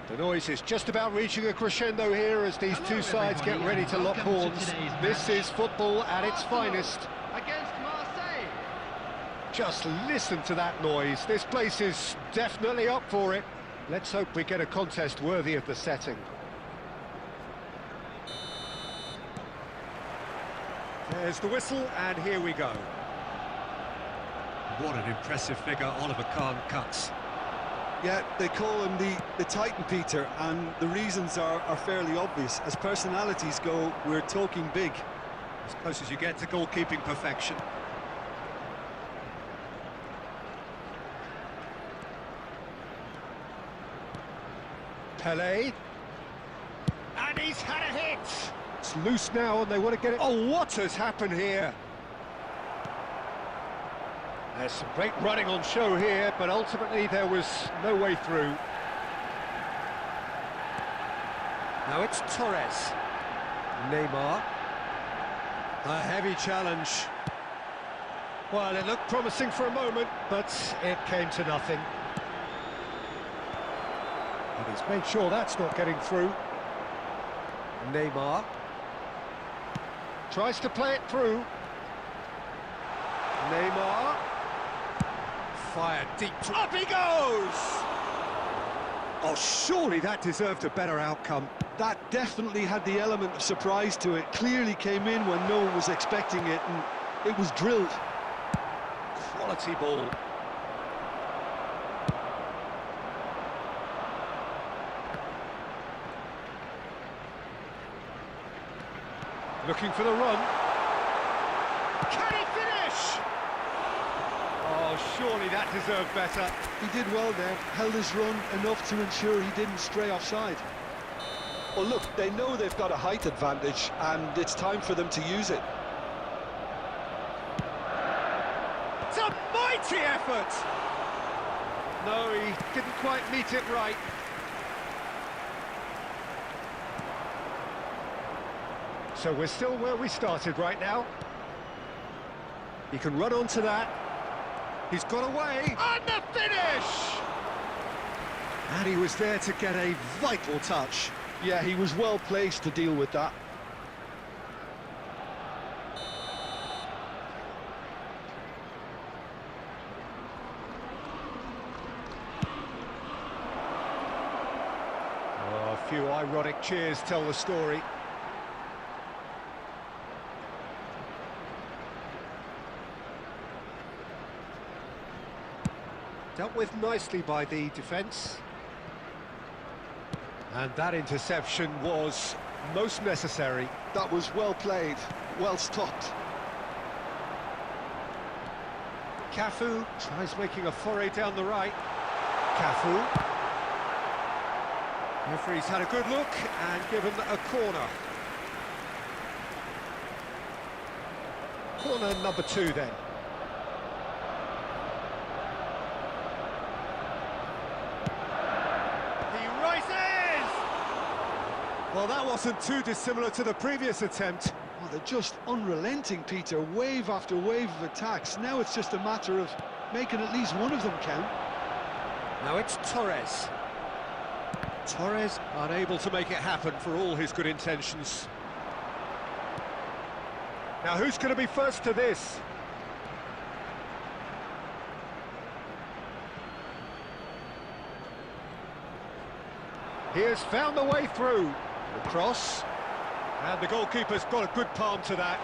The noise is just about reaching a crescendo here as these two sides get ready to lock horns. This is football at its finest. Against Marseille. Just listen to that noise. This place is definitely up for it. Let's hope we get a contest worthy of the setting. There's the whistle, and here we go. What an impressive figure Oliver Kahn cuts. Yeah, they call him the Titan, Peter, and the reasons are fairly obvious. As personalities go, we're talking big. As close as you get to goalkeeping perfection. Pelé. And he's had a hit! It's loose now and they want to get it... Oh, what has happened here? There's some great running on show here, but ultimately there was no way through. Now it's Torres. Neymar. A heavy challenge. Well, it looked promising for a moment, but it came to nothing. And he's made sure that's not getting through. Neymar. Tries to play it through. Neymar. Fired deep. Up he goes! Oh, surely that deserved a better outcome. That definitely had the element of surprise to it. Clearly came in when no one was expecting it, and it was drilled. Quality ball. Looking for the run. Can he finish? Oh, surely that deserved better. He did well there, held his run enough to ensure he didn't stray offside. Well, look, they know they've got a height advantage, and it's time for them to use it. It's a mighty effort! No, he didn't quite meet it right. So we're still where we started right now. He can run onto that. He's got away. And the finish! And he was there to get a vital touch. Yeah, he was well placed to deal with that. Oh, a few ironic cheers tell the story. Dealt with nicely by the defence. And that interception was most necessary. That was well played, well stopped. Cafu tries making a foray down the right. Cafu. Referee's had a good look and given a corner. Corner number 2 then. Well, that wasn't too dissimilar to the previous attempt. Oh, they're just unrelenting, Peter. Wave after wave of attacks. Now it's just a matter of making at least one of them count. Now it's Torres. Torres unable to make it happen for all his good intentions. Now who's going to be first to this? He has found the way through. The cross, and the goalkeeper's got a good palm to that.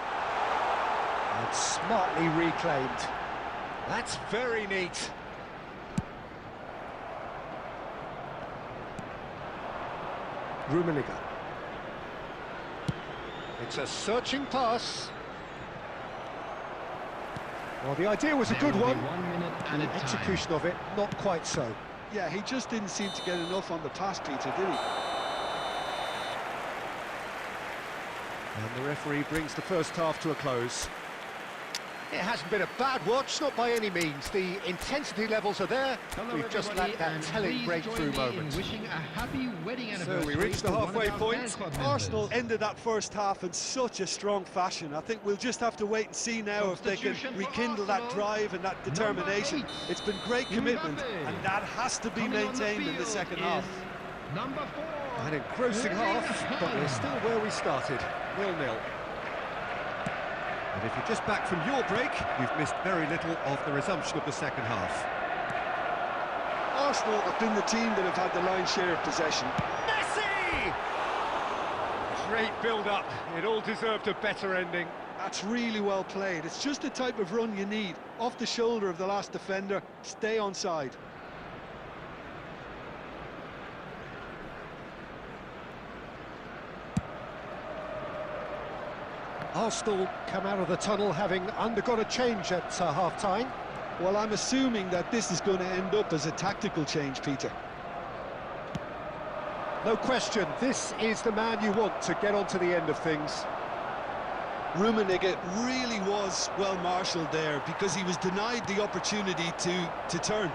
And smartly reclaimed. That's very neat. Rummenigge. It's a searching pass. Well, the idea was a good one. 1 minute and The execution of it, not quite so. Yeah, he just didn't seem to get enough on the pass, Peter, did he? And the referee brings the first half to a close. It hasn't been a bad watch, not by any means. The intensity levels are there. Hello, We've just everybody, lacked that and telling please breakthrough join me in moment. wishing a happy wedding So anniversary we reached the to one of halfway our point. fan club members. Arsenal ended that first half in such a strong fashion. I think we'll just have to wait and see now if they can Substitution for rekindle that Arsenal. drive and that determination. Number 8. It's been great commitment, Mbappe. and that has to be Coming on the maintained in the field second is half. Number 4. An engrossing half, but we're still where we started, 0-0. And if you're just back from your break, you've missed very little of the resumption of the second half. Arsenal have been the team that have had the lion's share of possession. Messi! Great build-up. It all deserved a better ending. That's really well played. It's just the type of run you need. Off the shoulder of the last defender, stay onside. Arsenal come out of the tunnel having undergone a change at half-time. Well, I'm assuming that this is going to end up as a tactical change, Peter. No question, this is the man you want to get on to the end of things. Rummenigge really was well marshalled there because he was denied the opportunity to turn.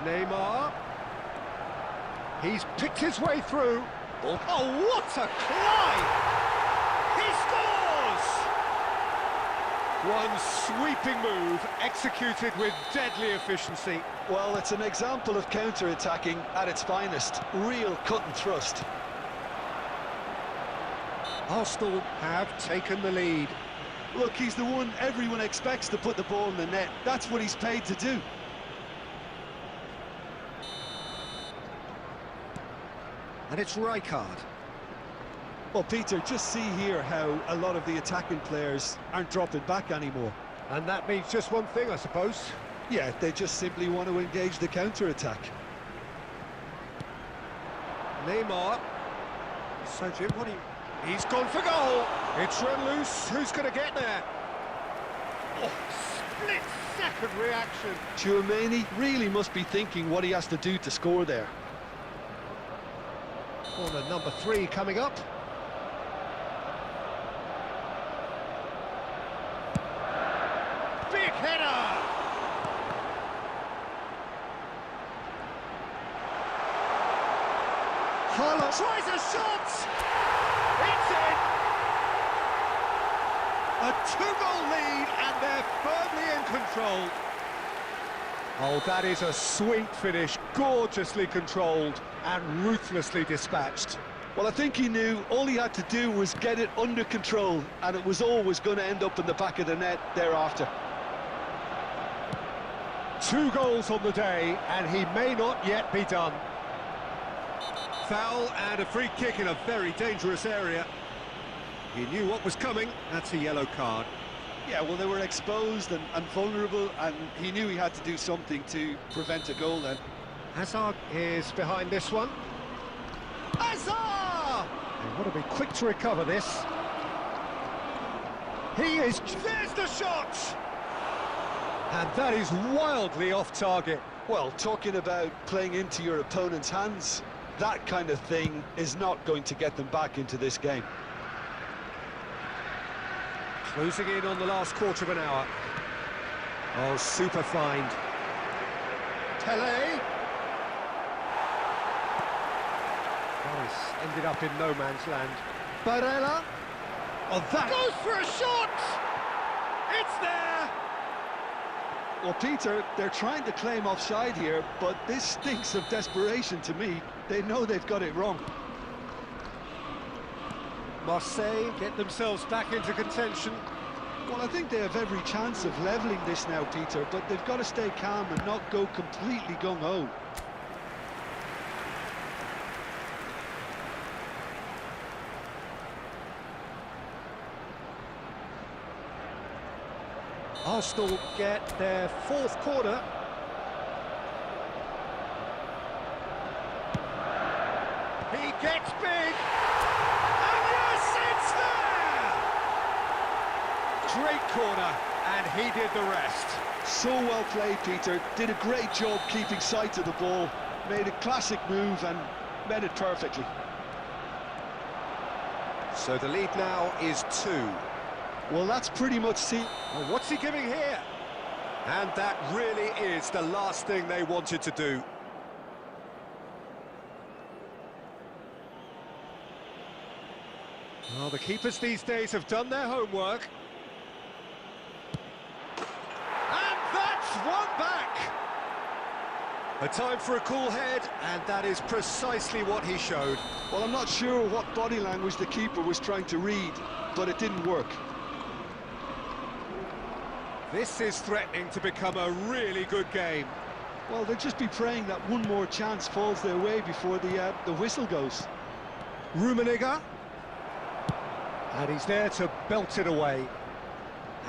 Neymar. He's picked his way through. Oh, what a climb! He scores! One sweeping move, executed with deadly efficiency. Well, it's an example of counter-attacking at its finest. Real cut and thrust. Arsenal have taken the lead. Look, he's the one everyone expects to put the ball in the net. That's what he's paid to do. And it's Rijkaard. Well, Peter, just see here how a lot of the attacking players aren't dropping back anymore. And that means just one thing, I suppose. Yeah, they just simply want to engage the counter-attack. Neymar. So, Jim, he's gone for goal. It's run loose. Who's going to get there? Oh, split-second reaction. Tchouaméni really must be thinking what he has to do to score there. Corner number 3 coming up. Big header! Haaland tries a shot! It's in! A 2-goal lead and they're firmly in control. Oh, that is a sweet finish, gorgeously controlled and ruthlessly dispatched. Well, I think he knew all he had to do was get it under control, and it was always going to end up in the back of the net thereafter. 2 goals on the day, and he may not yet be done. Foul and a free kick in a very dangerous area. He knew what was coming. That's a yellow card. Yeah, well, they were exposed and vulnerable, and he knew he had to do something to prevent a goal then. Hazard is behind this one. Hazard! They want to be quick to recover this. He is... There's the shot! And that is wildly off target. Well, talking about playing into your opponent's hands, that kind of thing is not going to get them back into this game. Closing in on the last quarter of an hour. Oh, super find. Tele. Morris ended up in no man's land. Barella. Oh, that goes for a shot! It's there! Well, Peter, they're trying to claim offside here, but this stinks of desperation to me. They know they've got it wrong. Marseille get themselves back into contention. Well, I think they have every chance of levelling this now, Peter, but they've got to stay calm and not go completely gung-ho. Arsenal get their 4th corner. He gets big! And yes, it's there! Great corner, and he did the rest. So well played, Peter. Did a great job keeping sight of the ball. Made a classic move and met it perfectly. So the lead now is 2. Well, that's pretty much see. Well, what's he giving here? And that really is the last thing they wanted to do. Well, the keepers these days have done their homework. And that's one back! A time for a cool head, and that is precisely what he showed. Well, I'm not sure what body language the keeper was trying to read, but it didn't work. This is threatening to become a really good game. Well, they'll just be praying that one more chance falls their way before the whistle goes. Rummenigge. And he's there to belt it away.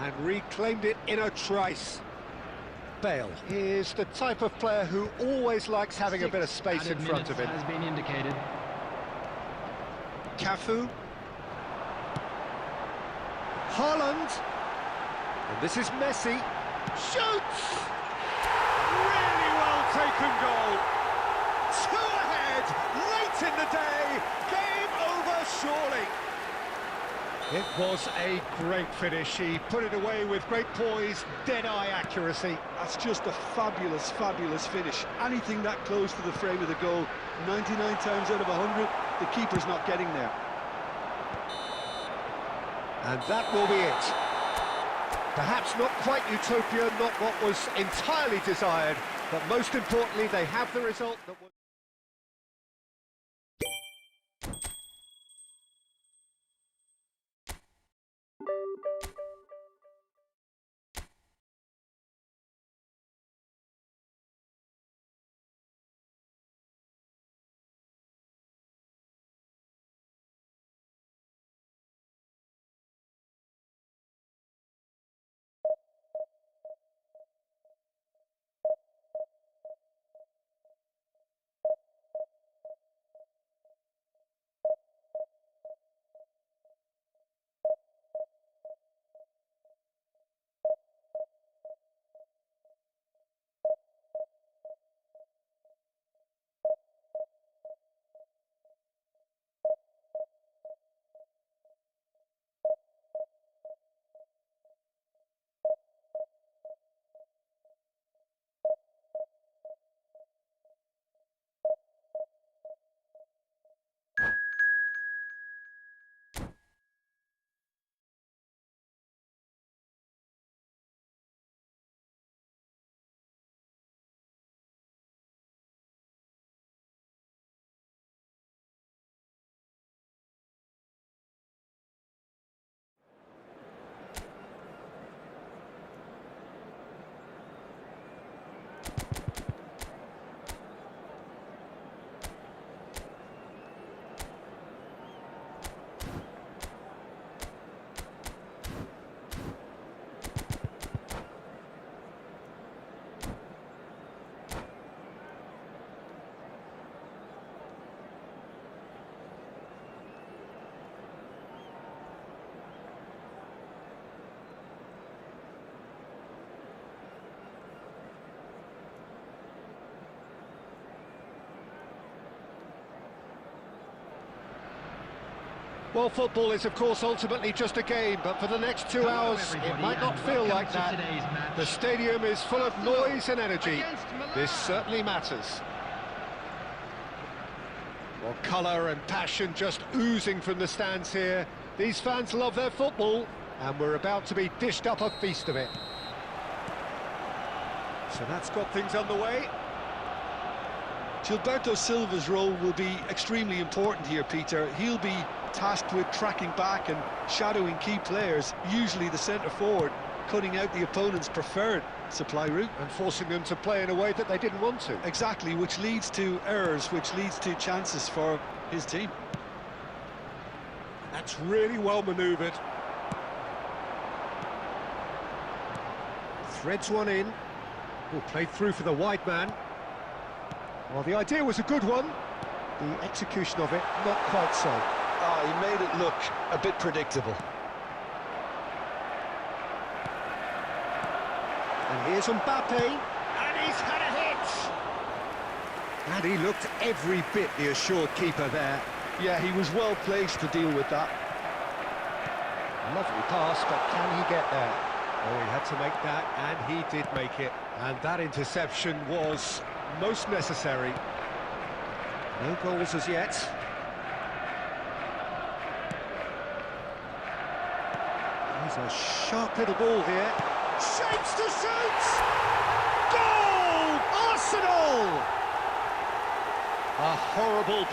And reclaimed it in a trice. Bale is the type of player who always likes having a bit of space in front of him. Has been indicated. Cafu. Haaland. And this is Messi. Shoots! Really well taken goal. 2 ahead, late in the day. Game over, surely. It was a great finish. He put it away with great poise, dead-eye accuracy. That's just a fabulous, fabulous finish. Anything that close to the frame of the goal, 99 times out of 100, the keeper's not getting there. And that will be it. Perhaps not quite utopia, not what was entirely desired, but most importantly, they have the result that was... Well, football is, of course, ultimately just a game, but for the next 2 hours, it might not feel like that. The stadium is full of noise and energy. This certainly matters. Well, colour and passion just oozing from the stands here. These fans love their football, and we're about to be dished up a feast of it. So that's got things underway. Gilberto Silva's role will be extremely important here, Peter. He'll be tasked with tracking back and shadowing key players, usually the centre-forward, cutting out the opponent's preferred supply route. And forcing them to play in a way that they didn't want to. Exactly, which leads to errors, which leads to chances for his team. That's really well manoeuvred. Threads one in. Oh, played through for the wide man. Well, the idea was a good one. The execution of it, not quite so. Ah, he made it look a bit predictable. And here's Mbappe, and he's had a hit! And he looked every bit the assured keeper there. Yeah, he was well placed to deal with that. Lovely pass, but can he get there? Oh, he had to make that, and he did make it. And that interception was most necessary. No goals as yet. There's a sharp little ball here. Shapes to shoot! Goal! Arsenal! A horrible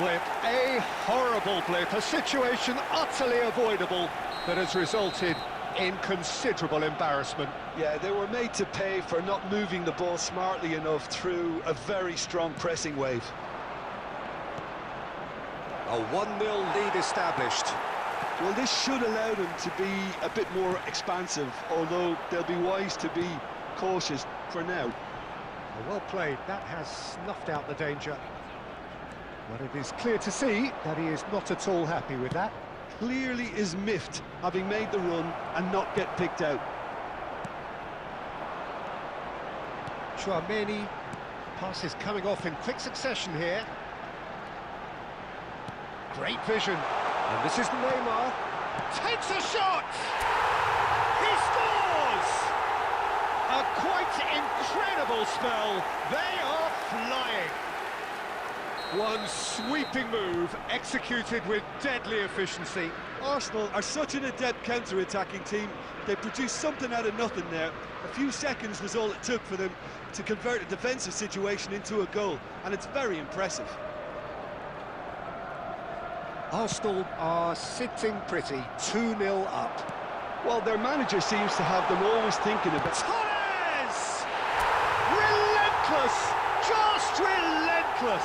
blip, a situation utterly avoidable that has resulted in considerable embarrassment. Yeah, they were made to pay for not moving the ball smartly enough through a very strong pressing wave. A 1-0 lead established. Well, this should allow them to be a bit more expansive, although they'll be wise to be cautious for now. Well played, that has snuffed out the danger. But it is clear to see that he is not at all happy with that. Clearly is miffed, having made the run and not get picked out. Chouameni, passes coming off in quick succession here. Great vision. And this is Neymar. Takes a shot! He scores! A quite incredible spell. They are flying. One sweeping move, executed with deadly efficiency. Arsenal are such an adept counter-attacking team. They produced something out of nothing there. A few seconds was all it took for them to convert a defensive situation into a goal, and it's very impressive. Arsenal are sitting pretty, 2-0 up. Well, their manager seems to have them always thinking about... Torres! Relentless! Just relentless!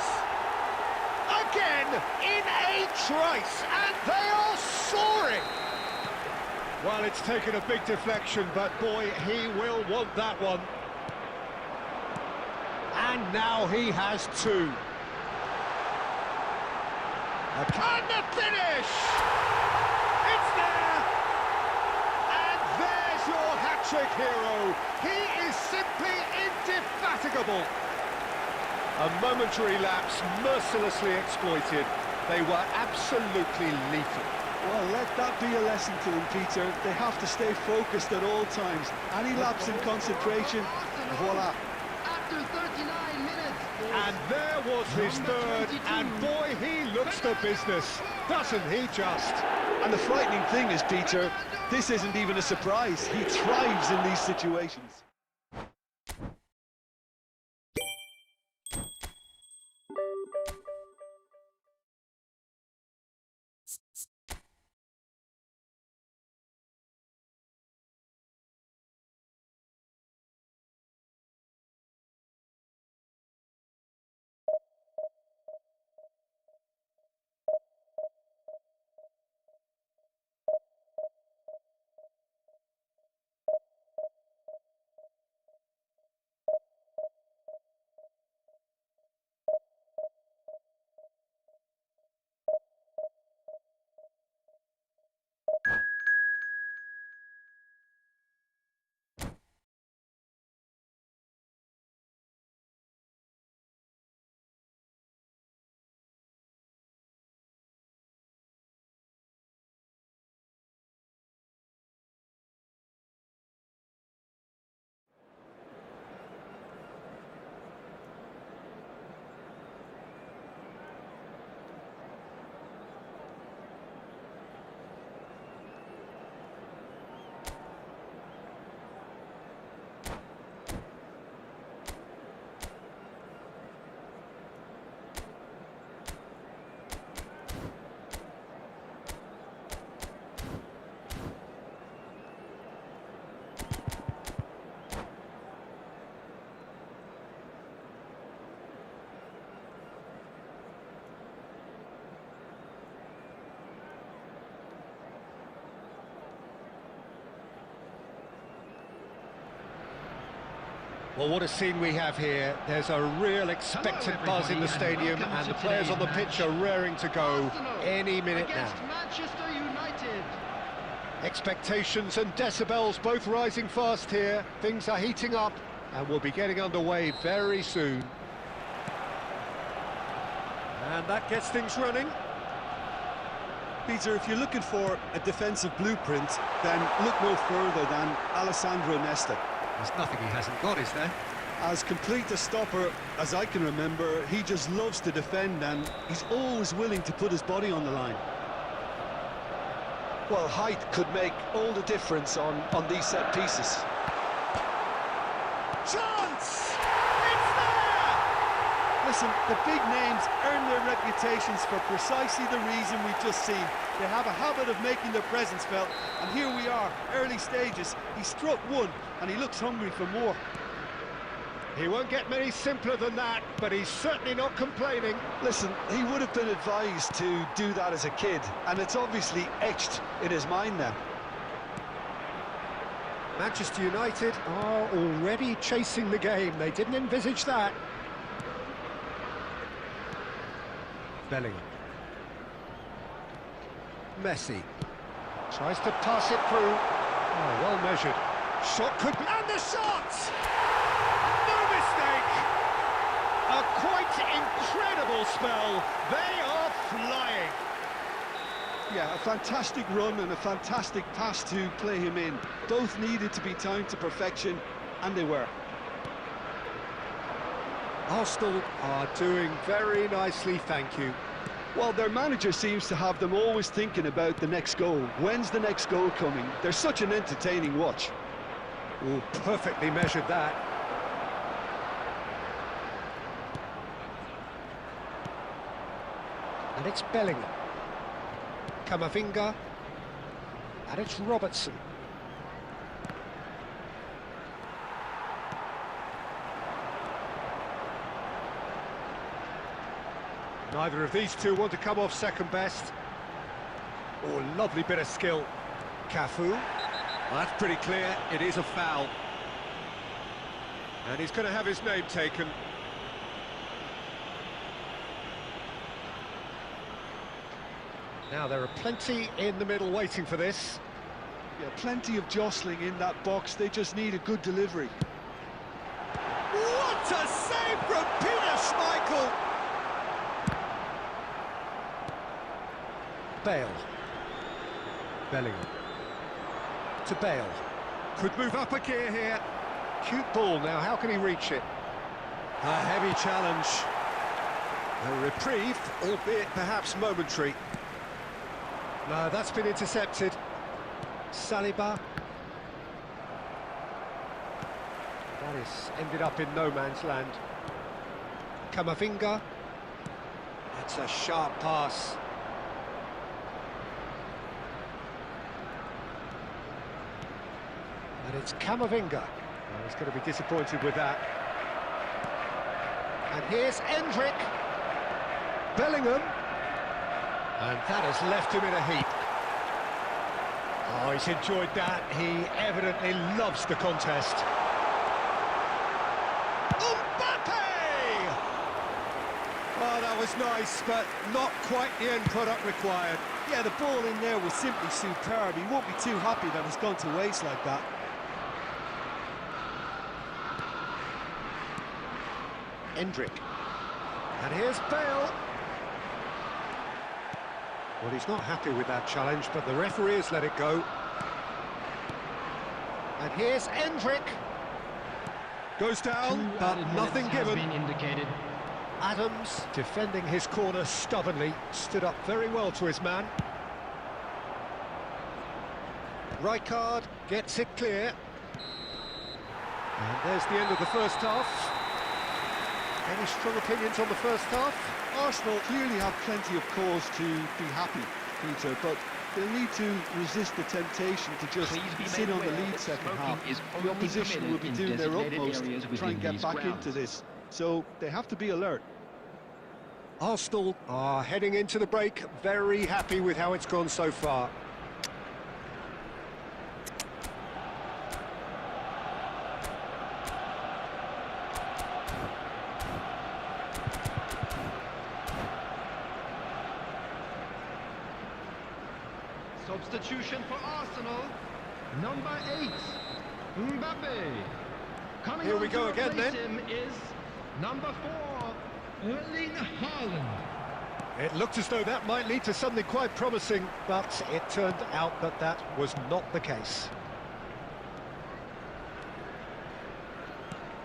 Again, in a trice, and they are soaring! Well, it's taken a big deflection, but boy, he will want that one. And now he has two. And the finish! It's there! And there's your hat-trick hero. He is simply indefatigable. A momentary lapse mercilessly exploited. They were absolutely lethal. Well, let that be a lesson to them, Peter. They have to stay focused at all times. Any lapse in concentration, voila. After 39 minutes. And there was his third, and boy, he looks the business, doesn't he just? And the frightening thing is, Peter, this isn't even a surprise. He thrives in these situations. Well, what a scene we have here. There's a real expectant buzz in the stadium, and the players on the pitch are raring to go any minute now. Against Manchester United. Expectations and decibels both rising fast here. Things are heating up, and we'll be getting underway very soon. And that gets things running. Peter, if you're looking for a defensive blueprint, then look no further than Alessandro Nesta. There's nothing he hasn't got, is there? As complete a stopper as I can remember, he just loves to defend and he's always willing to put his body on the line. Well, height could make all the difference on these set pieces. Chance! It's there! Listen, the big names earn their reputations for precisely the reason we've just seen. They have a habit of making their presence felt, and here we are, early stages. He struck one, and he looks hungry for more. He won't get many simpler than that, but he's certainly not complaining. Listen, he would have been advised to do that as a kid, and it's obviously etched in his mind now. Manchester United are already chasing the game. They didn't envisage that. Bellingham. Messi tries to pass it through. Oh, well measured. Shot could be... And the shot! No mistake! A quite incredible spell. They are flying. Yeah, a fantastic run and a fantastic pass to play him in. Both needed to be timed to perfection, and they were. Arsenal are doing very nicely, thank you. Well, their manager seems to have them always thinking about the next goal. When's the next goal coming? They're such an entertaining watch. Oh, perfectly measured that. And it's Bellingham. Camavinga. And it's Robertson. Neither of these two want to come off second best. Oh, lovely bit of skill. Cafu. Well, that's pretty clear. It is a foul. And he's going to have his name taken. Now, there are plenty in the middle waiting for this. Yeah, plenty of jostling in that box. They just need a good delivery. What a save from Peter Schmeichel! Bale. Bellingham. To Bale. Could move up a gear here. Cute ball now, how can he reach it? A heavy challenge. A reprieve, albeit perhaps momentary. No, that's been intercepted. Saliba. That is ended up in no man's land. Camavinga. That's a sharp pass. And it's Camavinga. Well, he's going to be disappointed with that. And here's Endrick. Bellingham. And that has left him in a heap. Oh, he's enjoyed that. He evidently loves the contest. Mbappe! Oh, that was nice, but not quite the end product required. Yeah, the ball in there was simply superb. He won't be too happy that it's gone to waste like that. Endrick. And here's Bale. Well, he's not happy with that challenge, but the referee has let it go. And here's Endrick. Goes down, but nothing given. Been indicated. Adams, defending his corner stubbornly, stood up very well to his man. Rijkaard gets it clear. And there's the end of the first half. Any strong opinions on the first half? Arsenal clearly have plenty of cause to be happy, Peter, but they'll need to resist the temptation to just sit on the lead second half. The opposition will be doing their utmost to try and get back into this, so they have to be alert. Arsenal are heading into the break very happy with how it's gone so far. substitution for Arsenal. Number 8, Mbappe. Coming Here we on go to again, replace then. him is number 4, Erling Haaland. It looked as though that might lead to something quite promising, but it turned out that that was not the case.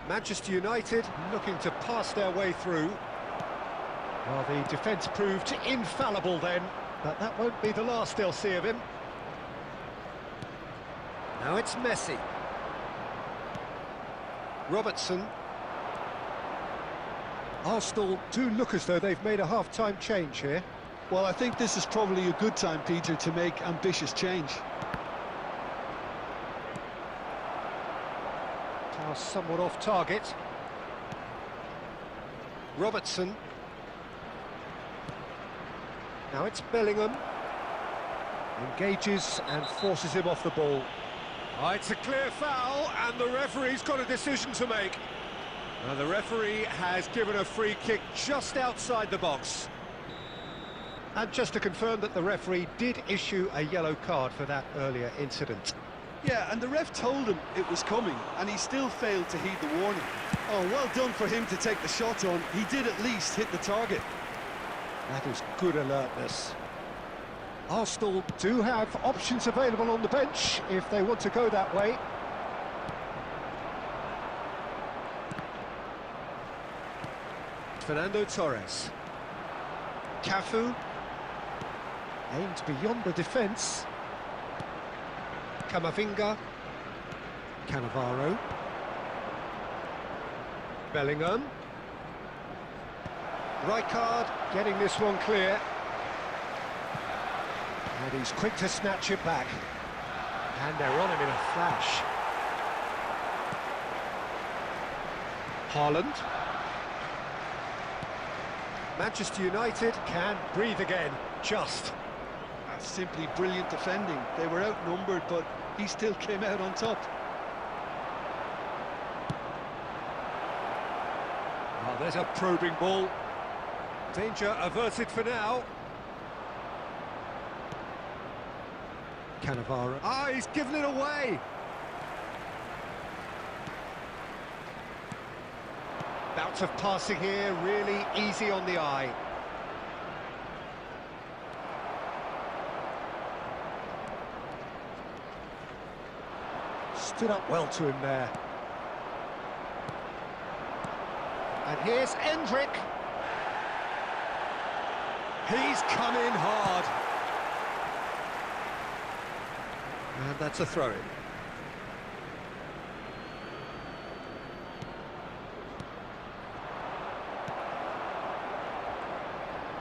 Manchester United looking to pass their way through. Well, the defence proved infallible then, but that won't be the last they'll see of him. Now it's Messi. Robertson. Arsenal do look as though they've made a half-time change here. Well, I think this is probably a good time, Peter, to make ambitious change. Pass somewhat off target. Robertson. Now it's Bellingham. Engages and forces him off the ball. Oh, it's a clear foul, and the referee's got a decision to make. Now, the referee has given a free kick just outside the box. And just to confirm that the referee did issue a yellow card for that earlier incident. Yeah, and the ref told him it was coming, and he still failed to heed the warning. Oh, well done for him to take the shot on. He did at least hit the target. That is good alertness. Arsenal do have options available on the bench if they want to go that way. Fernando Torres. Cafu. Aimed beyond the defence. Camavinga. Cannavaro. Bellingham. Rijkaard getting this one clear. And he's quick to snatch it back. And they're on him in a flash. Haaland. Manchester United can breathe again, just. That's simply brilliant defending. They were outnumbered, but he still came out on top. Oh, there's a probing ball. Danger averted for now. Cannavaro. Ah, he's given it away. Bouts of passing here, really easy on the eye. Stood up well to him there. And here's Endrick. He's come in hard. And that's a throw-in.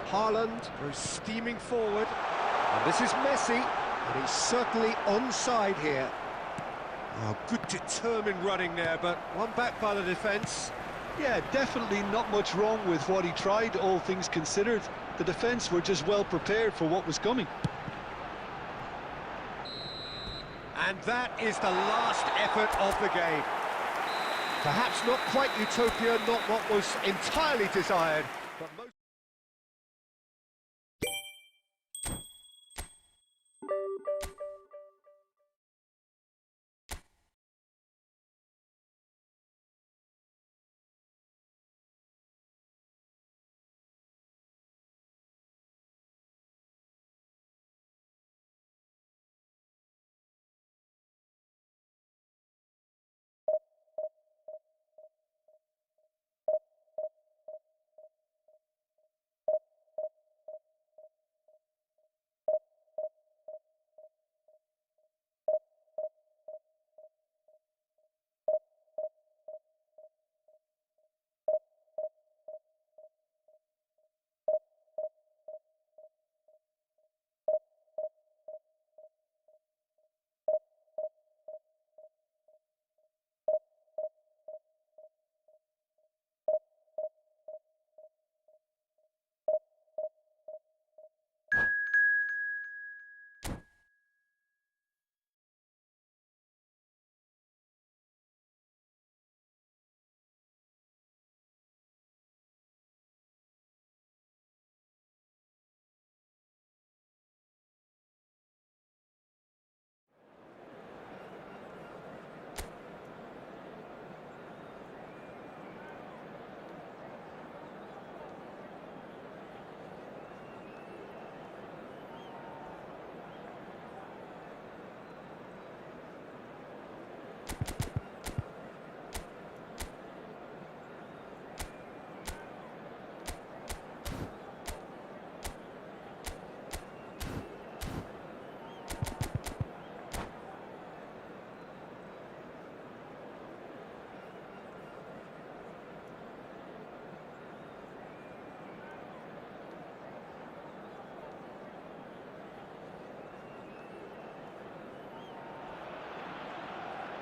Haaland goes steaming forward. And this is Messi. And he's certainly onside here. Oh, good determined running there, but one back by the defence. Yeah, definitely not much wrong with what he tried, all things considered. The defence were just well prepared for what was coming. And that is the last effort of the game. Perhaps not quite utopia, not what was entirely desired, but most...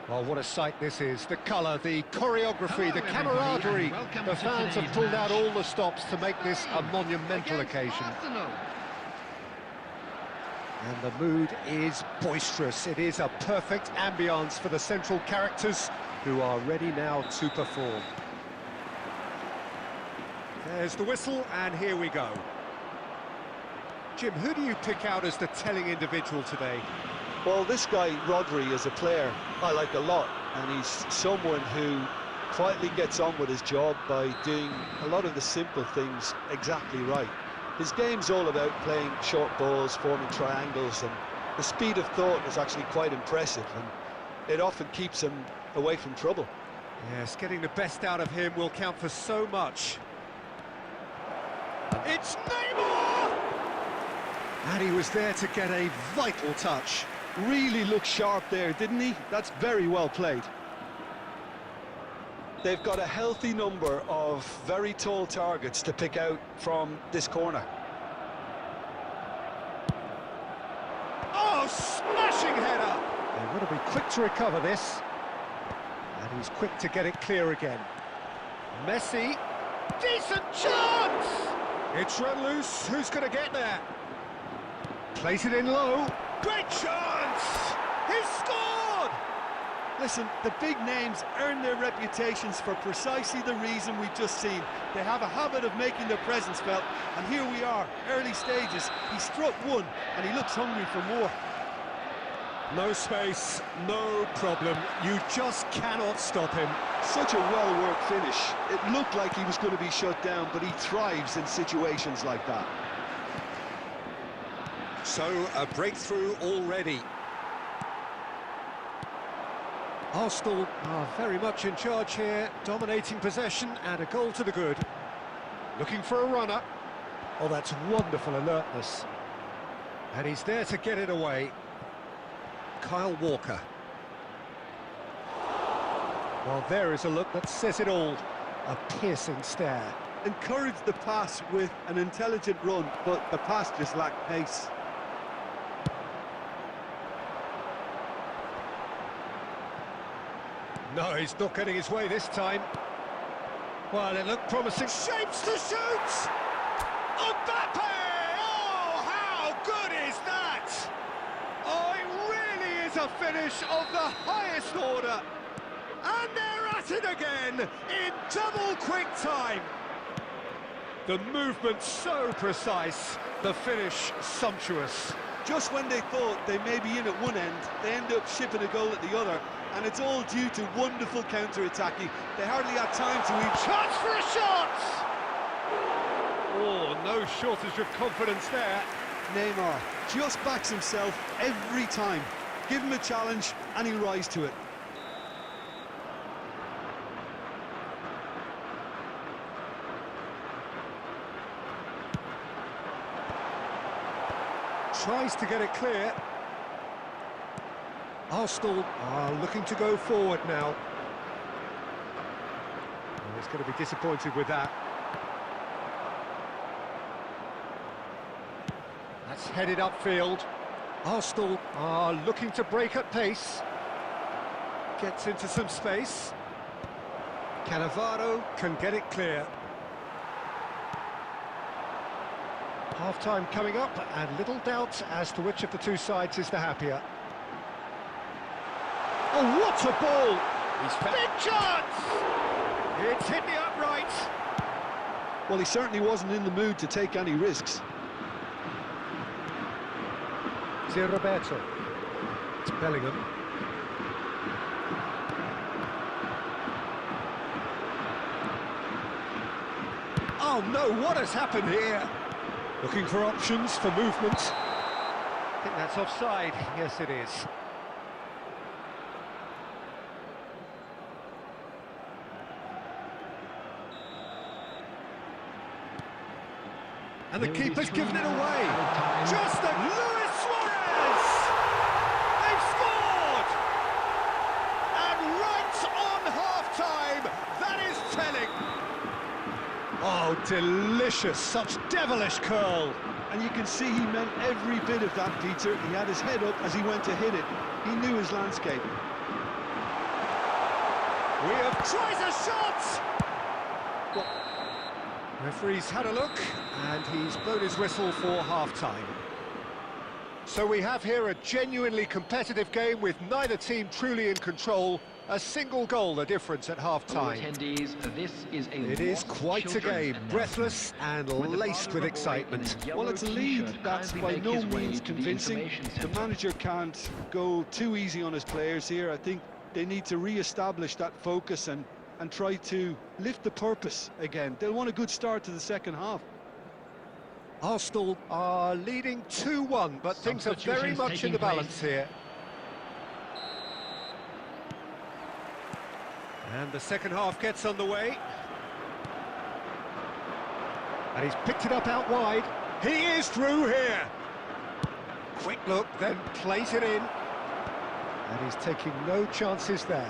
Well, what a sight this is. The colour, the choreography, Hello, the everybody, camaraderie. and welcome The to fans have today's pulled out match. all the stops to make this a monumental Against occasion. Arsenal. And the mood is boisterous. It is a perfect ambience for the central characters who are ready now to perform. There's the whistle, and here we go. Jim, who do you pick out as the telling individual today? Well, this guy, Rodri, is a player I like a lot, and he's someone who quietly gets on with his job by doing a lot of the simple things exactly right. His game's all about playing short balls, forming triangles, and the speed of thought is actually quite impressive, and it often keeps him away from trouble. Yes, getting the best out of him will count for so much. It's Neymar! And he was there to get a vital touch. Really looked sharp there, didn't he? That's very well played. They've got a healthy number of very tall targets to pick out from this corner. Oh, smashing header! They want to be quick to recover this. And he's quick to get it clear again. Messi, decent chance! It's run loose, who's going to get there? Place it in low. Great chance! He's scored! Listen, the big names earn their reputations for precisely the reason we've just seen. They have a habit of making their presence felt, and here we are, early stages. He struck one, and he looks hungry for more. No space, no problem. You just cannot stop him. Such a well-worked finish. It looked like he was going to be shut down, but he thrives in situations like that. So, a breakthrough already. Arsenal are very much in charge here, dominating possession and a goal to the good. Looking for a runner. Oh, that's wonderful alertness. And he's there to get it away. Kyle Walker. Well, there is a look that says it all. A piercing stare. Encouraged the pass with an intelligent run, but the pass just lacked pace. No, he's not getting his way this time. Well, it looked promising. Shapes to shoot! Mbappe! Oh, how good is that? Oh, it really is a finish of the highest order. And they're at it again in double quick time. The movement so precise, the finish sumptuous. Just when they thought they may be in at one end, they end up shipping a goal at the other, and it's all due to wonderful counter-attacking. They hardly had time to even... Chance for a shot! Oh, no shortage of confidence there. Neymar just backs himself every time. Give him a challenge, and he'll rise to it. Tries to get it clear. Arsenal are looking to go forward now. Well, he's going to be disappointed with that. That's headed upfield. Arsenal are looking to break at pace. Gets into some space. Cannavaro can get it clear. Half-time coming up, and little doubt as to which of the two sides is the happier. Oh, what a ball! He's big chance! It's hit the upright. Well, he certainly wasn't in the mood to take any risks. It's Roberto. It's Bellingham. Oh no, what has happened here? Looking for options for movement. I think that's offside. Yes, it is. And the keeper's given it away. Just a Luis Suarez! They've scored! And right on half-time, that is telling. Oh, delicious, such devilish curl. And you can see he meant every bit of that, Peter. He had his head up as he went to hit it. He knew his landscape. We have tries a shot! Referee's had a look, and he's blown his whistle for half-time. So we have here a genuinely competitive game with neither team truly in control. A single goal the difference at half-time. It is quite a game, breathless and laced with excitement. Well, it's a lead that's by no means convincing. The manager can't go too easy on his players here. I think they need to re-establish that focus and try to lift the purpose again. They'll want a good start to the second half. Arsenal are leading 2-1, but things are very much in the balance here. And the second half gets underway. And he's picked it up out wide. He is through here. Quick look, then plays it in. And he's taking no chances there.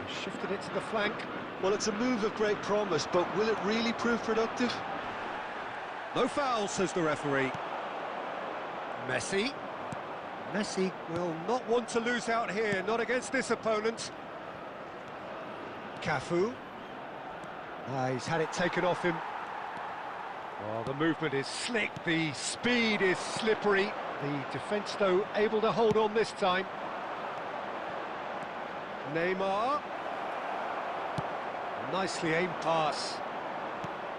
He's shifted it to the flank. Well, it's a move of great promise, but will it really prove productive? No foul, says the referee. Messi. Messi will not want to lose out here, not against this opponent. Cafu. He's had it taken off him. Oh, the movement is slick, the speed is slippery. The defence, though, able to hold on this time. Neymar. Nicely aimed pass.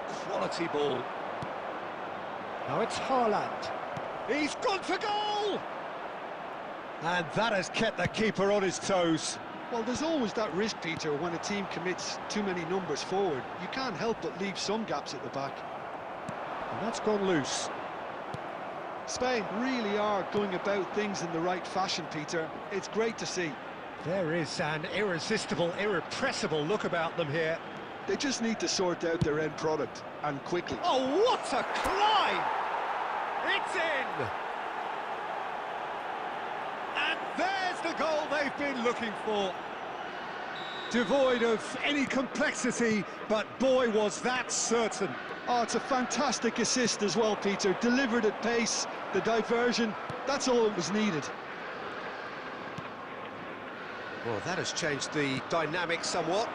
Quality ball. Now it's Haaland. He's gone for goal! And that has kept the keeper on his toes. Well, there's always that risk, Peter, when a team commits too many numbers forward. You can't help but leave some gaps at the back. And that's gone loose. Spain really are going about things in the right fashion, Peter. It's great to see. There is an irresistible, irrepressible look about them here. They just need to sort out their end product, and quickly. Oh, what a climb! It's in! And there's the goal they've been looking for. Devoid of any complexity, but boy, was that certain. Oh, it's a fantastic assist as well, Peter. Delivered at pace, the diversion, that's all that was needed. Well, that has changed the dynamic somewhat.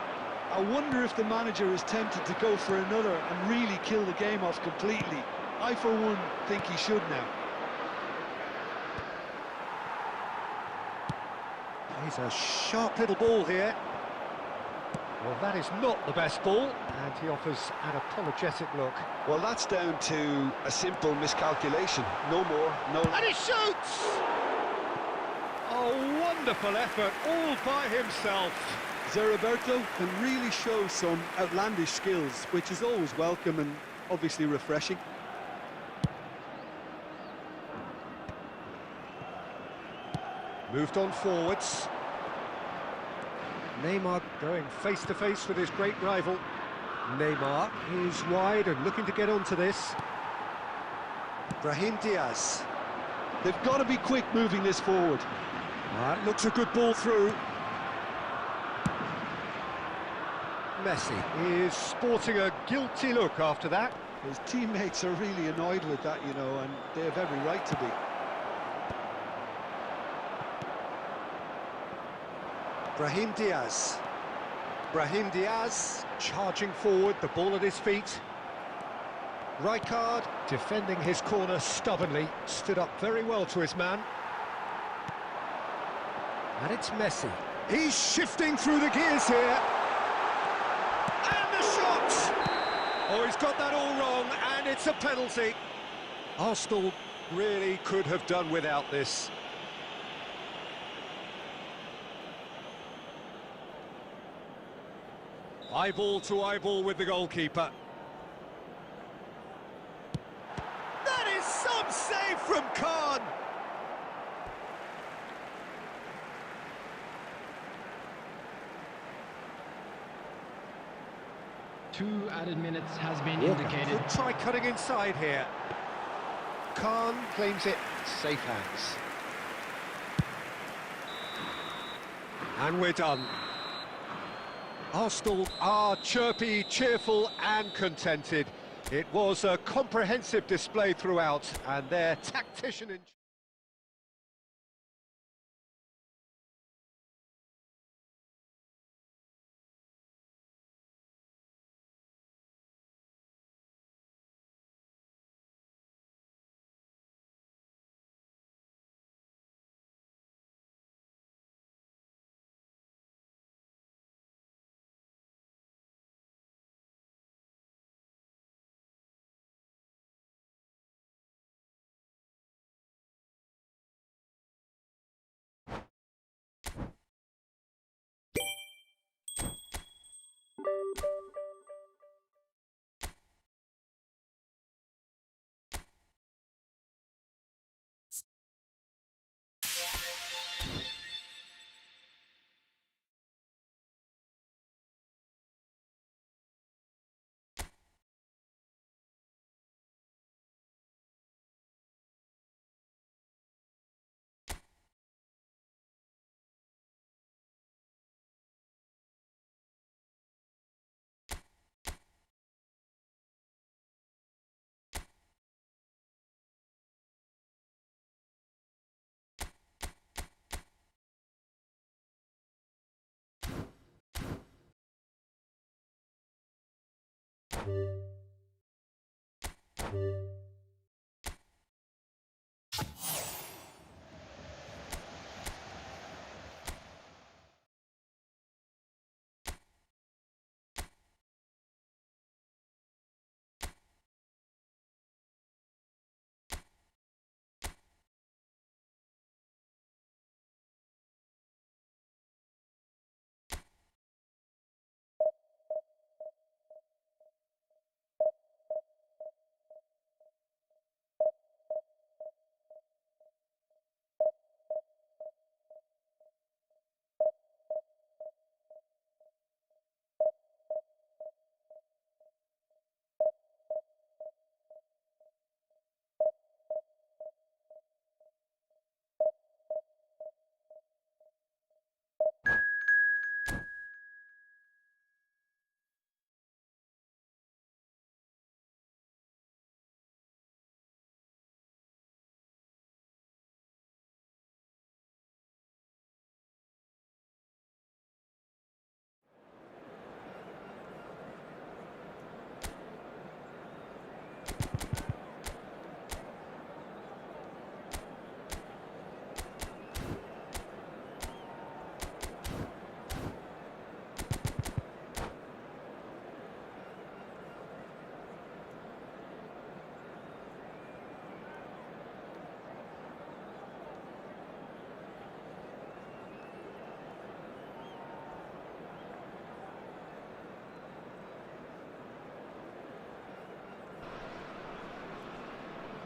I wonder if the manager is tempted to go for another and really kill the game off completely. I, for one, think he should now. He's a sharp little ball here. Well, that is not the best ball, and he offers an apologetic look. Well, that's down to a simple miscalculation. No more, no... And he shoots! A wonderful effort, all by himself. Zeriberto can really show some outlandish skills, which is always welcome and obviously refreshing. Moved on forwards. Neymar going face-to-face with his great rival. Neymar is wide and looking to get onto this. Brahim Diaz. They've got to be quick moving this forward. That looks a good ball through. Messi is sporting a guilty look after that. His teammates are really annoyed with that, you know, and they have every right to be. Brahim Diaz. Brahim Diaz charging forward, the ball at his feet. Rijkaard defending his corner stubbornly, stood up very well to his man. And it's Messi. He's shifting through the gears here. And the shot! Oh, he's got that all wrong, and it's a penalty. Arsenal really could have done without this. Eyeball to eyeball with the goalkeeper. That is some save from Khan! Two added minutes has been Walker indicated. could try cutting inside here. Khan claims it, safe hands. And we're done. Arsenal are chirpy, cheerful and contented. It was a comprehensive display throughout, and their tactician in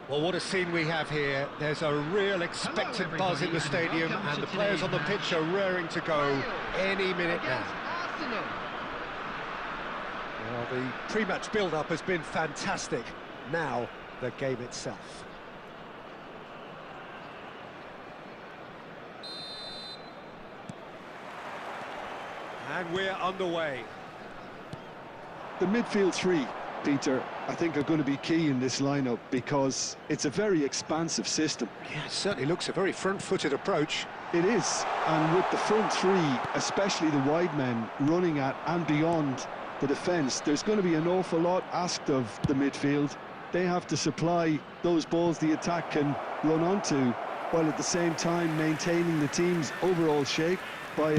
Well, what a scene we have here. There's a real expectant buzz in the stadium, and the players on the pitch are raring to go any minute now. Well, the pre-match build-up has been fantastic. Now, the game itself. And we're underway. The midfield three, Peter, I think are going to be key in this lineup because it's a very expansive system. Yeah, it certainly looks a very front-footed approach. It is, and with the front three, especially the wide men, running at and beyond the defence, there's going to be an awful lot asked of the midfield. They have to supply those balls the attack can run onto, while at the same time maintaining the team's overall shape by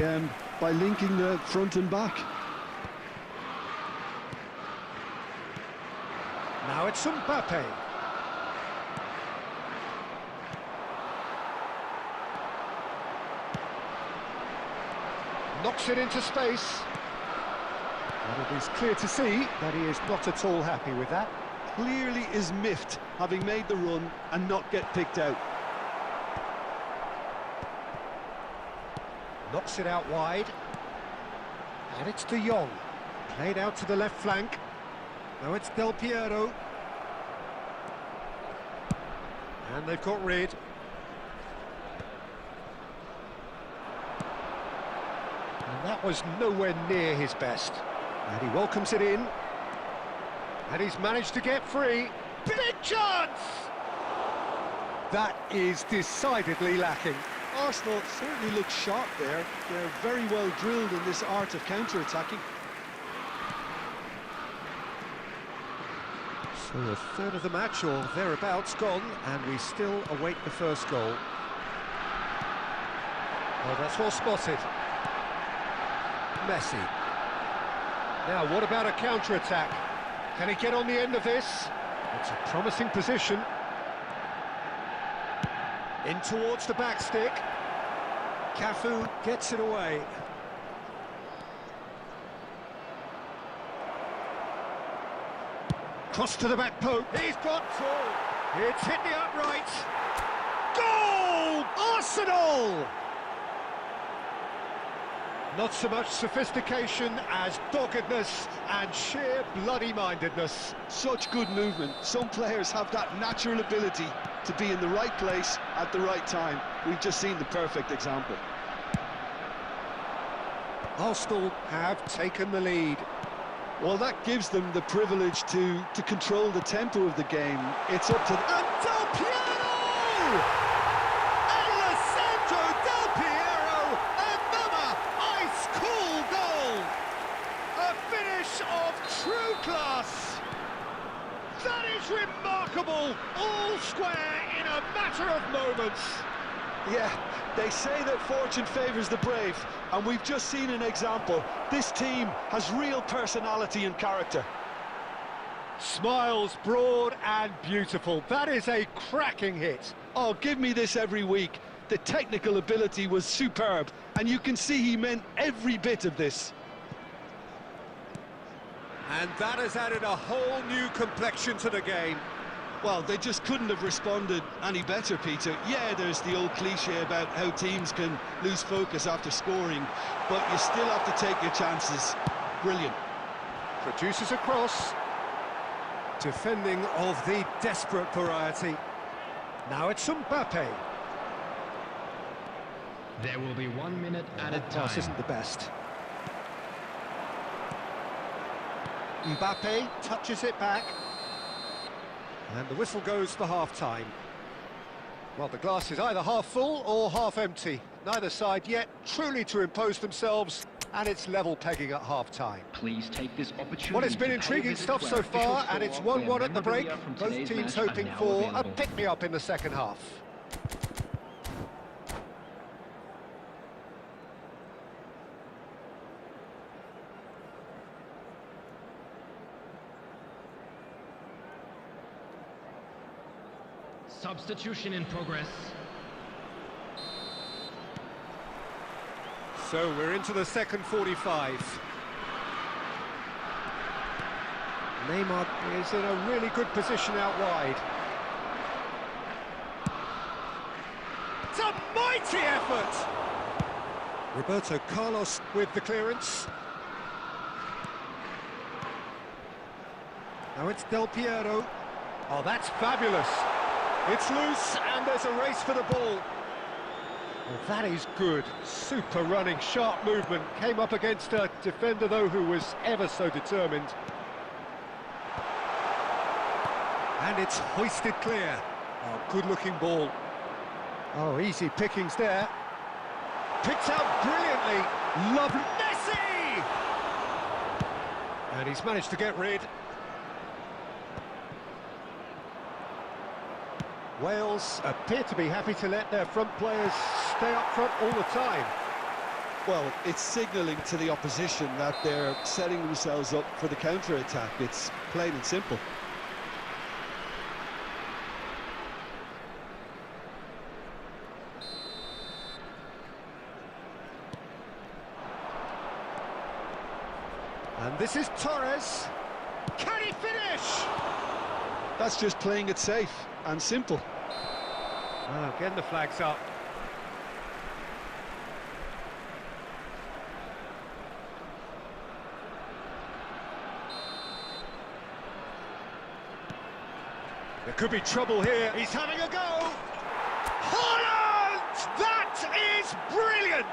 linking the front and back. Now it's Mbappe. Knocks it into space. And it is clear to see that he is not at all happy with that. Clearly is miffed, having made the run and not get picked out. Knocks it out wide. And it's De Jong. Played out to the left flank. Now it's Del Piero. And they've got rid. And that was nowhere near his best. And he welcomes it in. And he's managed to get free. Big chance! That is decidedly lacking. Arsenal certainly look sharp there. They're very well drilled in this art of counter-attacking. So a third of the match or thereabouts gone, and we still await the first goal. Oh, that's well spotted. Messi. Now, what about a counter-attack? Can he get on the end of this? It's a promising position. In towards the back stick. Cafu gets it away. Cross to the back post. He's got through. It's hit the upright. Goal! Arsenal! Not so much sophistication as doggedness and sheer bloody-mindedness. Such good movement. Some players have that natural ability to be in the right place at the right time. We've just seen the perfect example. Arsenal have taken the lead. Well, that gives them the privilege to control the tempo of the game. It's up to... And Del Piero! Alessandro Del Piero! Another ice-cool goal! A finish of true class! That is remarkable! All square in a matter of moments. Yeah, they say that fortune favours the brave, and we've just seen an example. This team has real personality and character. Smiles broad and beautiful. That is a cracking hit. Oh, give me this every week. The technical ability was superb, and you can see he meant every bit of this. And that has added a whole new complexion to the game. Well, they just couldn't have responded any better, Peter. Yeah, there's the old cliche about how teams can lose focus after scoring, but you still have to take your chances. Brilliant. Produces a cross. Defending of the desperate variety. Now it's Mbappe. There will be 1 minute at a time. Pass isn't the best. Mbappe touches it back. And the whistle goes for half-time. Well, the glass is either half full or half empty. Neither side yet truly to impose themselves, and it's level pegging at half-time. Please take this opportunity. Well, it's been intriguing stuff so far, and it's 1-1 at the break. Both teams hoping for a pick-me-up in the second half. Substitution in progress. So we're into the second 45. Neymar is in a really good position out wide. It's a mighty effort! Roberto Carlos with the clearance. Now it's Del Piero. Oh, that's fabulous. It's loose, and there's a race for the ball. Well, that is good. Super running, sharp movement. Came up against a defender, though, who was ever so determined. And it's hoisted clear. Oh, good-looking ball. Oh, easy pickings there. Picked out brilliantly. Lovely. Messi! And he's managed to get rid. Wales appear to be happy to let their front players stay up front all the time. Well, it's signalling to the opposition that they're setting themselves up for the counter-attack. It's plain and simple. And this is Torres. Can he finish? That's just playing it safe and simple. Oh, getting the flags up. There could be trouble here. He's having a go. Holland! That is brilliant!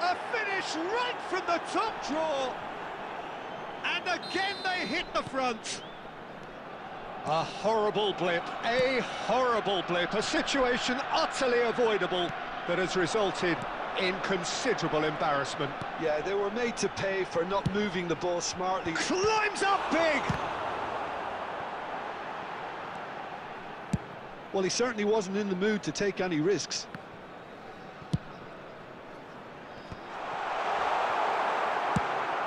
A finish right from the top draw. And again they hit the front. A horrible blip, a situation utterly avoidable that has resulted in considerable embarrassment. Yeah, they were made to pay for not moving the ball smartly. Climbs up big! Well, he certainly wasn't in the mood to take any risks.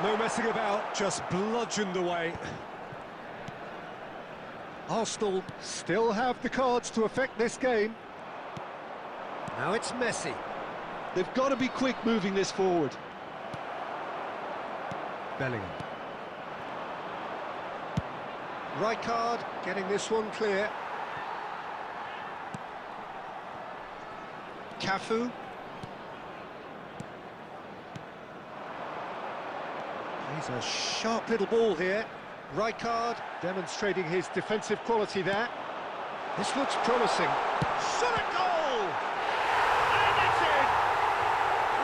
No messing about, just bludgeoned away. Arsenal still have the cards to affect this game. Now it's Messi. They've got to be quick moving this forward. Bellingham. Rijkaard getting this one clear. Cafu. He's a sharp little ball here. Rijkaard demonstrating his defensive quality there. This looks promising. Shot a goal! And it's in!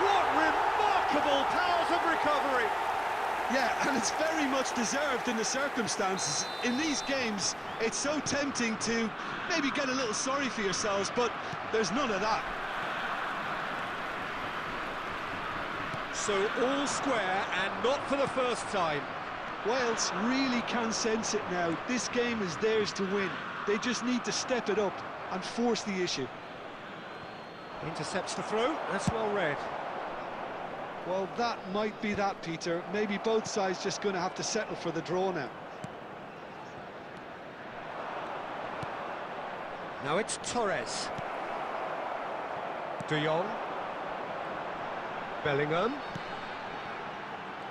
What remarkable powers of recovery! Yeah, and it's very much deserved in the circumstances. In these games, it's so tempting to maybe get a little sorry for yourselves, but there's none of that. So all square, and not for the first time. Wales really can sense it now. This game is theirs to win. They just need to step it up and force the issue. Intercepts the throw, that's well read. Well, that might be that, Peter. Maybe both sides just going to have to settle for the draw now. Now it's Torres. De Jong. Bellingham.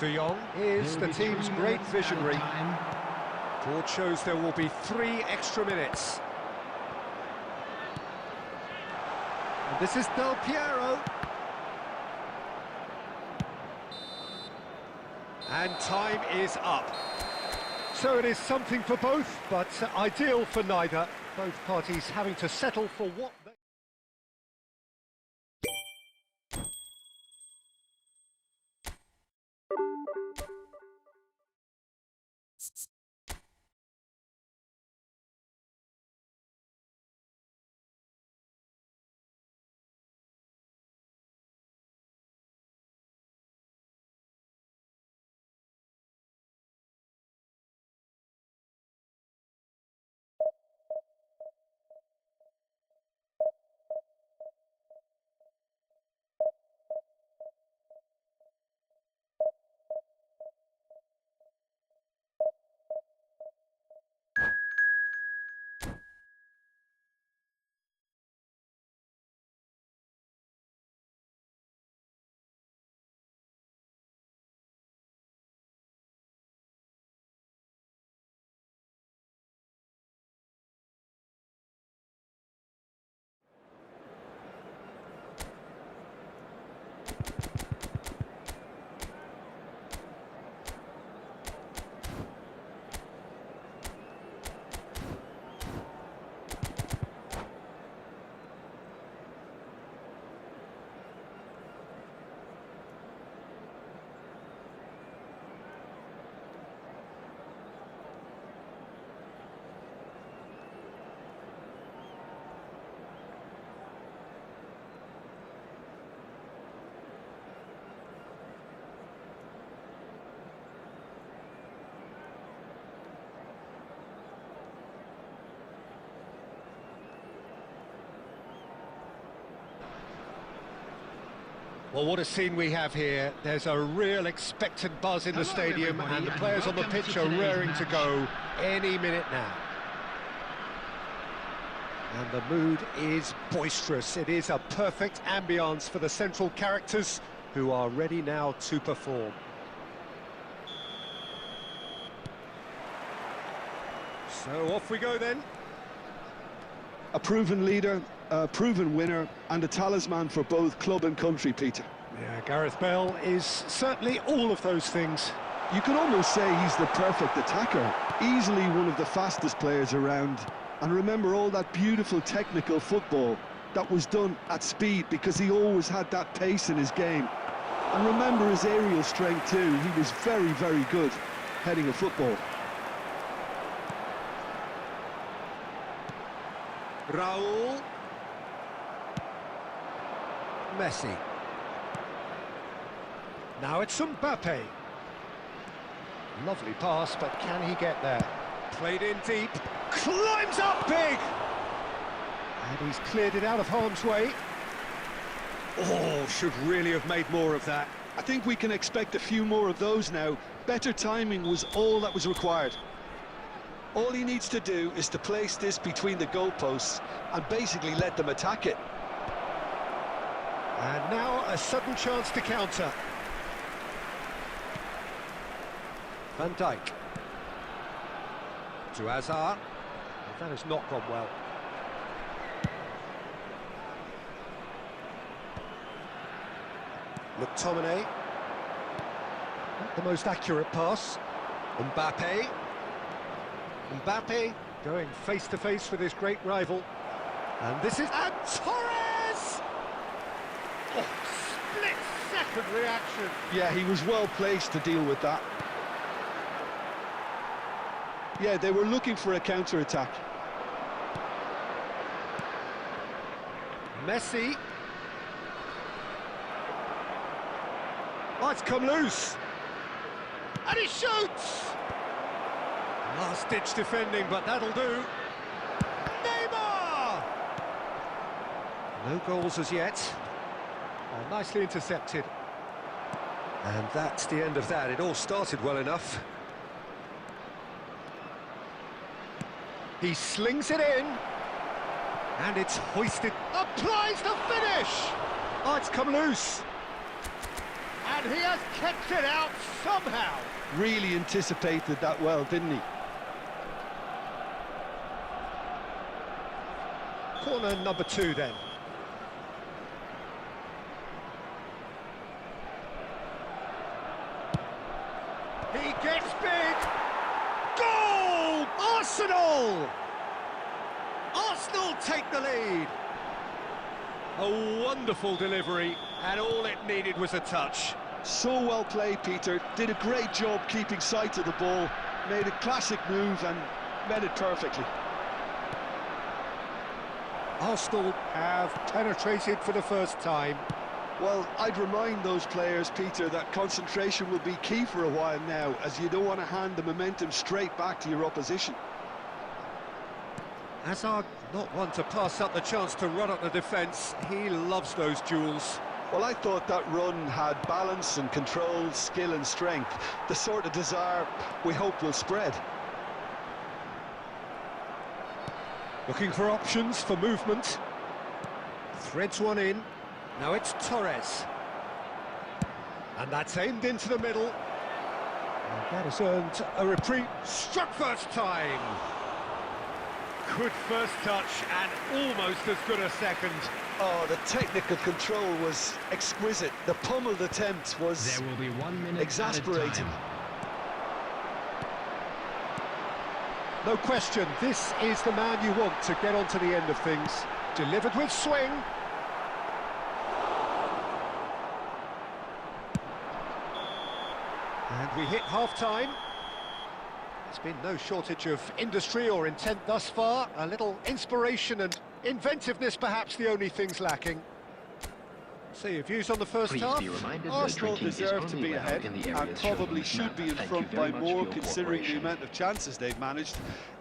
De Jong is the team's great visionary. Board shows there will be 3 extra minutes. And this is Del Piero. And time is up. So it is something for both, but ideal for neither. Both parties having to settle for what they... Well, what a scene we have here. There's a real expectant buzz in the stadium, and the players on the pitch are raring to go any minute now. And the mood is boisterous. It is a perfect ambience for the central characters, who are ready now to perform. So off we go then. A proven leader, a proven winner, and a talisman for both club and country, Peter. Yeah, Gareth Bale is certainly all of those things. You could almost say he's the perfect attacker, easily one of the fastest players around. And remember all that beautiful technical football that was done at speed, because he always had that pace in his game. And remember his aerial strength too. He was very, very good heading a football. Raul. Messi. Now it's Mbappe. Lovely pass, but can he get there? Played in deep. Climbs up big! And he's cleared it out of harm's way. Oh, should really have made more of that. I think we can expect a few more of those now. Better timing was all that was required. All he needs to do is to place this between the goalposts and basically let them attack it. And now a sudden chance to counter. Van Dijk. To Hazard. That has not gone well. McTominay. Not the most accurate pass. Mbappe. Mbappe going face to face with his great rival. And this is... And Torres! Oh, split-second reaction. Yeah, he was well placed to deal with that. Yeah, they were looking for a counter-attack. Messi. Oh, it's come loose. And he shoots! Last-ditch defending, but that'll do. Neymar! No goals as yet. Oh, nicely intercepted. And that's the end of that. It all started well enough. He slings it in. And it's hoisted. Applies the finish! Oh, it's come loose. And he has kept it out somehow. Really anticipated that well, didn't he? Corner number 2 then. He gets big. Goal! Arsenal! Arsenal take the lead. A wonderful delivery, and all it needed was a touch. So well played, Peter. Did a great job keeping sight of the ball. Made a classic move and met it perfectly. Arsenal have penetrated for the first time. Well, I'd remind those players, Peter, that concentration will be key for a while now, as you don't want to hand the momentum straight back to your opposition. Hazard, not one to pass up the chance to run up the defence. He loves those duels. Well, I thought that run had balance and control, skill and strength. The sort of desire we hope will spread. Looking for options for movement. Threads one in. Now it's Torres. And that's aimed into the middle. And that has earned a reprieve. Struck first time. Good first touch and almost as good a second. Oh, the technical control was exquisite. The pummeled attempt was There will be 1 minute exasperating. added time. No question, this is the man you want to get onto the end of things. Delivered with swing. And we hit half-time. There's been no shortage of industry or intent thus far. A little inspiration and inventiveness, perhaps the only things lacking. See your views on the first Please half. be reminded that Arsenal drinking is deserve to only be allowed ahead in the and areas shown probably on should map. be in Thank front you very by much for more, your considering the cooperation. amount of chances they've managed.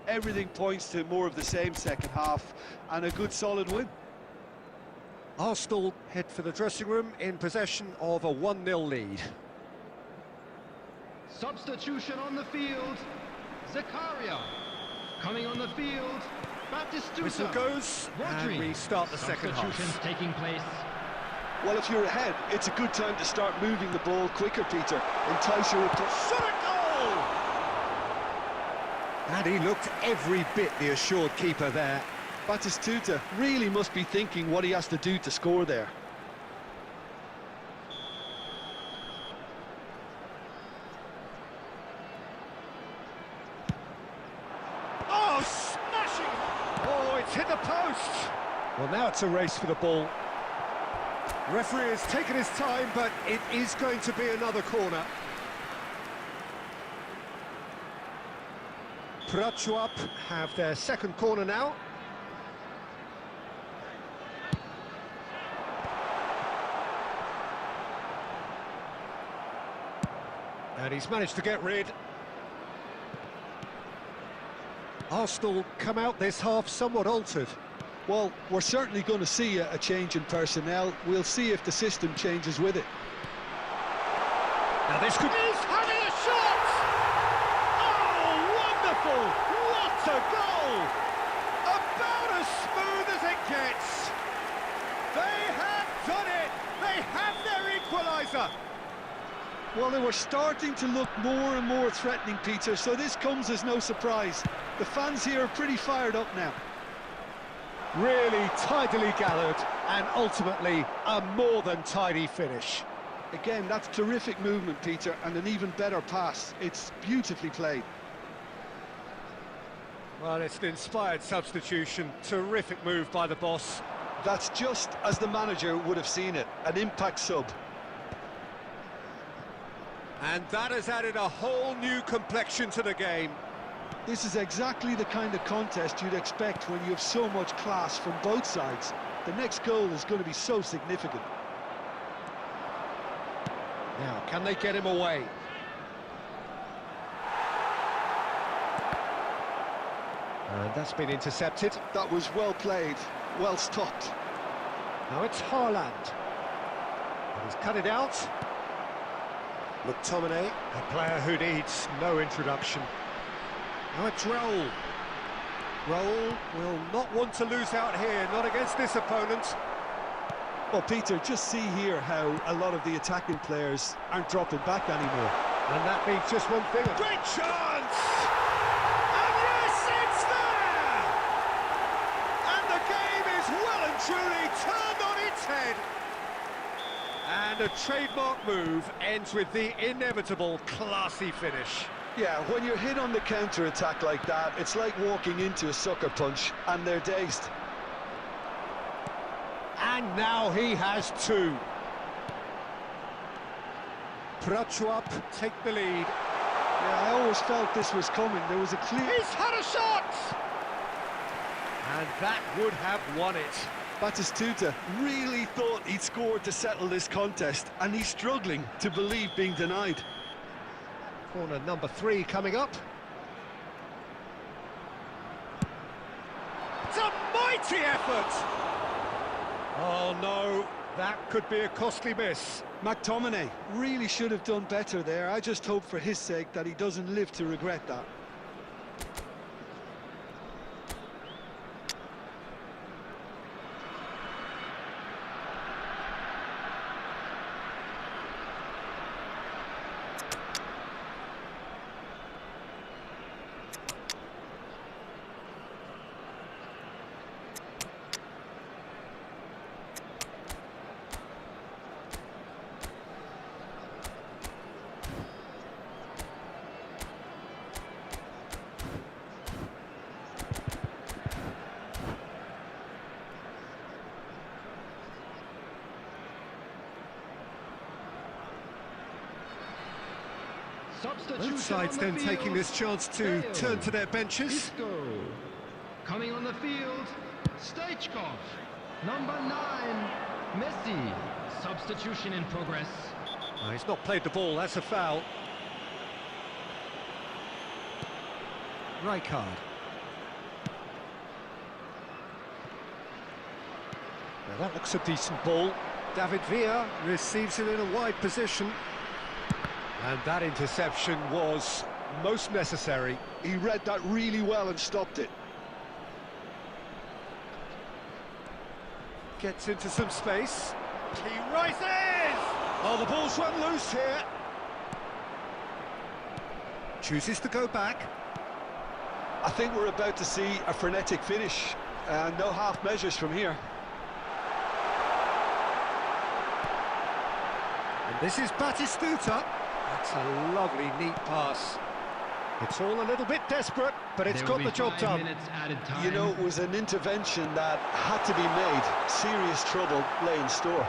Everything points to more of the same second half and a good solid win. Arsenal head for the dressing room in possession of a 1-0 lead. Substitution on the field. Zakaria. Coming on the field. Batistuta. Whistle goes, and we start the second Substitutions half. taking place. Well, if you're ahead, it's a good time to start moving the ball quicker, Peter. Entice your opponent. Shot a goal! And he looked every bit the assured keeper there. Batistuta really must be thinking what he has to do to score there. Oh, smashing! Oh, it's hit the post! Well, now it's a race for the ball. Referee has taken his time, but it is going to be another corner. Prachuap have their second corner now. And he's managed to get rid. Arsenal come out this half somewhat altered. Well, we're certainly going to see a change in personnel. We'll see if the system changes with it. Now this could... He's having a shot! Oh, wonderful! What a goal! About as smooth as it gets. They have done it! They have their equaliser! Well, they were starting to look more and more threatening, Peter, so this comes as no surprise. The fans here are pretty fired up now. Really tidily gathered, and ultimately a more than tidy finish. Again, that's terrific movement, Peter, and an even better pass. It's beautifully played. Well, it's an inspired substitution. Terrific move by the boss. That's just as the manager would have seen it, an impact sub. And that has added a whole new complexion to the game. This is exactly the kind of contest you'd expect when you have so much class from both sides. The next goal is going to be so significant. Now, can they get him away? And that's been intercepted. That was well played, well stopped. Now it's Haaland. And he's cut it out. McTominay, a player who needs no introduction. Now it's Raul. Raul will not want to lose out here, not against this opponent. Well, Peter, just see here how a lot of the attacking players aren't dropping back anymore. And that means just one thing. Great chance! And yes, it's there! And the game is well and truly turned on its head. And a trademark move ends with the inevitable classy finish. Yeah, when you're hit on the counter-attack like that, it's like walking into a sucker punch, and they're dazed. And now he has two. Prachuap take the lead. Yeah, I always felt this was coming. There was a clear... He's had a shot! And that would have won it. Batistuta really thought he'd scored to settle this contest, and he's struggling to believe being denied. Corner number 3 coming up. It's a mighty effort! Oh no, that could be a costly miss. McTominay really should have done better there. I just hope for his sake that he doesn't live to regret that. Both sides then taking this chance to turn to their benches. Isco. Coming on the field, Stoichkov. Number 9, Messi. Substitution in progress. Oh, he's not played the ball, that's a foul. Rijkaard. Now that looks a decent ball. David Villa receives it in a wide position. And that interception was most necessary. He read that really well and stopped it. Gets into some space. He rises! Oh, the ball's run loose here. Chooses to go back. I think we're about to see a frenetic finish. No half measures from here. And this is Batistuta. That's a lovely, neat pass. It's all a little bit desperate, but it's got the job done. You know, it was an intervention that had to be made. Serious trouble lay in store.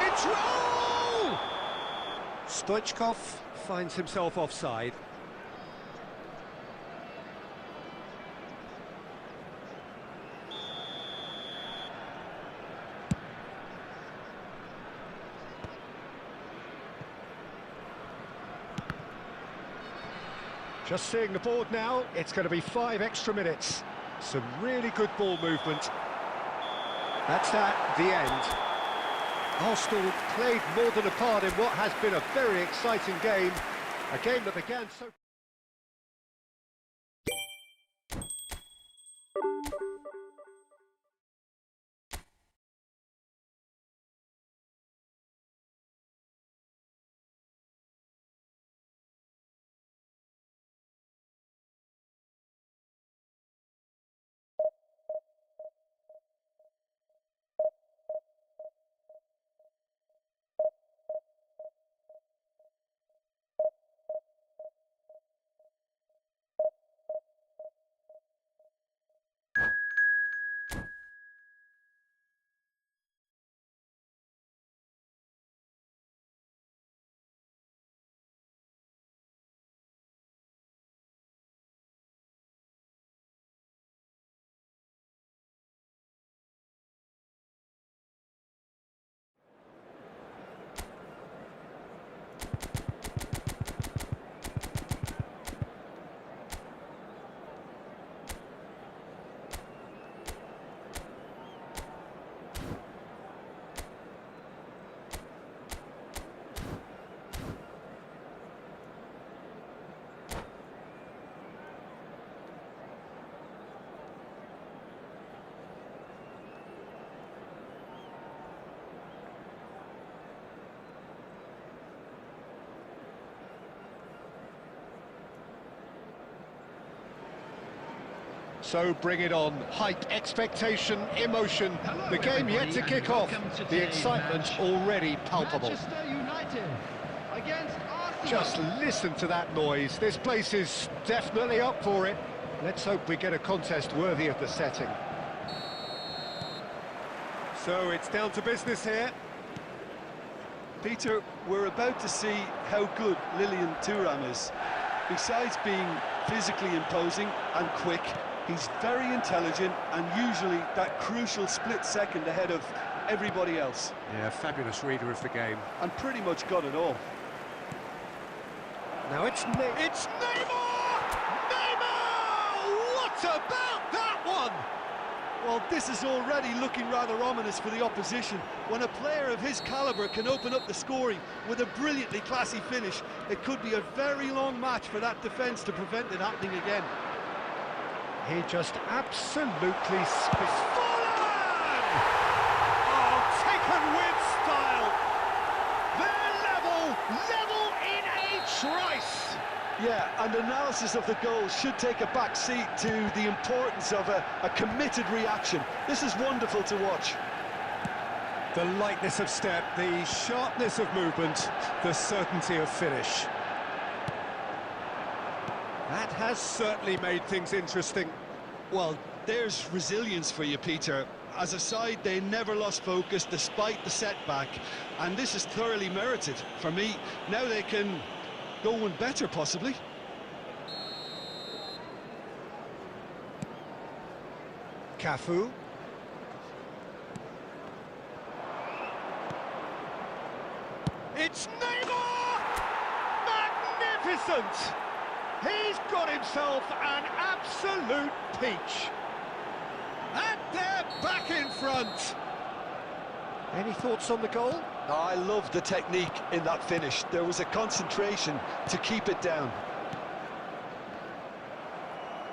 It's Raul! Stoichkov finds himself offside. Just seeing the board now, it's going to be 5 extra minutes. Some really good ball movement. That's that, the end. Arsenal played more than a part in what has been a very exciting game. A game that began so... So bring it on. Hype, expectation, emotion. Hello, The game yet to everybody, kick and off. welcome to The today's excitement match. already palpable. Manchester United against Arsenal. Just listen to that noise. This place is definitely up for it. Let's hope we get a contest worthy of the setting. So it's down to business here. Peter, we're about to see how good Lilian Thuram is. Besides being physically imposing and quick, he's very intelligent and usually that crucial split second ahead of everybody else. Yeah, fabulous reader of the game. And pretty much got it all. Now it's Neymar! Neymar! What about that one? Well, this is already looking rather ominous for the opposition. When a player of his calibre can open up the scoring with a brilliantly classy finish, it could be a very long match for that defence to prevent it happening again. He just absolutely spits. Fallen! Oh, taken with style. They're level in a trice. Yeah, and analysis of the goal should take a back seat to the importance of a committed reaction. This is wonderful to watch. The lightness of step, the sharpness of movement, the certainty of finish. That has certainly made things interesting. Well, there's resilience for you, Peter. As a side, they never lost focus despite the setback, and this is thoroughly merited for me. Now they can go one better, possibly. Cafu. It's Neymar! Magnificent! He's got himself an absolute peach. And they're back in front. Any thoughts on the goal? I love the technique in that finish. There was a concentration to keep it down.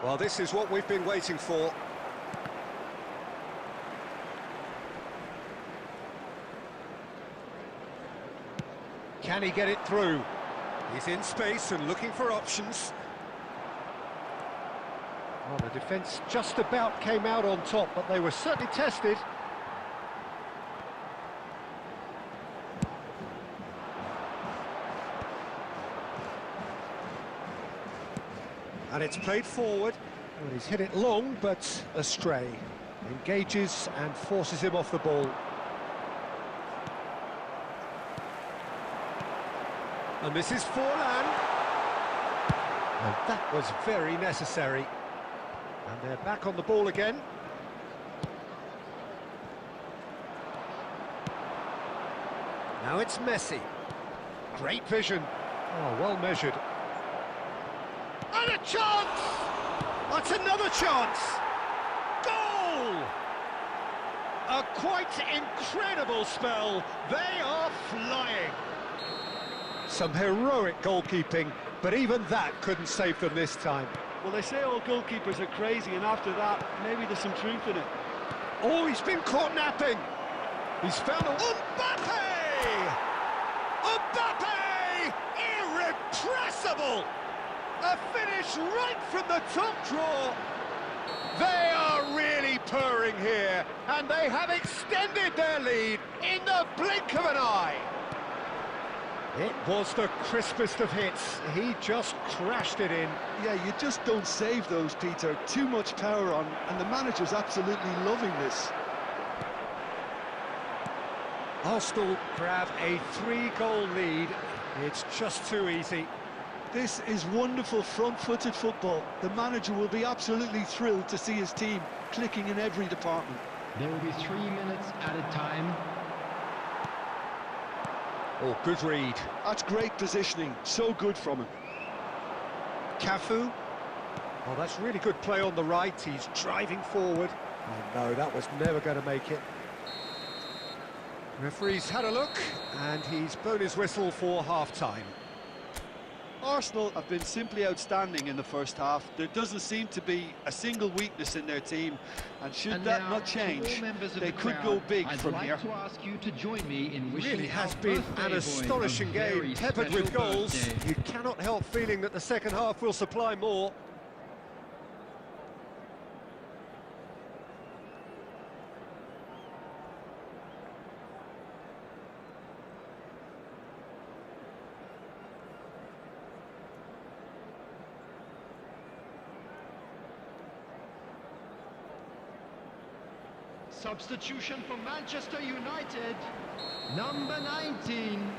Well, this is what we've been waiting for. Can he get it through? He's in space and looking for options. Well, the defence just about came out on top, but they were certainly tested. And it's played forward. Well, he's hit it long, but astray. Engages and forces him off the ball. And this is Forlan. And that was very necessary. And they're back on the ball again. Now it's Messi. Great vision. Oh, well measured. And a chance! That's another chance! Goal! A quite incredible spell. They are flying. Some heroic goalkeeping, but even that couldn't save them this time. Well, they say all goalkeepers are crazy, and after that, maybe there's some truth in it. Oh, he's been caught napping. He's found a... Mbappe! Mbappe! Irrepressible! A finish right from the top draw. They are really purring here, and they have extended their lead in the blink of an eye. It was the crispest of hits. He just crashed it in. Yeah, you just don't save those, Peter. Too much power on, and the manager's absolutely loving this. Arsenal grab a 3-goal lead. It's just too easy. This is wonderful front-footed football. The manager will be absolutely thrilled to see his team clicking in every department. There will be 3 minutes at a time. Oh, good read. That's great positioning. So good from him. Cafu. Oh, that's really good play on the right. He's driving forward. Oh, no, that was never going to make it. Referee's had a look, and he's blown his whistle for half-time. Arsenal have been simply outstanding in the first half. There doesn't seem to be a single weakness in their team, and should that not change, they could go big from here. I'd like to ask you to join me in wishing Really has our been birthday an boy astonishing a game, very peppered with special goals. birthday. You cannot help feeling that the second half will supply more. Substitution for Manchester United. Number 19.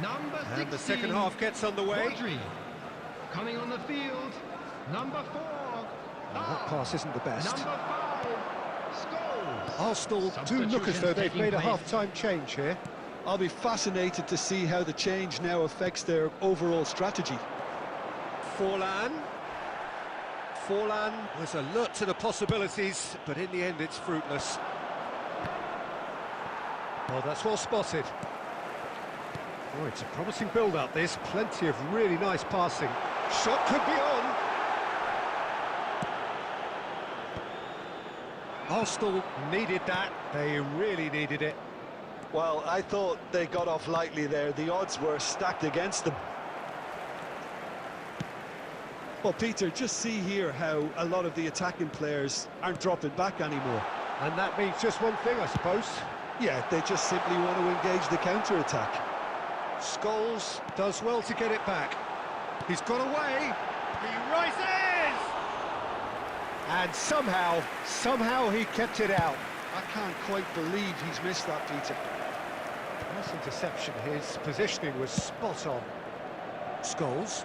Number 16. And the second half gets underway. Rodri. Coming on the field. Number 4. That pass isn't the best. Number 5. Scholes. Arsenal do look as though they've Substitution made a taking half-time change here. I'll be fascinated to see how the change now affects their overall strategy. Forlan was alert to the possibilities, but in the end it's fruitless. Well, that's well spotted. Oh, it's a promising build-up, this. Plenty of really nice passing. Shot could be on. Arsenal needed that. They really needed it. Well, I thought they got off lightly there. The odds were stacked against them. Well, Peter, just see here how a lot of the attacking players aren't dropping back anymore. And that means just one thing, I suppose. Yeah, they just simply want to engage the counter-attack. Scholes does well to get it back. He's got away. He rises! And somehow he kept it out. I can't quite believe he's missed that, Peter. Nice interception. His positioning was spot on. Scholes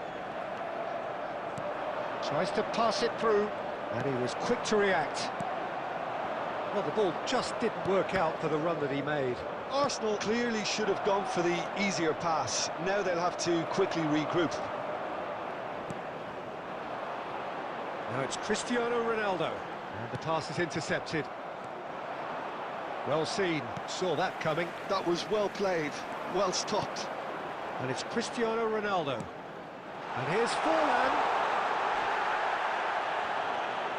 tries to pass it through, and he was quick to react. Well, the ball just didn't work out for the run that he made. Arsenal clearly should have gone for the easier pass. Now they'll have to quickly regroup. Now it's Cristiano Ronaldo, and the pass is intercepted. Well seen, saw that coming. That was well played, well stopped. And it's Cristiano Ronaldo. And here's Forlan.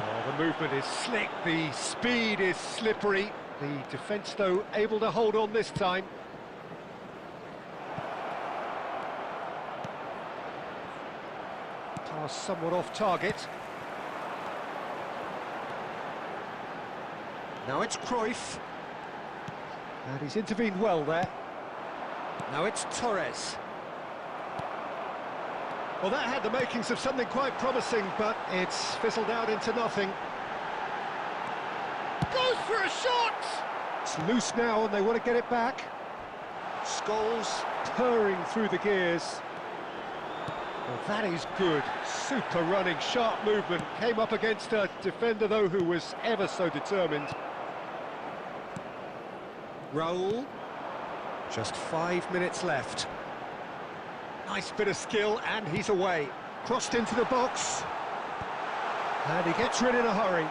Oh, the movement is slick, the speed is slippery. The defence, though, able to hold on this time. Pass somewhat off target. Now it's Cruyff. And he's intervened well there. Now it's Torres. Well, that had the makings of something quite promising, but it's fizzled out into nothing. Goes for a shot! It's loose now, and they want to get it back. Scholes purring through the gears. Well, that is good. Super running, sharp movement. Came up against a defender, though, who was ever so determined. Raul. Just 5 minutes left. Nice bit of skill, and he's away. Crossed into the box. And he gets rid in a hurry.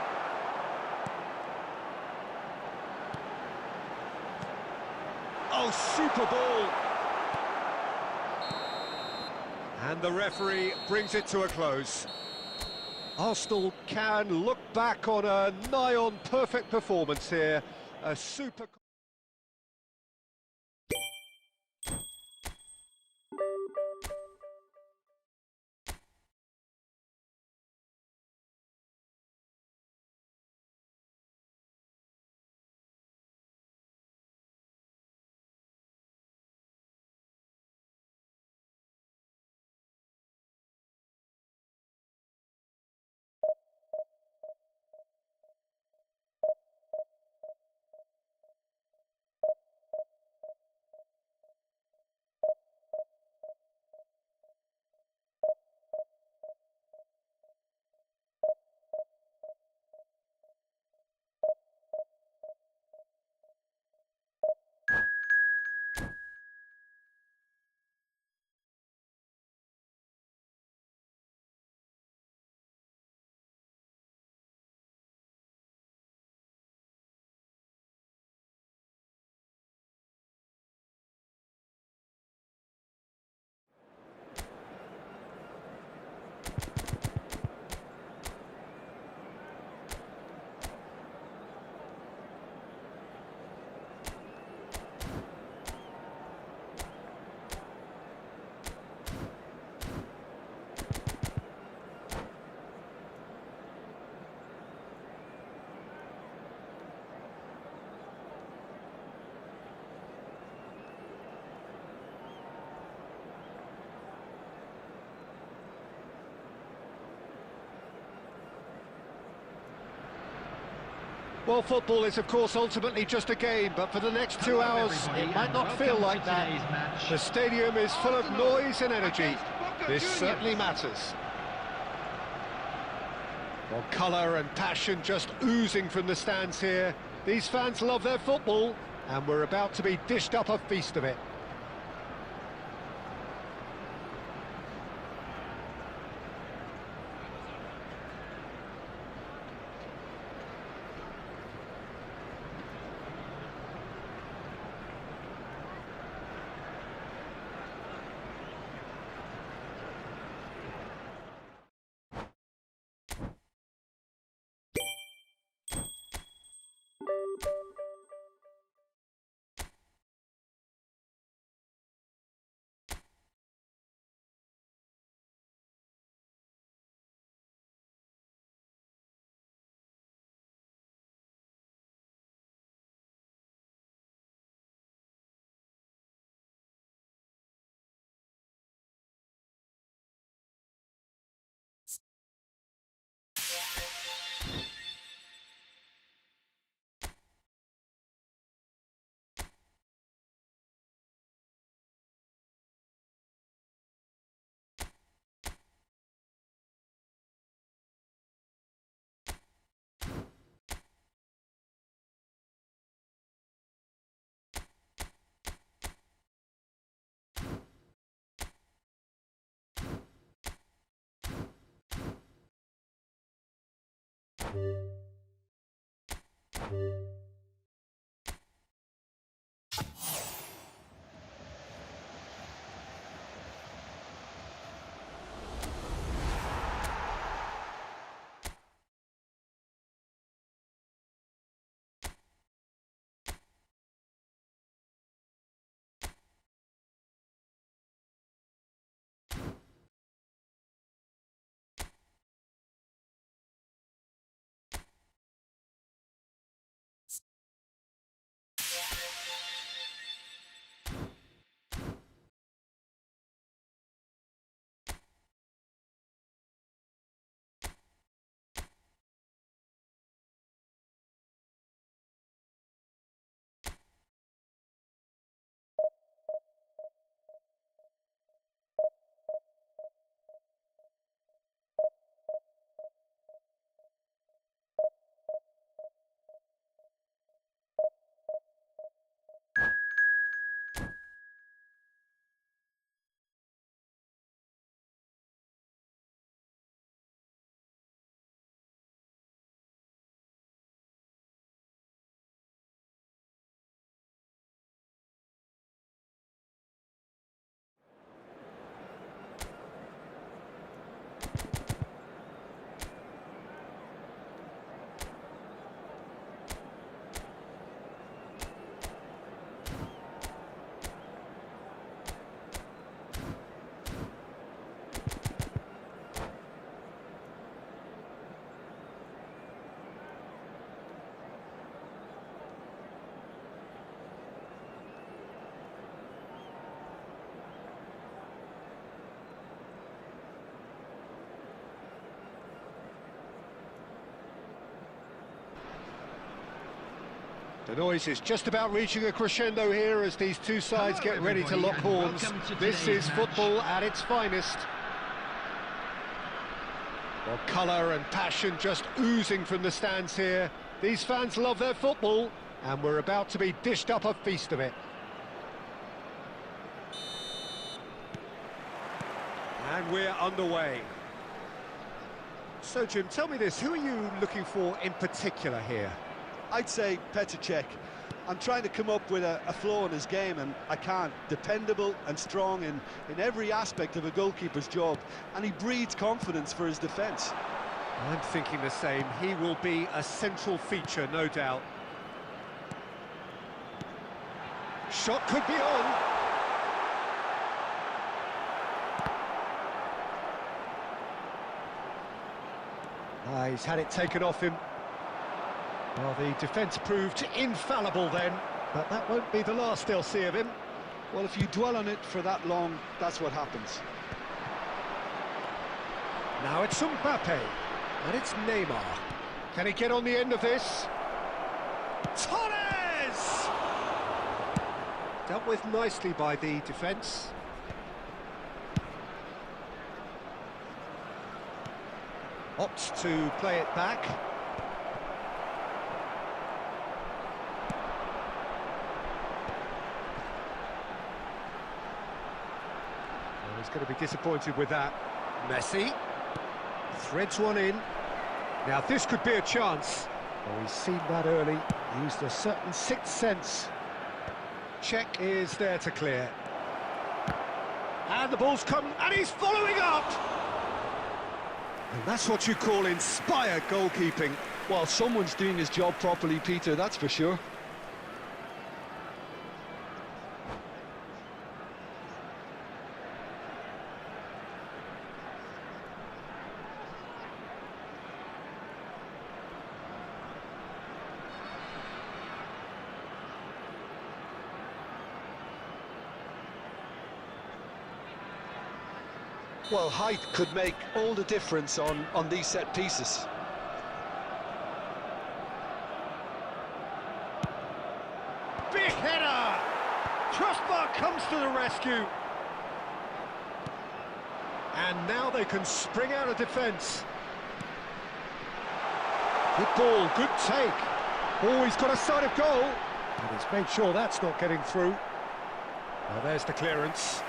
Oh, super ball! And the referee brings it to a close. Arsenal can look back on a nigh-on perfect performance here. A super... Well, football is, of course, ultimately just a game, but for the next 2 hours, it might not feel like that. The stadium is full of noise and energy. This certainly matters. Well, colour and passion just oozing from the stands here. These fans love their football, and we're about to be dished up a feast of it. The noise is just about reaching a crescendo here as these two sides get ready to lock horns. This is football at its finest. Well, colour and passion just oozing from the stands here. These fans love their football, and we're about to be dished up a feast of it. And we're underway. So, Jim, tell me this, who are you looking for in particular here? I'd say Petr Cech. I'm trying to come up with a flaw in his game, and I can't. Dependable and strong in every aspect of a goalkeeper's job, and he breeds confidence for his defence. I'm thinking the same. He will be a central feature, no doubt. Shot could be on. He's had it taken off him. Well, the defence proved infallible then, but that won't be the last they'll see of him. Well, if you dwell on it for that long, that's what happens. Now it's Mbappe, and it's Neymar. Can he get on the end of this? Torres! Dealt with nicely by the defence. Opts to play it back. Well, he's going to be disappointed with that. Messi threads one in. Now this could be a chance. Oh, he's seen that early. Used a certain sixth sense. Check is there to clear. And the ball's come, and he's following up! And that's what you call inspired goalkeeping. Well, someone's doing his job properly, Peter, that's for sure. Well, height could make all the difference on these set pieces. Big header! Crossbar comes to the rescue. And now they can spring out of defence. Good ball, good take. Oh, he's got a sight of goal. And he's made sure that's not getting through. Now there's the clearance.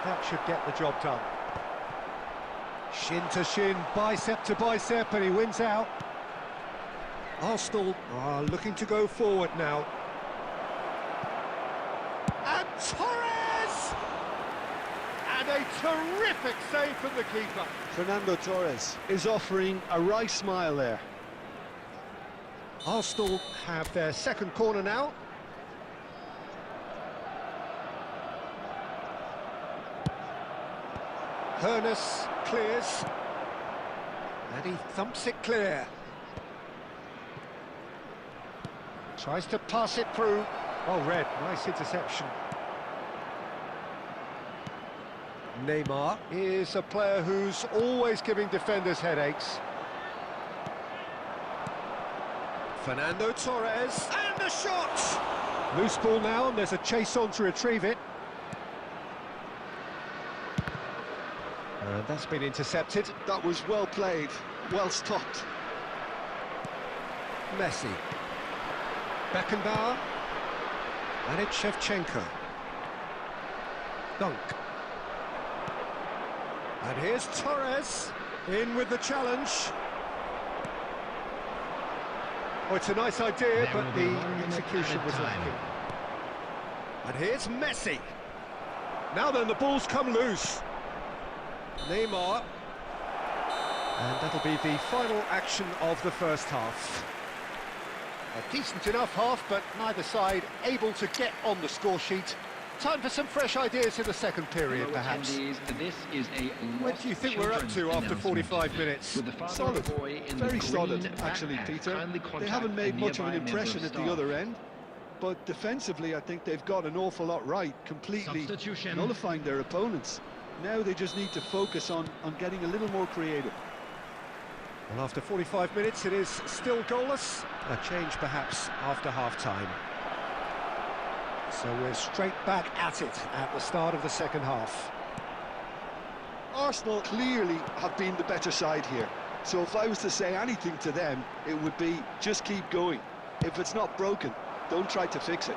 That should get the job done. Shin to shin, bicep to bicep, and he wins out. Arsenal are looking to go forward now. And Torres! And a terrific save from the keeper. Fernando Torres is offering a wry smile there. Arsenal have their second corner now. Hernus clears, and he thumps it clear. Tries to pass it through. Oh, Red, nice interception. Neymar is a player who's always giving defenders headaches. Fernando Torres, and the shot! Loose ball now, and there's a chase on to retrieve it. That's been intercepted. That was well played, well stopped. Messi. Beckenbauer. And it's Shevchenko. Dunk. And here's Torres, in with the challenge. Oh, it's a nice idea, but the execution was lacking. And here's Messi. Now then, the ball's come loose. Neymar, and that'll be the final action of the first half. A decent enough half, but neither side able to get on the score sheet. Time for some fresh ideas in the second period, perhaps. This is a What do you think we're up to after 45 minutes? Solid, very solid, actually, Peter. They haven't made much of an impression at the other end, but defensively I think they've got an awful lot right, completely nullifying their opponents. Now they just need to focus on getting a little more creative. Well, after 45 minutes, it is still goalless. A change, perhaps, after half-time. So we're straight back at it at the start of the second half. Arsenal clearly have been the better side here. So if I was to say anything to them, it would be just keep going. If it's not broken, don't try to fix it.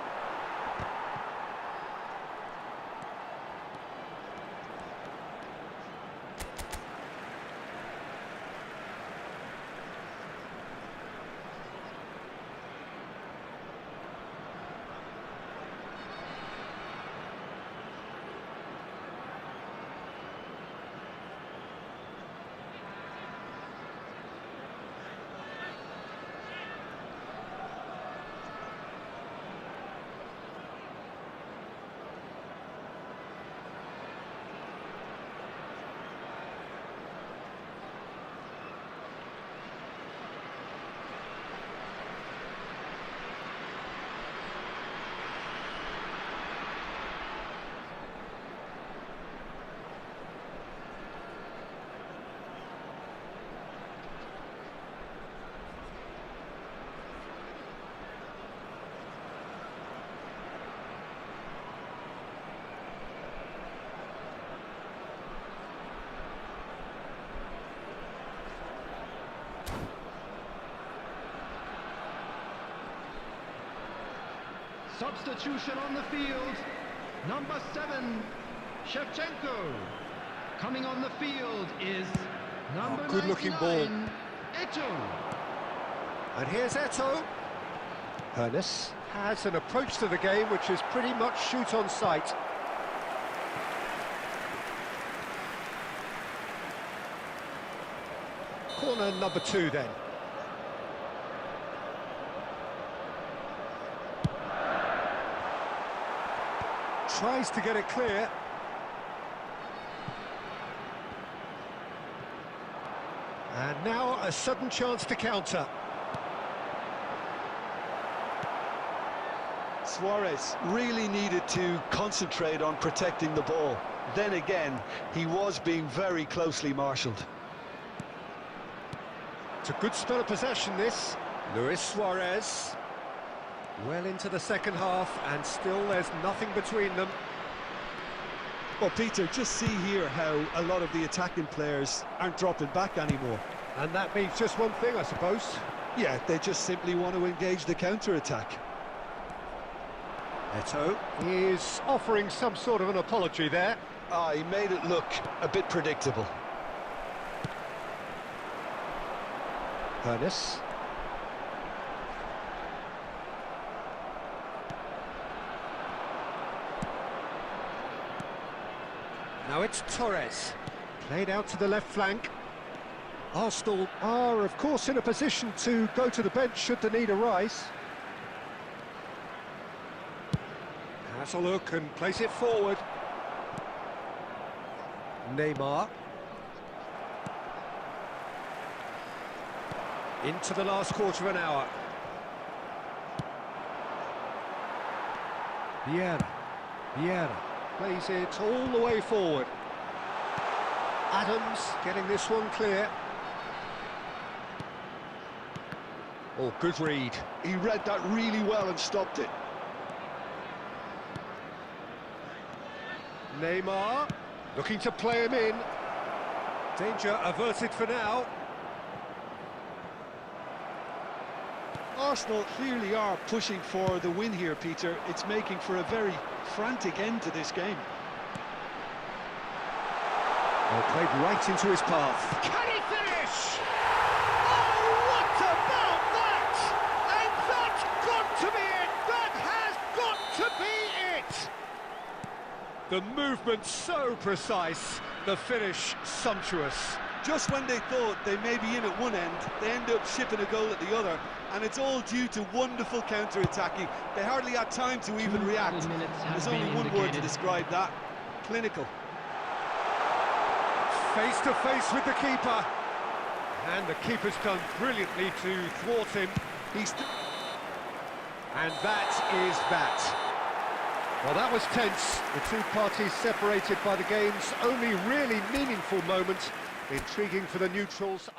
Substitution on the field. Number 7, Shevchenko. Coming on the field is number good-looking 99, Eto. And here's Eto. Hernes has an approach to the game which is pretty much shoot on sight. Corner number 2 then. Tries to get it clear. And now a sudden chance to counter. Suarez really needed to concentrate on protecting the ball. Then again, he was being very closely marshalled. It's a good spell of possession, this. Luis Suarez. Well into the second half, and still there's nothing between them. Well, Peter, just see here how a lot of the attacking players aren't dropping back anymore. And that means just one thing, I suppose. Yeah, they just simply want to engage the counter-attack. Eto is offering some sort of an apology there. He made it look a bit predictable. Hernes. Now it's Torres. Played out to the left flank. Arsenal are, of course, in a position to go to the bench should the need arise. Has a look and plays it forward. Neymar. Into the last quarter of an hour. Vieira plays it all the way forward. Adams getting this one clear. Oh, good read. He read that really well and stopped it. Neymar looking to play him in. Danger averted for now. Arsenal clearly are pushing for the win here, Peter. It's making for a very frantic end to this game. Oh, played right into his path. Can he finish? Oh, what about that? And that's got to be it! That has got to be it! The movement so precise, the finish sumptuous. Just when they thought they may be in at one end, they end up shipping a goal at the other, and it's all due to wonderful counter-attacking. They hardly had time to even react. There's only one word to describe that: clinical. Face to face with the keeper, and the keeper's done brilliantly to thwart him. And that is that. Well, that was tense. The two parties separated by the game's only really meaningful moment. Intriguing for the neutrals.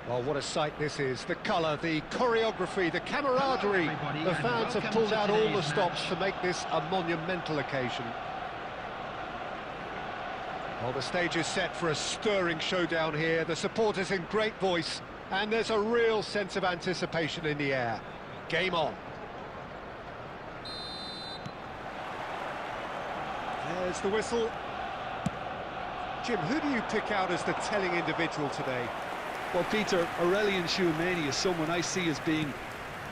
Well, what a sight this is. The colour, the choreography, the camaraderie. everybody, The and fans have welcome pulled to out all the today's stops match. to make this a monumental occasion. Well, the stage is set for a stirring showdown here. The supporters in great voice, and there's a real sense of anticipation in the air. Game on. There's the whistle. Jim, who do you pick out as the telling individual today? Well, Peter, Aurelien Tchouameni is someone I see as being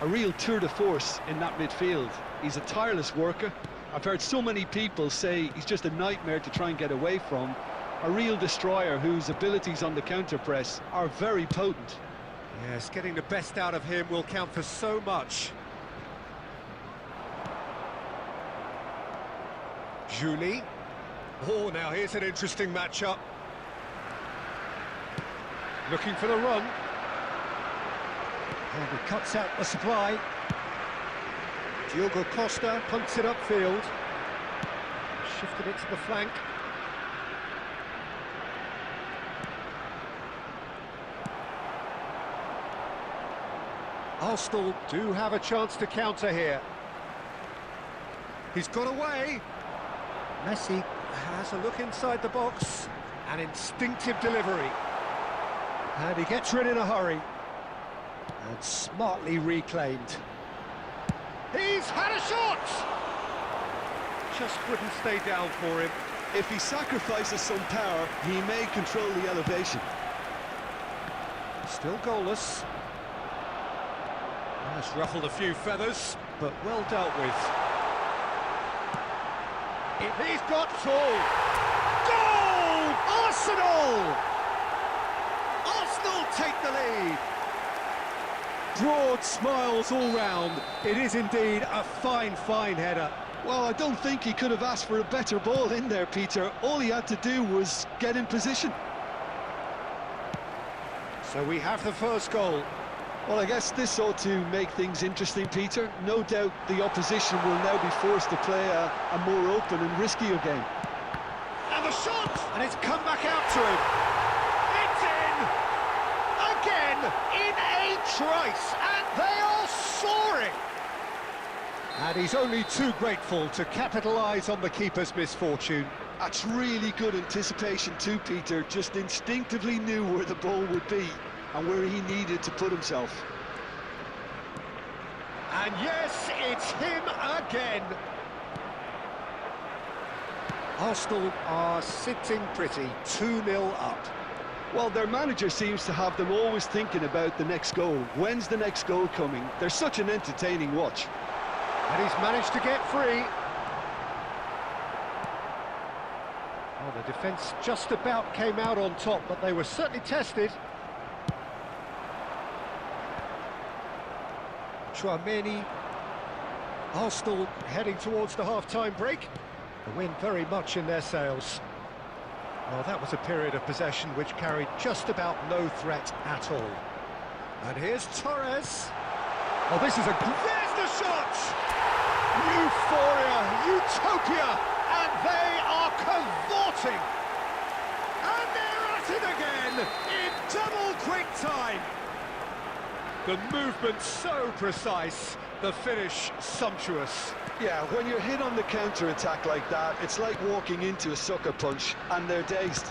a real tour de force in that midfield. He's a tireless worker. I've heard so many people say he's just a nightmare to try and get away from. A real destroyer whose abilities on the counter-press are very potent. Yes, getting the best out of him will count for so much. Julie. Oh, now here's an interesting matchup. Looking for the run. And he cuts out the supply. Diogo Costa punts it upfield. Shifted it to the flank. Arsenal do have a chance to counter here. He's got away. Messi has a look inside the box. An instinctive delivery. And he gets rid in a hurry. And smartly reclaimed. He's had a shot! Just wouldn't stay down for him. If he sacrifices some power, he may control the elevation. Still goalless. Has ruffled a few feathers, but well dealt with. He's got all. Goal! Arsenal! Arsenal take the lead. Broad smiles all round. It is indeed a fine, fine header. Well, I don't think he could have asked for a better ball in there, Peter. All he had to do was get in position. So we have the first goal. Well, I guess this ought to make things interesting, Peter. No doubt the opposition will now be forced to play a more open and riskier game. And the shot! And it's come back out to him. It's in! Again, in a trice, and they are soaring! And he's only too grateful to capitalise on the keeper's misfortune. That's really good anticipation too, Peter. Just instinctively knew where the ball would be and where he needed to put himself. And yes, it's him again. Arsenal are sitting pretty, 2-0 up. Well, their manager seems to have them always thinking about the next goal. When's the next goal coming? They're such an entertaining watch. And he's managed to get free. Oh, the defence just about came out on top, but they were certainly tested. Tchouameni. Arsenal heading towards the half-time break. The wind very much in their sails. Well, that was a period of possession which carried just about no threat at all. And here's Torres. Oh, this is a... There's the shot! Euphoria, utopia, and they are cavorting. And they're at it again in double quick time. The movement so precise, the finish sumptuous. Yeah, when you're hit on the counter-attack like that, it's like walking into a sucker punch, and they're dazed.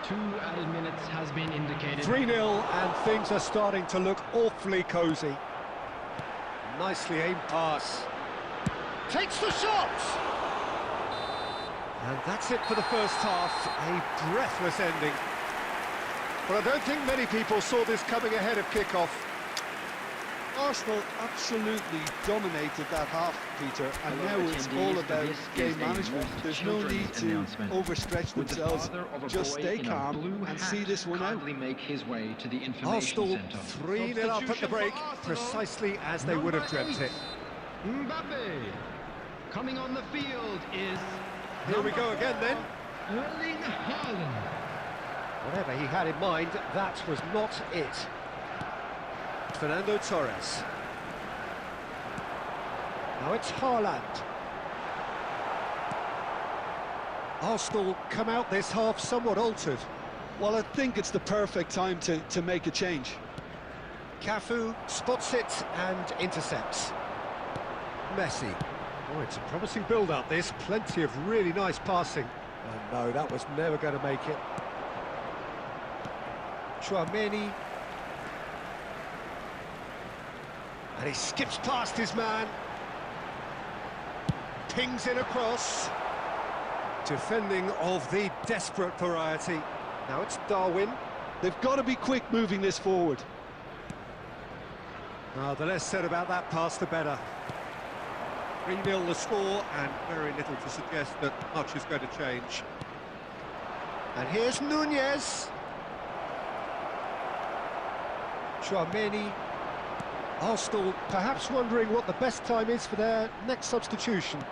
2 added minutes has been indicated. 3-0, and things are starting to look awfully cosy. Nicely aimed pass. Takes the shot! And that's it for the first half, a breathless ending. But I don't think many people saw this coming ahead of kickoff. Arsenal absolutely dominated that half, Peter, and now it's all about game management. There's no need to overstretch themselves. Just stay calm and see this one out. Make his way to the information Arsenal center. 3-0 up at the break, precisely as they would have dreamt it. Mbappe. Coming on the field is... Here we go again then. Erling Haaland. Whatever he had in mind, that was not it. Fernando Torres. Now it's Haaland. Arsenal come out this half somewhat altered. Well, I think it's the perfect time to make a change. Cafu spots it and intercepts. Messi. Oh, it's a promising build-up, this. Plenty of really nice passing. And no, that was never going to make it. Chouameni. And he skips past his man. Pings in across. Defending of the desperate variety. Now it's Darwin. They've got to be quick moving this forward. The less said about that pass, the better. 3-0 the score, and very little to suggest that much is going to change. And here's Nunez. Chouameni. Arsenal perhaps wondering what the best time is for their next substitution.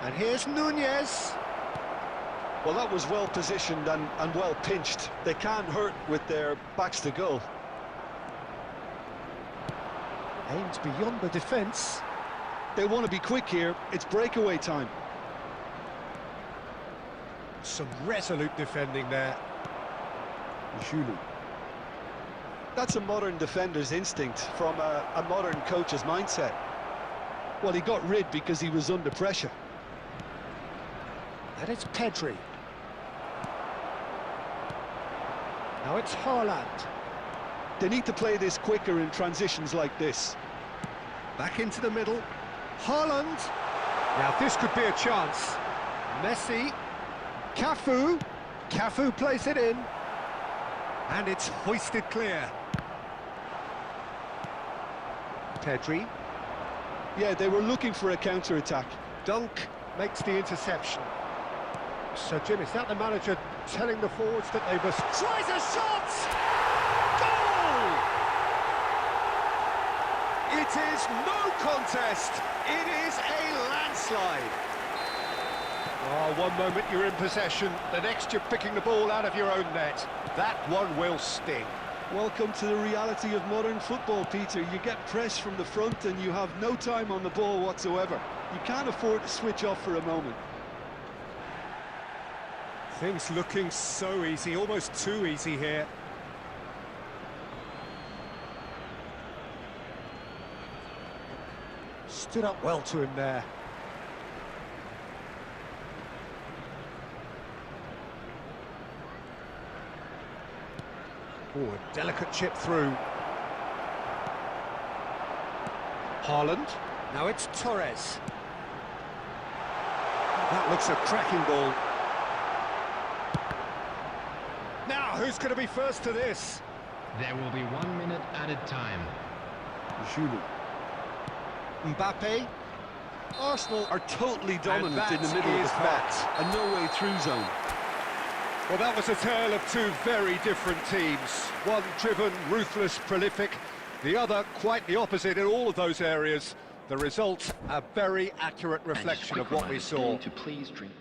And here's Nunez. Well, that was well positioned and well pinched. They can't hurt with their backs to goal. Aimed beyond the defence. They want to be quick here. It's breakaway time. Some resolute defending there. Julu. That's a modern defender's instinct from a modern coach's mindset. Well, he got rid because he was under pressure. And it's Pedri. Now it's Haaland. They need to play this quicker in transitions like this. Back into the middle. Haaland. Now this could be a chance. Messi. Cafu. Cafu plays it in. And it's hoisted clear. Pedri. Yeah, they were looking for a counter-attack. Dunk makes the interception. So, Jim, is that the manager telling the forwards that they must... Tries a shot! Goal! It is no contest. It is a landslide. Oh, one moment you're in possession, the next you're picking the ball out of your own net. That one will sting. Welcome to the reality of modern football, Peter. You get press from the front and you have no time on the ball whatsoever. You can't afford to switch off for a moment. Things looking so easy, almost too easy here. Stood up well to him there. Oh, a delicate chip through. Haaland. Now it's Torres. That looks a cracking ball. Now, who's going to be first to this? There will be 1 minute added time. Julu. Mbappe. Arsenal are totally dominant in the that middle of the is pack. A no-way through zone. Well, that was a tale of two very different teams. One driven, ruthless, prolific. The other quite the opposite in all of those areas. The result, a very accurate reflection of what we saw. To please drink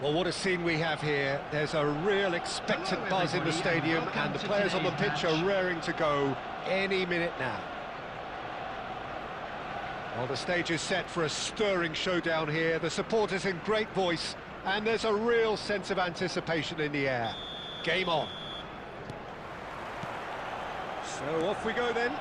Well, what a scene we have here. There's a real expectant Hello, buzz in the everybody, and stadium, welcome and the to players on the today's pitch match. are raring to go any minute now. Well, the stage is set for a stirring showdown here. The supporters in great voice, and there's a real sense of anticipation in the air. Game on. So off we go then.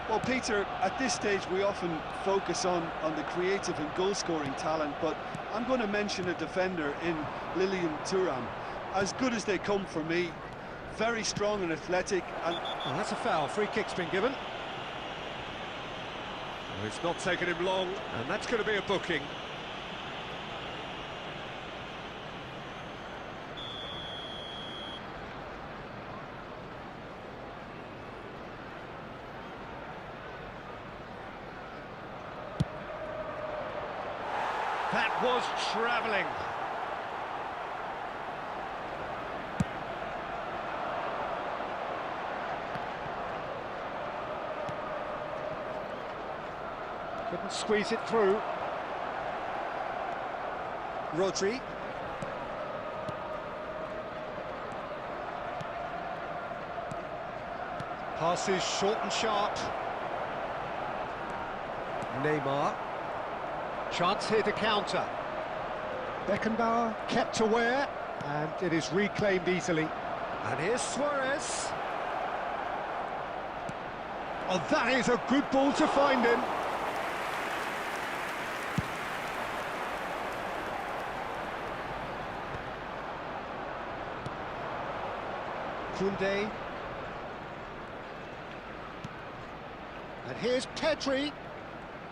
Well, Peter, at this stage we often focus on the creative and goal-scoring talent, but I'm going to mention a defender in Lilian Thuram. As good as they come for me, very strong and athletic, and Well, that's a foul. Free kick's been given. Well, it's not taken him long, and that's going to be a booking. That was travelling. Couldn't squeeze it through. Rodri. Passes short and sharp. Neymar. Chance here to counter. Beckenbauer kept aware, and it is reclaimed easily. And here's Suarez. Oh, that is a good ball to find him. Koundé. And here's Pedri.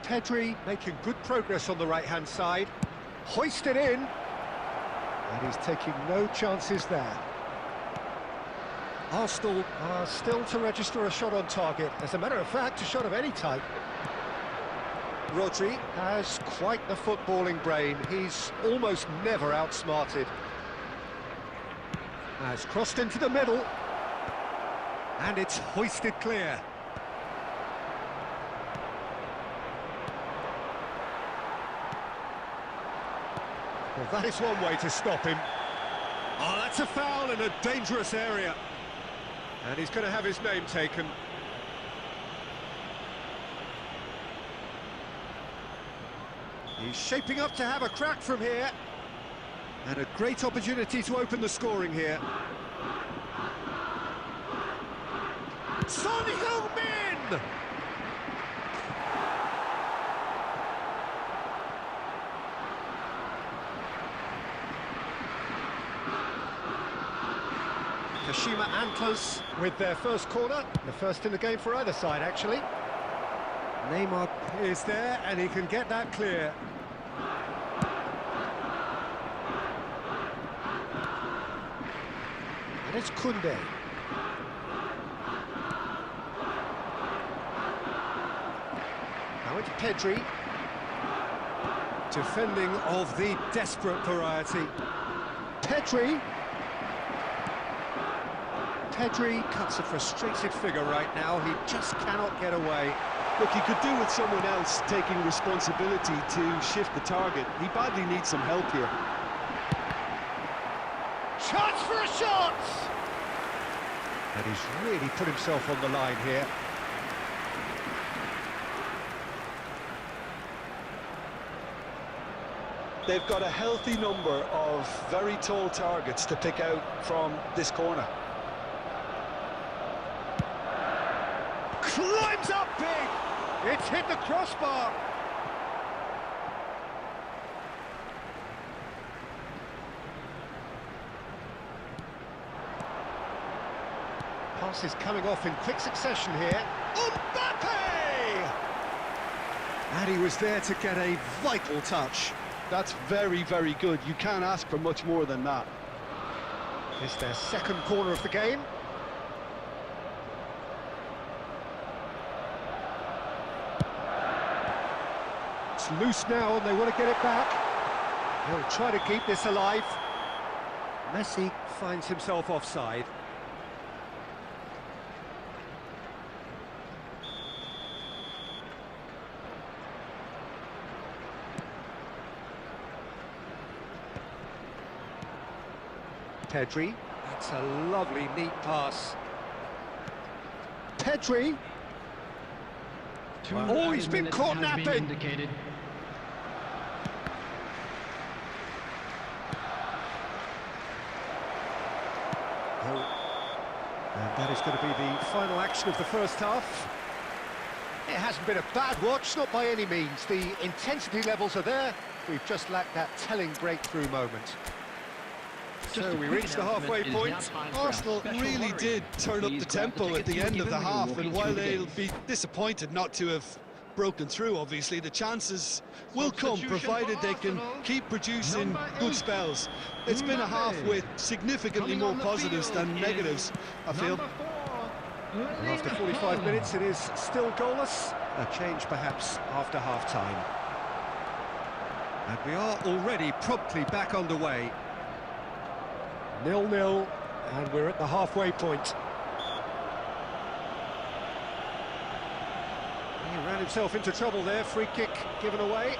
Pedri making good progress on the right-hand side. Hoisted in. And he's taking no chances there. Arsenal are still to register a shot on target. As a matter of fact, a shot of any type. Rodri has quite the footballing brain. He's almost never outsmarted. Has crossed into the middle. And it's hoisted clear. Well, that is one way to stop him. Oh, that's a foul in a dangerous area. And he's going to have his name taken. He's shaping up to have a crack from here. And a great opportunity to open the scoring here. Son Heung-min! Kashima Antlers with their first corner, the first in the game for either side actually. Neymar is there and he can get that clear. And it's Koundé. Now it's Pedri. Defending of the desperate variety. Pedri cuts a frustrated figure right now. He just cannot get away. look, he could do with someone else taking responsibility to shift the target. He badly needs some help here. Chance for a shot! And he's really put himself on the line here. They've got a healthy number of very tall targets to pick out from this corner. Climbs up big! It's hit the crossbar! Pass is coming off in quick succession here. Mbappe! And he was there to get a vital touch. That's very, very good. You can't ask for much more than that. It's their second corner of the game. It's loose now and they want to get it back. He'll try to keep this alive. Messi finds himself offside. Pedri. That's a lovely, neat pass. Pedri. Oh, he's been caught napping. And that is going to be the final action of the first half. It hasn't been a bad watch, not by any means. The intensity levels are there. We've just lacked that telling breakthrough moment. So we reached the halfway point. Arsenal really did turn up the tempo at the end of the half, and while they'll be disappointed not to have broken through, obviously, the chances will come, provided they can keep producing good spells. It's been a half with significantly more positives than negatives, I feel. And after 45 minutes, it is still goalless. A change, perhaps, after half-time. And we are already promptly back underway. 0-0, and we're at the halfway point. He ran himself into trouble there, free kick given away.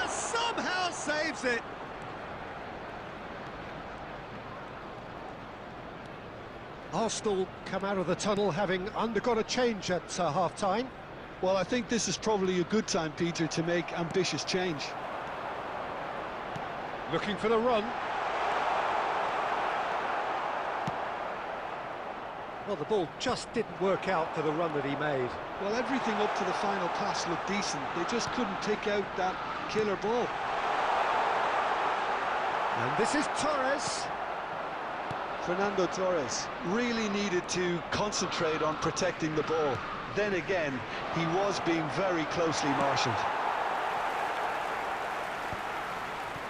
Somehow saves it. Arsenal come out of the tunnel having undergone a change at half-time. Well, I think this is probably a good time, Peter, to make ambitious change. Looking for the run. Well, the ball just didn't work out for the run that he made. Well, everything up to the final pass looked decent. They just couldn't pick out that killer ball. And this is Torres. Fernando Torres really needed to concentrate on protecting the ball. Then again, he was being very closely marshalled.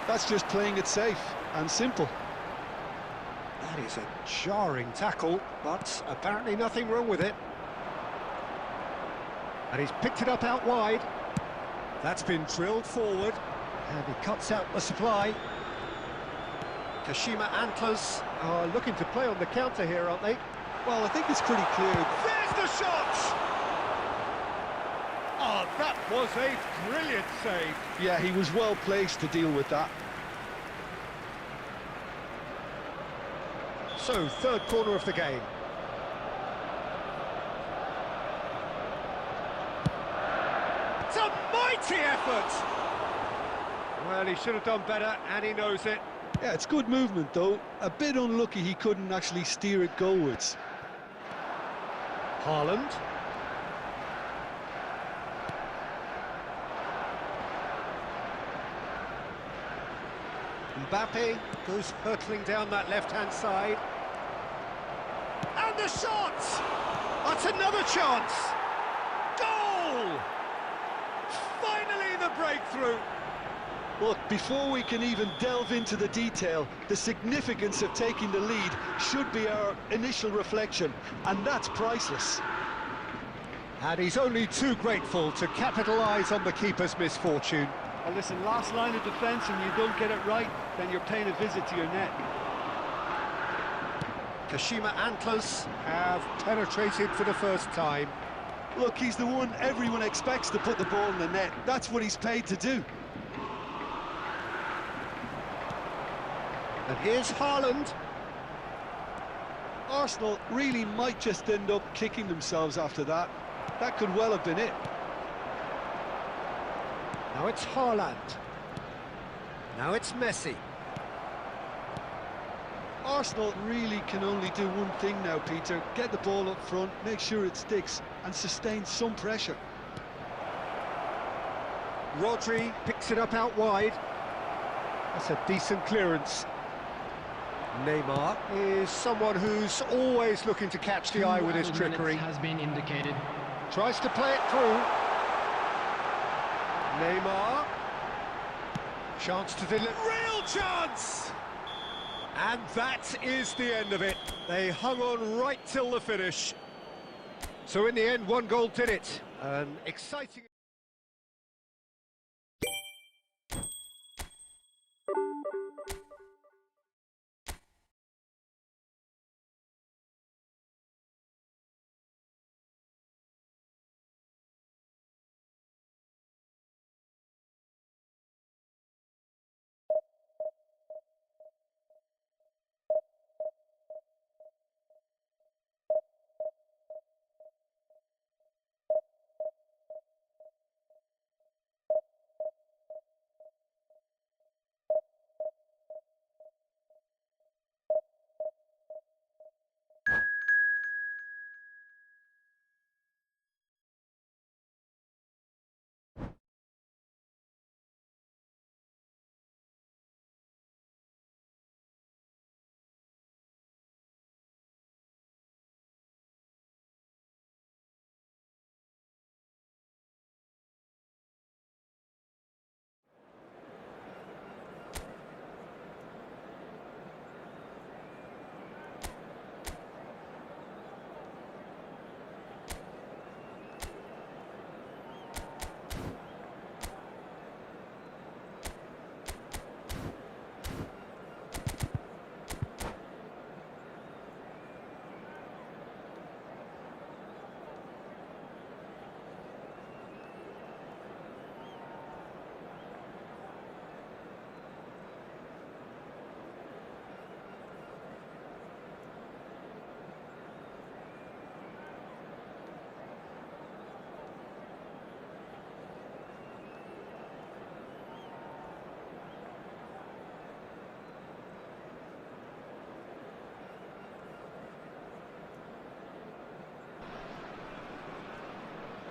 That's just playing it safe and simple. That is a jarring tackle, but apparently nothing wrong with it. And he's picked it up out wide. That's been drilled forward, and he cuts out the supply. Kashima Antlers are looking to play on the counter here, aren't they? Well, I think it's pretty clear. There's the shot! Oh, that was a brilliant save. Yeah, he was well placed to deal with that. So, third corner of the game. It's a mighty effort! Well, he should have done better, and he knows it. Yeah, it's good movement, though. A bit unlucky he couldn't actually steer it goalwards. Haaland. Mbappe goes hurtling down that left-hand side. And the shot! That's another chance! Goal! Finally the breakthrough! Look, before we can even delve into the detail, the significance of taking the lead should be our initial reflection, and that's priceless. And he's only too grateful to capitalise on the keeper's misfortune. Well, listen, last line of defence, and you don't get it right, then you're paying a visit to your net. Kashima Antlers have penetrated for the first time. Look, he's the one everyone expects to put the ball in the net. That's what he's paid to do. And here's Haaland. Arsenal really might just end up kicking themselves after that. That could well have been it. Now it's Haaland. Now it's Messi. Arsenal really can only do one thing now, Peter. Get the ball up front, make sure it sticks, and sustain some pressure. Rodri picks it up out wide. That's a decent clearance. Neymar is someone who's always looking to catch the eye with his trickery. Has been indicated. Tries to play it through. Neymar. Chance to deliver. Real chance! And that is the end of it. They hung on right till the finish. So in the end, one goal did it. An exciting...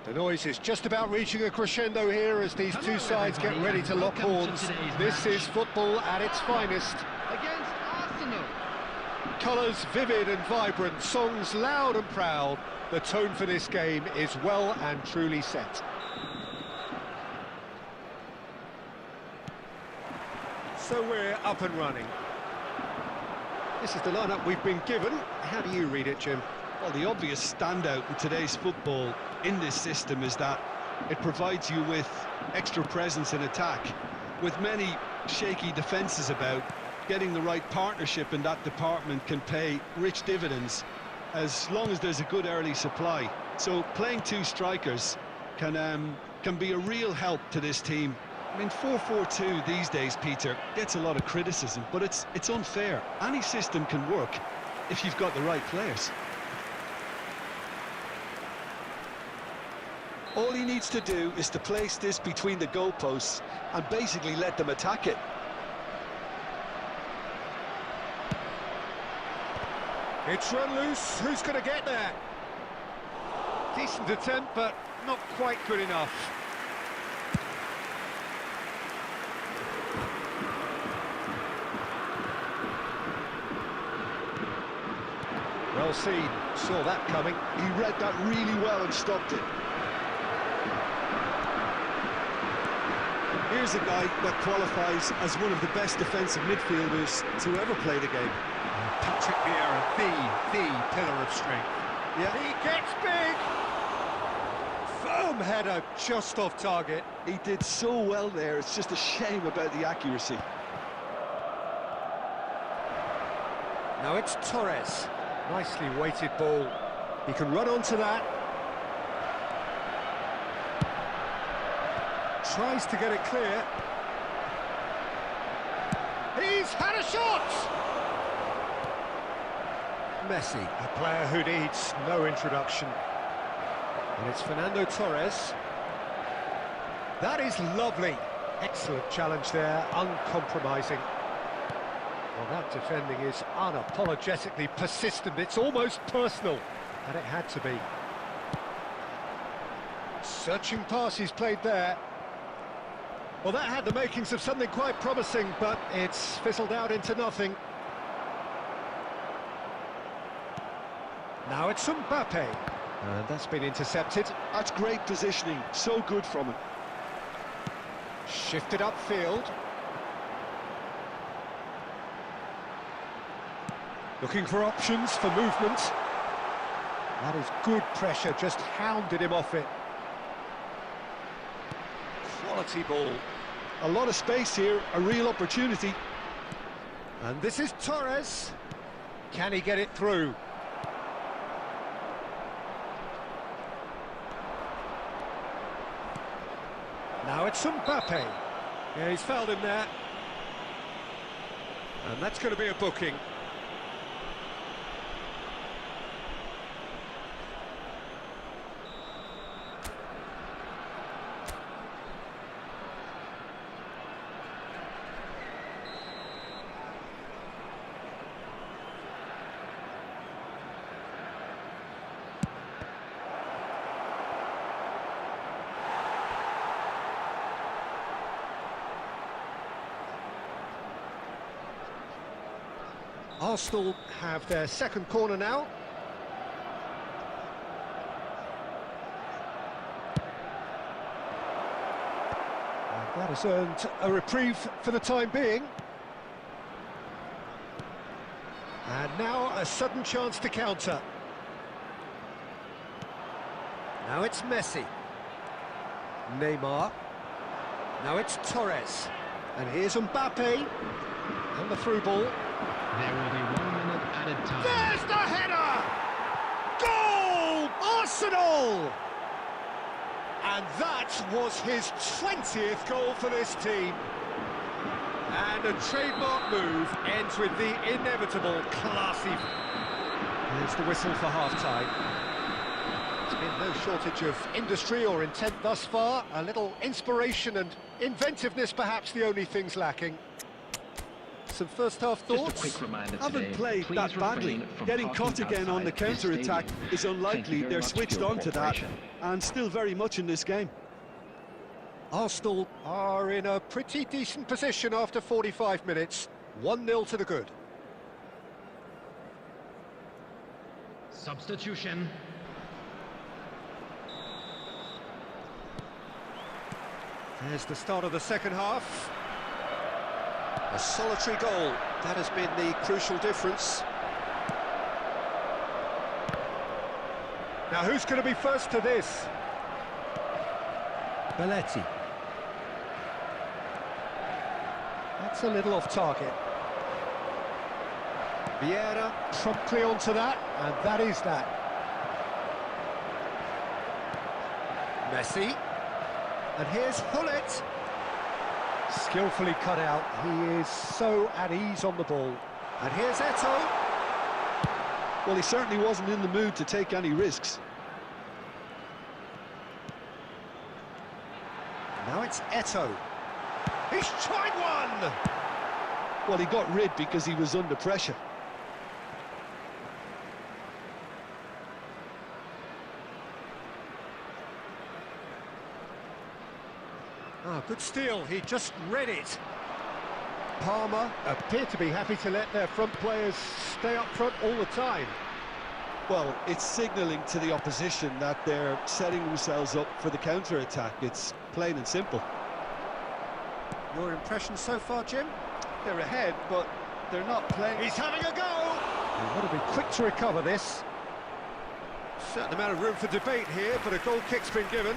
The noise is just about reaching a crescendo here as these two sides get ready to lock horns. This is football at its finest. Against Arsenal. Colours vivid and vibrant, songs loud and proud. The tone for this game is well and truly set. So we're up and running. This is the lineup we've been given. How do you read it, Jim? Well, the obvious standout in today's football in this system is that it provides you with extra presence in attack. With many shaky defences about, getting the right partnership in that department can pay rich dividends as long as there's a good early supply. So playing two strikers can be a real help to this team. I mean, 4-4-2 these days, Peter, gets a lot of criticism, but it's unfair. Any system can work if you've got the right players. All he needs to do is to place this between the goalposts and basically let them attack it. It's run loose. Who's going to get there? Decent attempt, but not quite good enough. Well seen. Saw that coming. He read that really well and stopped it. Here's a guy that qualifies as one of the best defensive midfielders to ever play the game. Patrick Vieira, the pillar of strength. Yeah. He gets big! Firm header, just off target. He did so well there, it's just a shame about the accuracy. Now it's Torres. Nicely weighted ball. He can run onto that. Tries to get it clear. He's had a shot! Messi, a player who needs no introduction. And it's Fernando Torres. That is lovely. Excellent challenge there, uncompromising. Well, that defending is unapologetically persistent. It's almost personal, and it had to be. Searching pass he's played there. Well, that had the makings of something quite promising, but it's fizzled out into nothing. Now it's Mbappe, and that's been intercepted. That's great positioning, so good from him. Shifted upfield. Looking for options for movement. That is good pressure, just hounded him off it. Quality ball. A lot of space here, a real opportunity. And this is Torres. Can he get it through? Now it's Mbappe. Yeah, he's fouled him there. And that's going to be a booking. Arsenal have their second corner now. And that has earned a reprieve for the time being. And now a sudden chance to counter. Now it's Messi. Neymar. Now it's Torres. And here's Mbappe. And the through ball. There will be 1 minute added time. There's the header! Goal! Arsenal! And that was his 20th goal for this team. And a trademark move ends with the inevitable classy. There's the whistle for half-time. There's been no shortage of industry or intent thus far. A little inspiration and inventiveness, perhaps the only things lacking. Some first-half thoughts? Just a quick reminder Haven't played that badly. Getting caught again on the counter-attack is unlikely. They're switched on to that, and still very much in this game. Arsenal are in a pretty decent position after 45 minutes. 1-0 to the good. Substitution. There's the start of the second half. A solitary goal, that has been the crucial difference. Now who's going to be first to this? Belletti. That's a little off target. Vieira promptly onto that, and that is that. Messi. And here's Hullet. Skillfully cut out, he is so at ease on the ball. And here's Eto'o. Well, he certainly wasn't in the mood to take any risks. Now it's Eto'o. He's tried one! Well, he got rid because he was under pressure. Ah, good steal, he just read it. Palmer appear to be happy to let their front players stay up front all the time. Well, it's signalling to the opposition that they're setting themselves up for the counter-attack. It's plain and simple. Your impression so far, Jim? They're ahead, but they're not playing. He's having a go! They've got to be quick to recover this. Certain amount of room for debate here, but a goal kick's been given.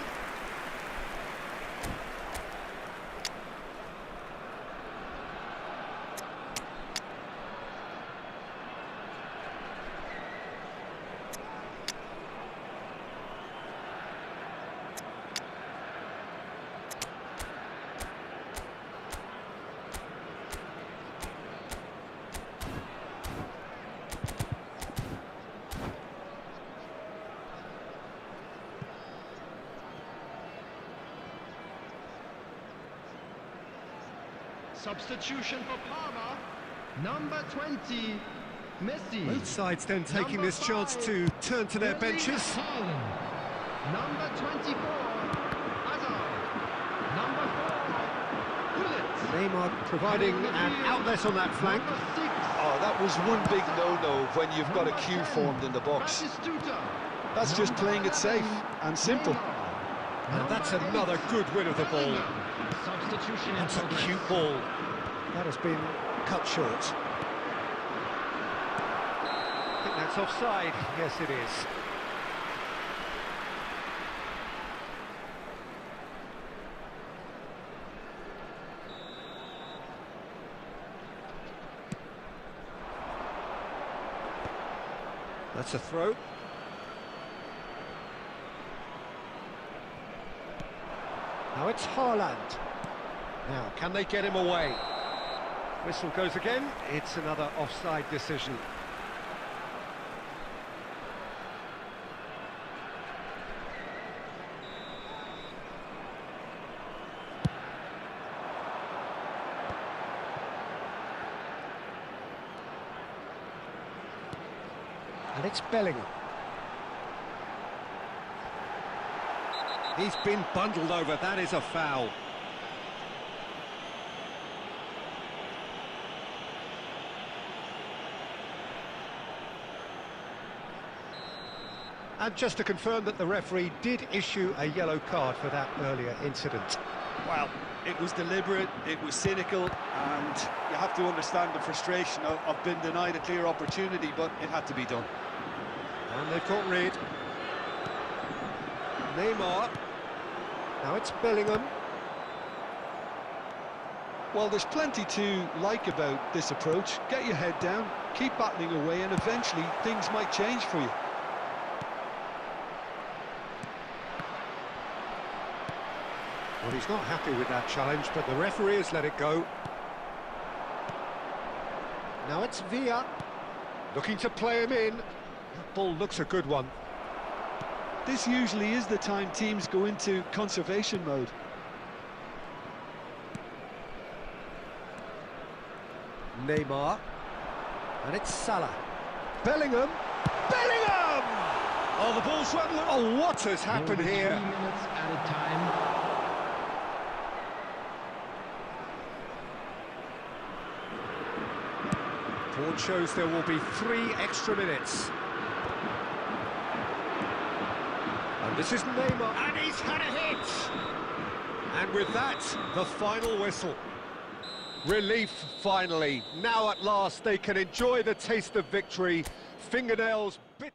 Substitution for Palmer. Number 20, Messi. Both sides then taking Number this chance 5, to turn to their Erling benches. Haaland. Number 24, Hazard. Number 4, Hullet. Neymar providing an outlet on that flank. Number 6, Oh, that was one big no-no when you've got a number queue 10, formed in the box. Batistuta. That's just Number playing it safe 11, and simple. Neymar. And that's Number another 8, good win of the ball. Substitution in That's a progress. cute ball. That has been cut short. I think that's offside. Yes, it is. That's a throw. Now it's Haaland. Now, can they get him away? Whistle goes again. It's another offside decision. And it's Bellingham. He's been bundled over. That is a foul. And just to confirm that the referee did issue a yellow card for that earlier incident. Well, it was deliberate, it was cynical, and you have to understand the frustration of being denied a clear opportunity, but it had to be done. And they've got rid. Neymar. Now it's Bellingham. Well, there's plenty to like about this approach. Get your head down, keep battling away, and eventually things might change for you. Well, he's not happy with that challenge, but the referee has let it go. Now it's Villa, looking to play him in. That ball looks a good one. This usually is the time teams go into conservation mode. Neymar, and it's Salah. Bellingham! Bellingham! Oh, the ball's run. Oh, what has happened here? 3 minutes added time. Board shows there will be 3 extra minutes. And this is Neymar, and he's had a hit! And with that, the final whistle. Relief, finally. Now at last they can enjoy the taste of victory. Fingernails bitten.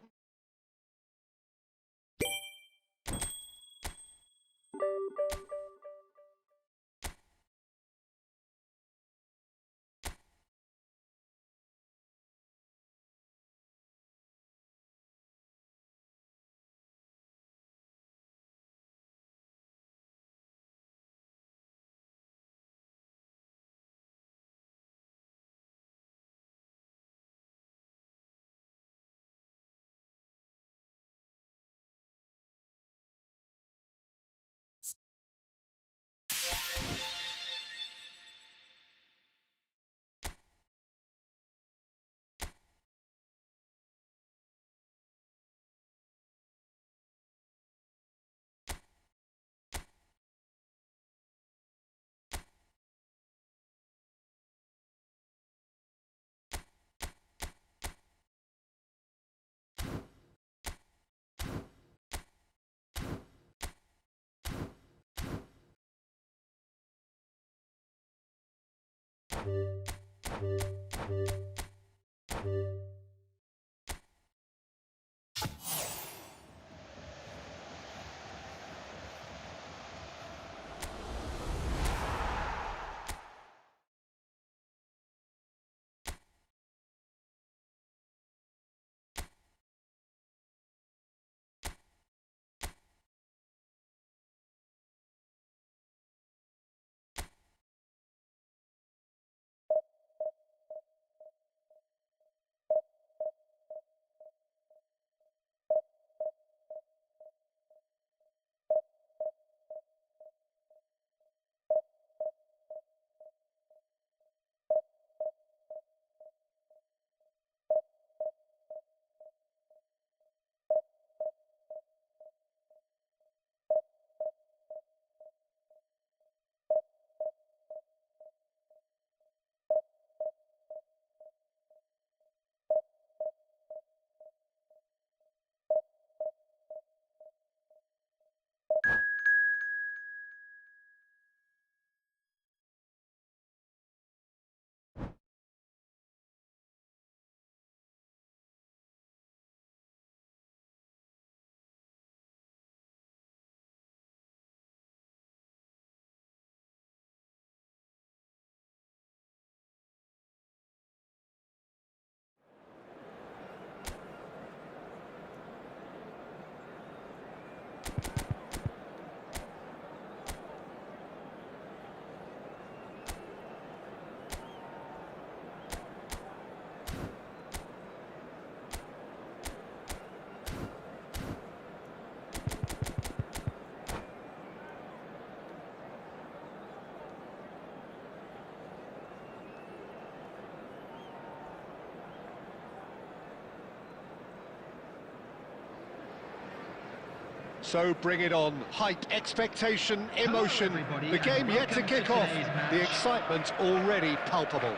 So bring it on. Hype, expectation, emotion. everybody, The game and yet to welcome kick to off. today's match. The excitement already palpable.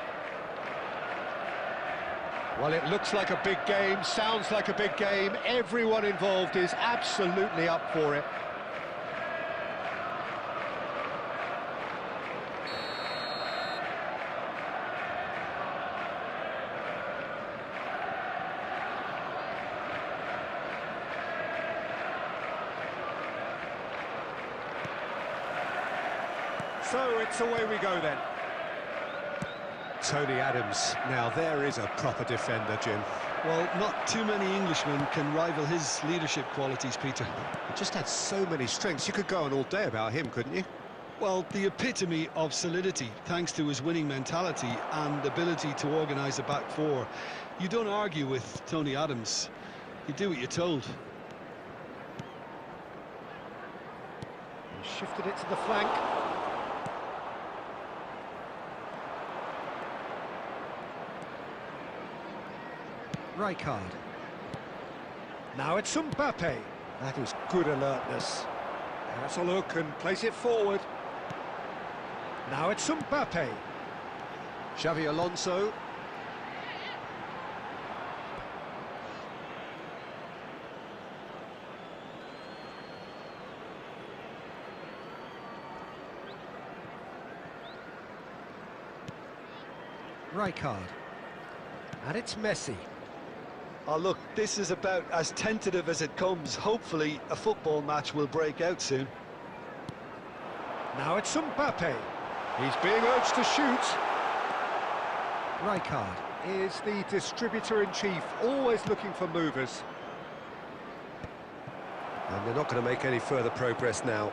Well, it looks like a big game, sounds like a big game. Everyone involved is absolutely up for it. So it's away we go then. Tony Adams, now there is a proper defender, Jim. Well, not too many Englishmen can rival his leadership qualities, Peter. He just had so many strengths. You could go on all day about him, couldn't you? Well, the epitome of solidity, thanks to his winning mentality and ability to organise a back four. You don't argue with Tony Adams. You do what you're told. He shifted it to the flank. Rijkaard. Now it's Mbappe. That is good alertness. Has a look and place it forward. Now it's Mbappe. Xavi Alonso. Rijkaard. And it's Messi. Oh, look, this is about as tentative as it comes. Hopefully, a football match will break out soon. Now it's Mbappe. He's being urged to shoot. Rijkaard is the distributor-in-chief, always looking for movers. And they're not going to make any further progress now.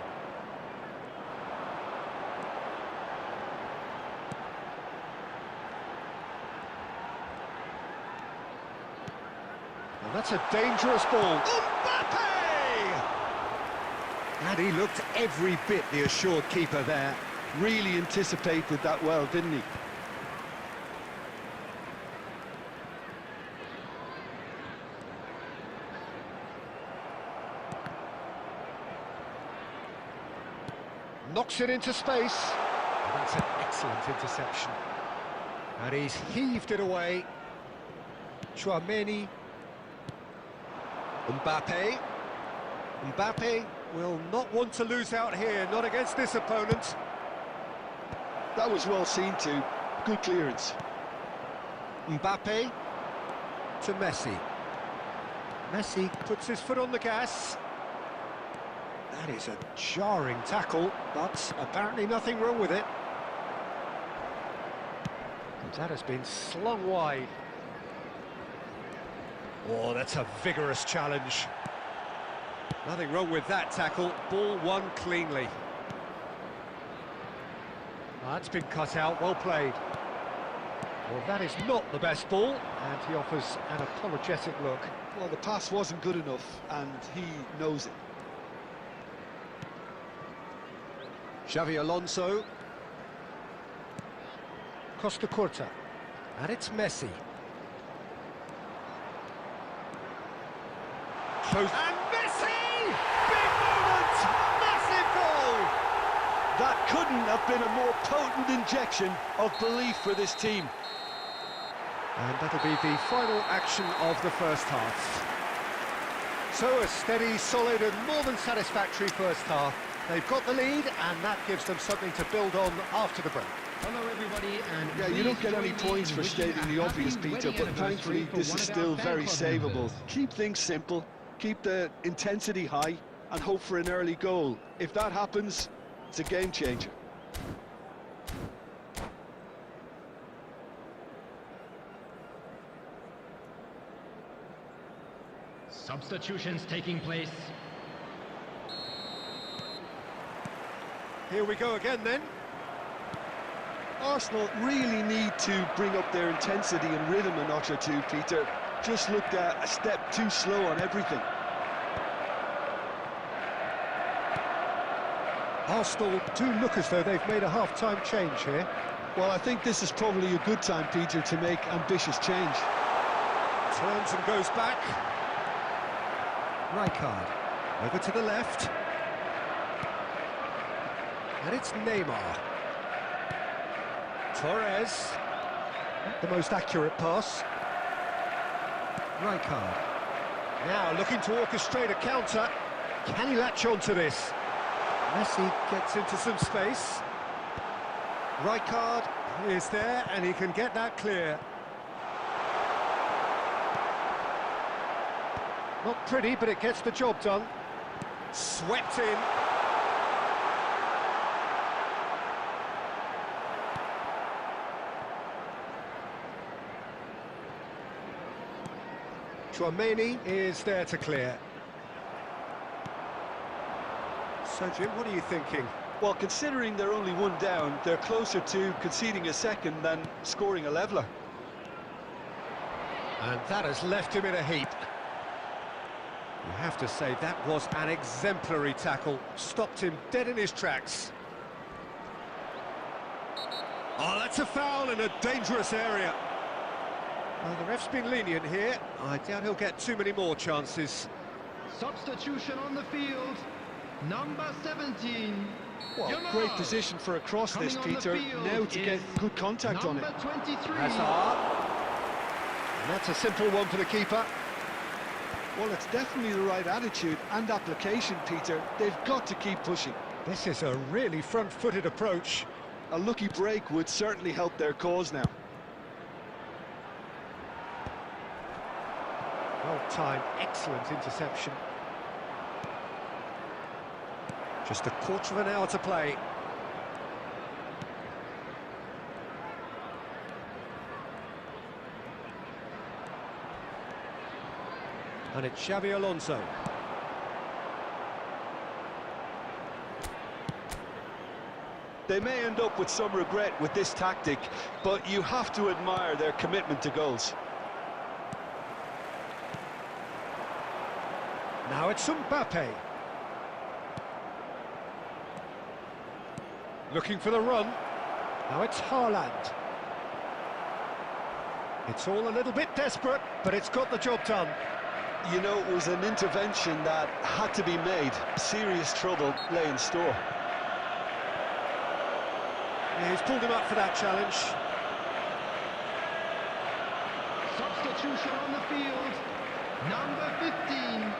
And that's a dangerous ball. Mbappe! And he looked every bit the assured keeper there. Really anticipated that well, didn't he? Knocks it into space. And that's an excellent interception. And he's heaved it away. Chouameni. Mbappe. Mbappe will not want to lose out here, not against this opponent. That was well seen too. Good clearance. Mbappe to Messi. Messi puts his foot on the gas. That is a jarring tackle, but apparently nothing wrong with it. And that has been slung wide. Oh, that's a vigorous challenge. Nothing wrong with that tackle. Ball won cleanly. That's been cut out, well played. Well, that is not the best ball, and he offers an apologetic look. Well, the pass wasn't good enough, and he knows it. Xavi Alonso. Costa Curta. And it's Messi. Close. And Messi! Big moment! Massive goal! That couldn't have been a more potent injection of belief for this team. And that'll be the final action of the first half. So a steady, solid and more than satisfactory first half. They've got the lead and that gives them something to build on after the break. Hello everybody, and Yeah, you don't get any points for stating the obvious, Peter, but thankfully this is still very savable. Keep things simple, keep the intensity high, and hope for an early goal. If that happens, it's a game changer. Substitutions taking place. Here we go again then. Arsenal really need to bring up their intensity and rhythm a notch or two, Peter. Just looked a step too slow on everything. Arsenal do look as though they've made a half-time change here. Well, I think this is probably a good time, Peter, to make ambitious change. Turns and goes back. Rijkaard. Over to the left. And it's Neymar. Torres. Not the most accurate pass. Rijkaard. Now looking to orchestrate a counter. Can he latch onto this? Messi gets into some space. Rijkaard is there and he can get that clear. Not pretty, but it gets the job done. Swept in. Chouameni is there to clear. So, Jim, what are you thinking? Well, considering they're only one down, they're closer to conceding a second than scoring a leveller. And that has left him in a heap. You have to say that was an exemplary tackle. Stopped him dead in his tracks. Oh, that's a foul in a dangerous area. Well, the ref's been lenient here. I doubt he'll get too many more chances. Substitution on the field. Number 17. Well, great position for a cross this, Peter. Now to get good contact on it. Number 23. Hazard. And that's a simple one for the keeper. Well, it's definitely the right attitude and application, Peter. They've got to keep pushing. This is a really front-footed approach. A lucky break would certainly help their cause now. Well-timed, excellent interception. Just a quarter of an hour to play. And it's Xabi Alonso. They may end up with some regret with this tactic, but you have to admire their commitment to goals. Now it's Mbappe. Looking for the run. Now it's Haaland. It's all a little bit desperate, but it's got the job done. You know, it was an intervention that had to be made. Serious trouble lay in store. Yeah, he's pulled him up for that challenge. Substitution on the field. Number 15.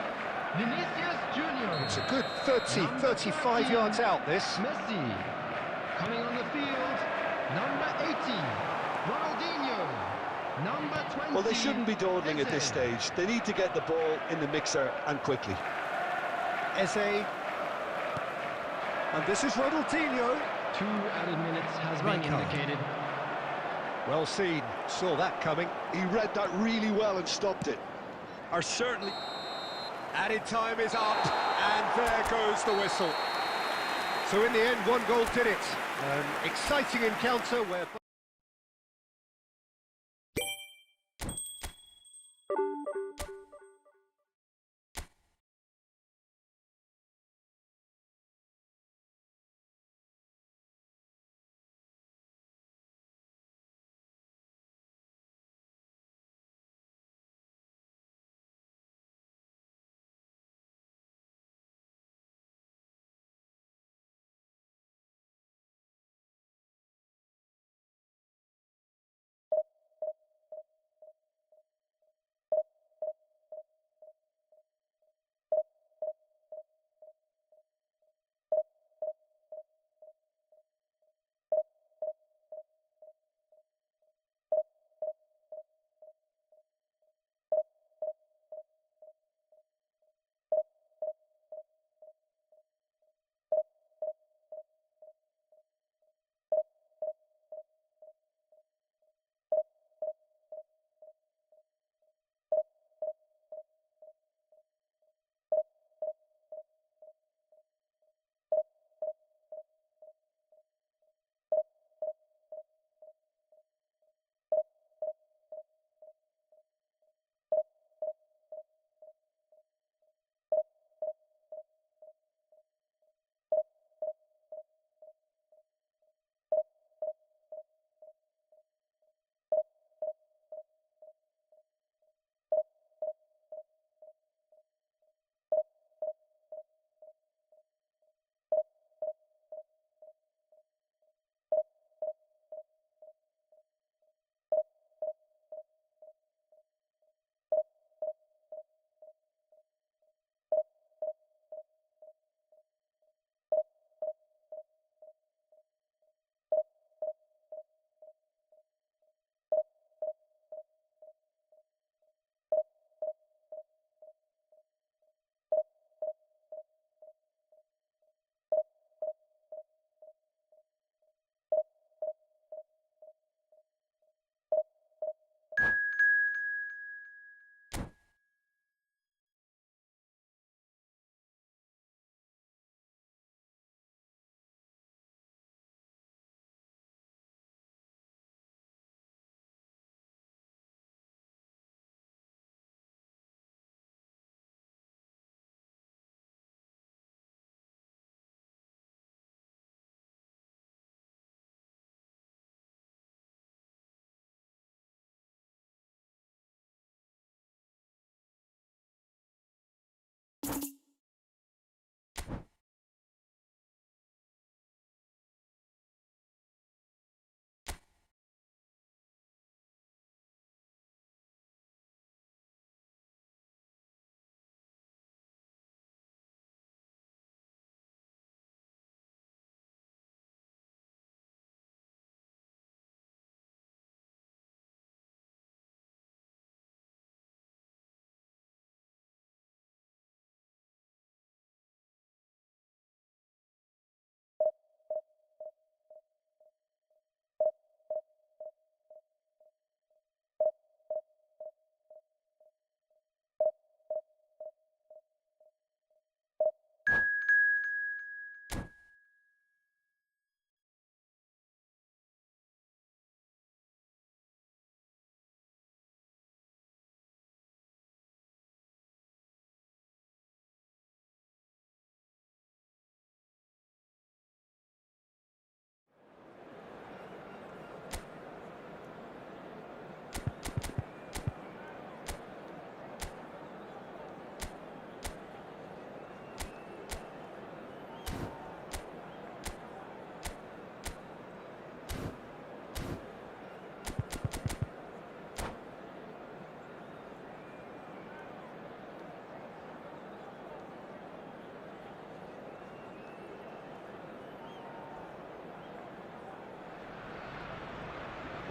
Vinicius Junior. It's a good 35 yards out, this. Messi. Coming on the field. Number 18. Ronaldinho. Number 20. Well, they shouldn't be dawdling at this Eze. stage. They need to get the ball in the mixer and quickly. Eze. And this is Ronaldinho. 2 added minutes has been Rijkaard. indicated. Well seen. Saw that coming. He read that really well and stopped it. Are certainly... Added time is up, and there goes the whistle. So in the end, one goal did it. An exciting encounter where...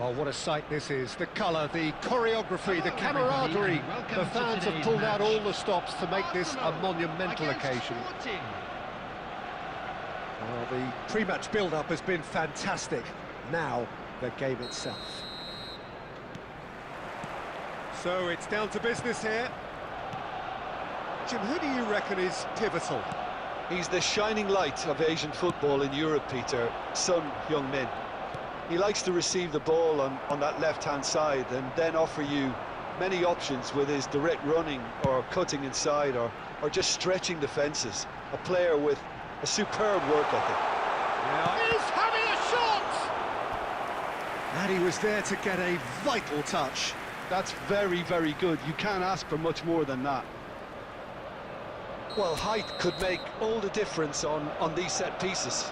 Oh, what a sight this is. The colour, the choreography, the camaraderie. The fans have pulled out all the stops to make this a monumental occasion. Well, the pre-match build-up has been fantastic. Now, the game itself. So it's down to business here. Jim, who do you reckon is pivotal? He's the shining light of Asian football in Europe, Peter. Son Heung-min. He likes to receive the ball on that left-hand side and then offer you many options with his direct running or cutting inside or just stretching defences. A player with a superb work ethic. Yeah. He's having a shot! And he was there to get a vital touch. That's very, very good. You can't ask for much more than that. Well, height could make all the difference on these set pieces.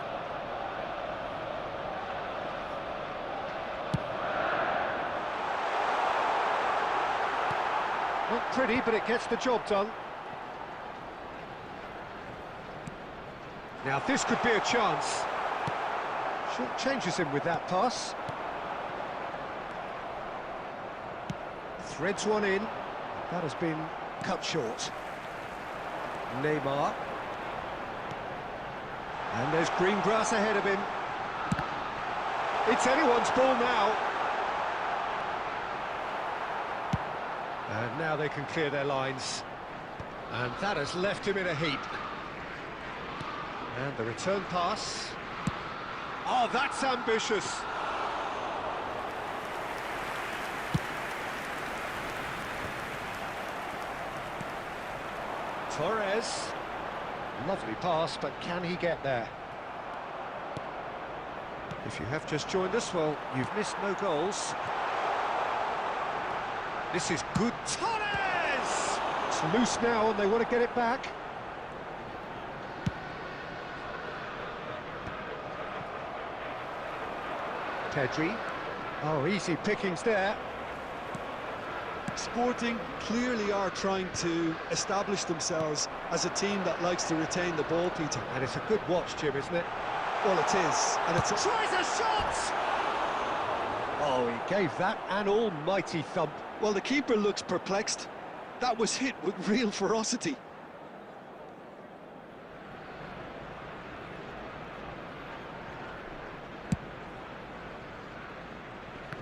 Not pretty, but it gets the job done. Now this could be a chance. Short changes him with that pass. Threads one in. That has been cut short. Neymar. And there's green grass ahead of him. It's anyone's ball now. And now they can clear their lines. And that has left him in a heap. And the return pass. Oh, that's ambitious. Torres. Lovely pass, but can he get there? If you have just joined us, well, you've missed no goals. This is good. Torres! It's loose now and they want to get it back. Pedri. Oh, easy pickings there. Sporting clearly are trying to establish themselves as a team that likes to retain the ball, Peter. And it's a good watch, Jim, isn't it? Well, it is. And it's tries a shot! Oh, he gave that an almighty thump. Well, the keeper looks perplexed. That was hit with real ferocity.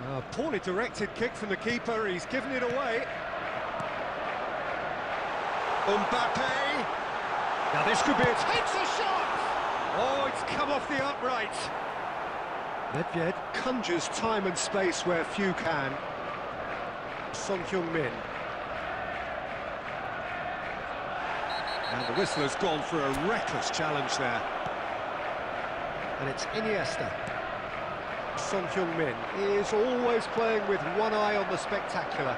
A poorly directed kick from the keeper, he's given it away. Mbappe! Now this could be it. Takes a shot! Oh, it's come off the upright. Nedved conjures time and space where few can. Son Heung-min. And the whistle has gone for a reckless challenge there. And it's Iniesta. Son Heung-min is always playing with one eye on the spectacular.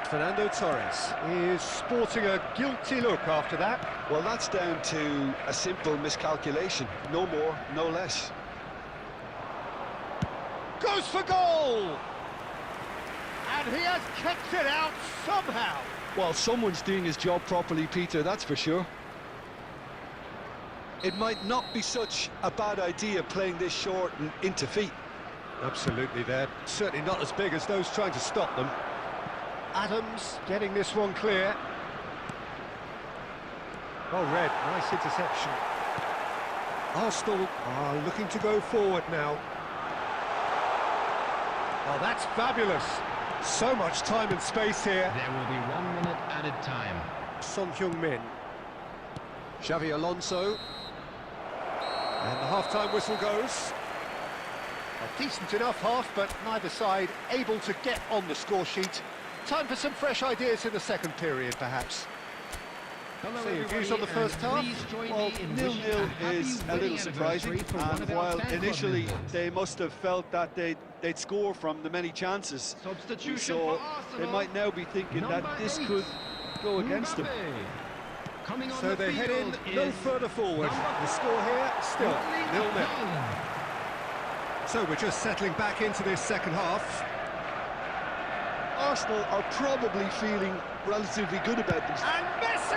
Fernando Torres is sporting a guilty look after that. Well, that's down to a simple miscalculation. No more, no less. Goes for goal! And he has kicked it out somehow. Well, someone's doing his job properly, Peter, that's for sure. It might not be such a bad idea playing this short and into feet. Absolutely, they're certainly not as big as those trying to stop them. Adams getting this one clear. Oh, Red, nice interception. Arsenal are looking to go forward now. Oh, that's fabulous. So much time and space here. There will be 1 minute added time. Son Heung-min. Xavi Alonso. And the half-time whistle goes. A decent enough half, but neither side able to get on the score sheet. Time for some fresh ideas in the second period, perhaps. So your views on the first half? Well, 0-0 is a little surprising, and while initially they must have felt that they'd score from the many chances we saw, they might now be thinking that this could go against them. So they head in no further forward. The score here, still 0-0. So we're just settling back into this second half. Arsenal are probably feeling relatively good about them. And Messi!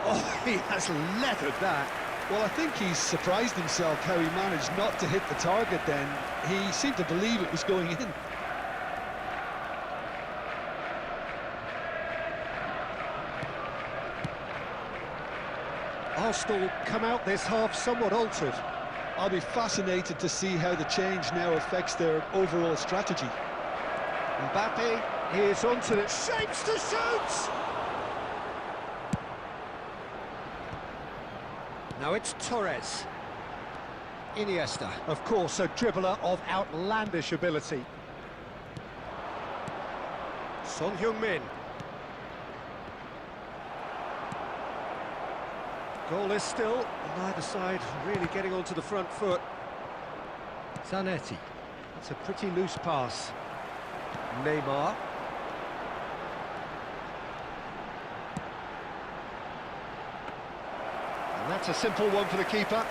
Oh, he has leathered that. Well, I think he's surprised himself how he managed not to hit the target then. He seemed to believe it was going in. Arsenal come out this half somewhat altered. I'll be fascinated to see how the change now affects their overall strategy. Mbappe is onto it, shapes to shoot! Now it's Torres. Iniesta, of course, a dribbler of outlandish ability. Son Heung-min. Goal is still, neither side really getting onto the front foot. Zanetti, it's a pretty loose pass. Neymar. And that's a simple one for the keeper.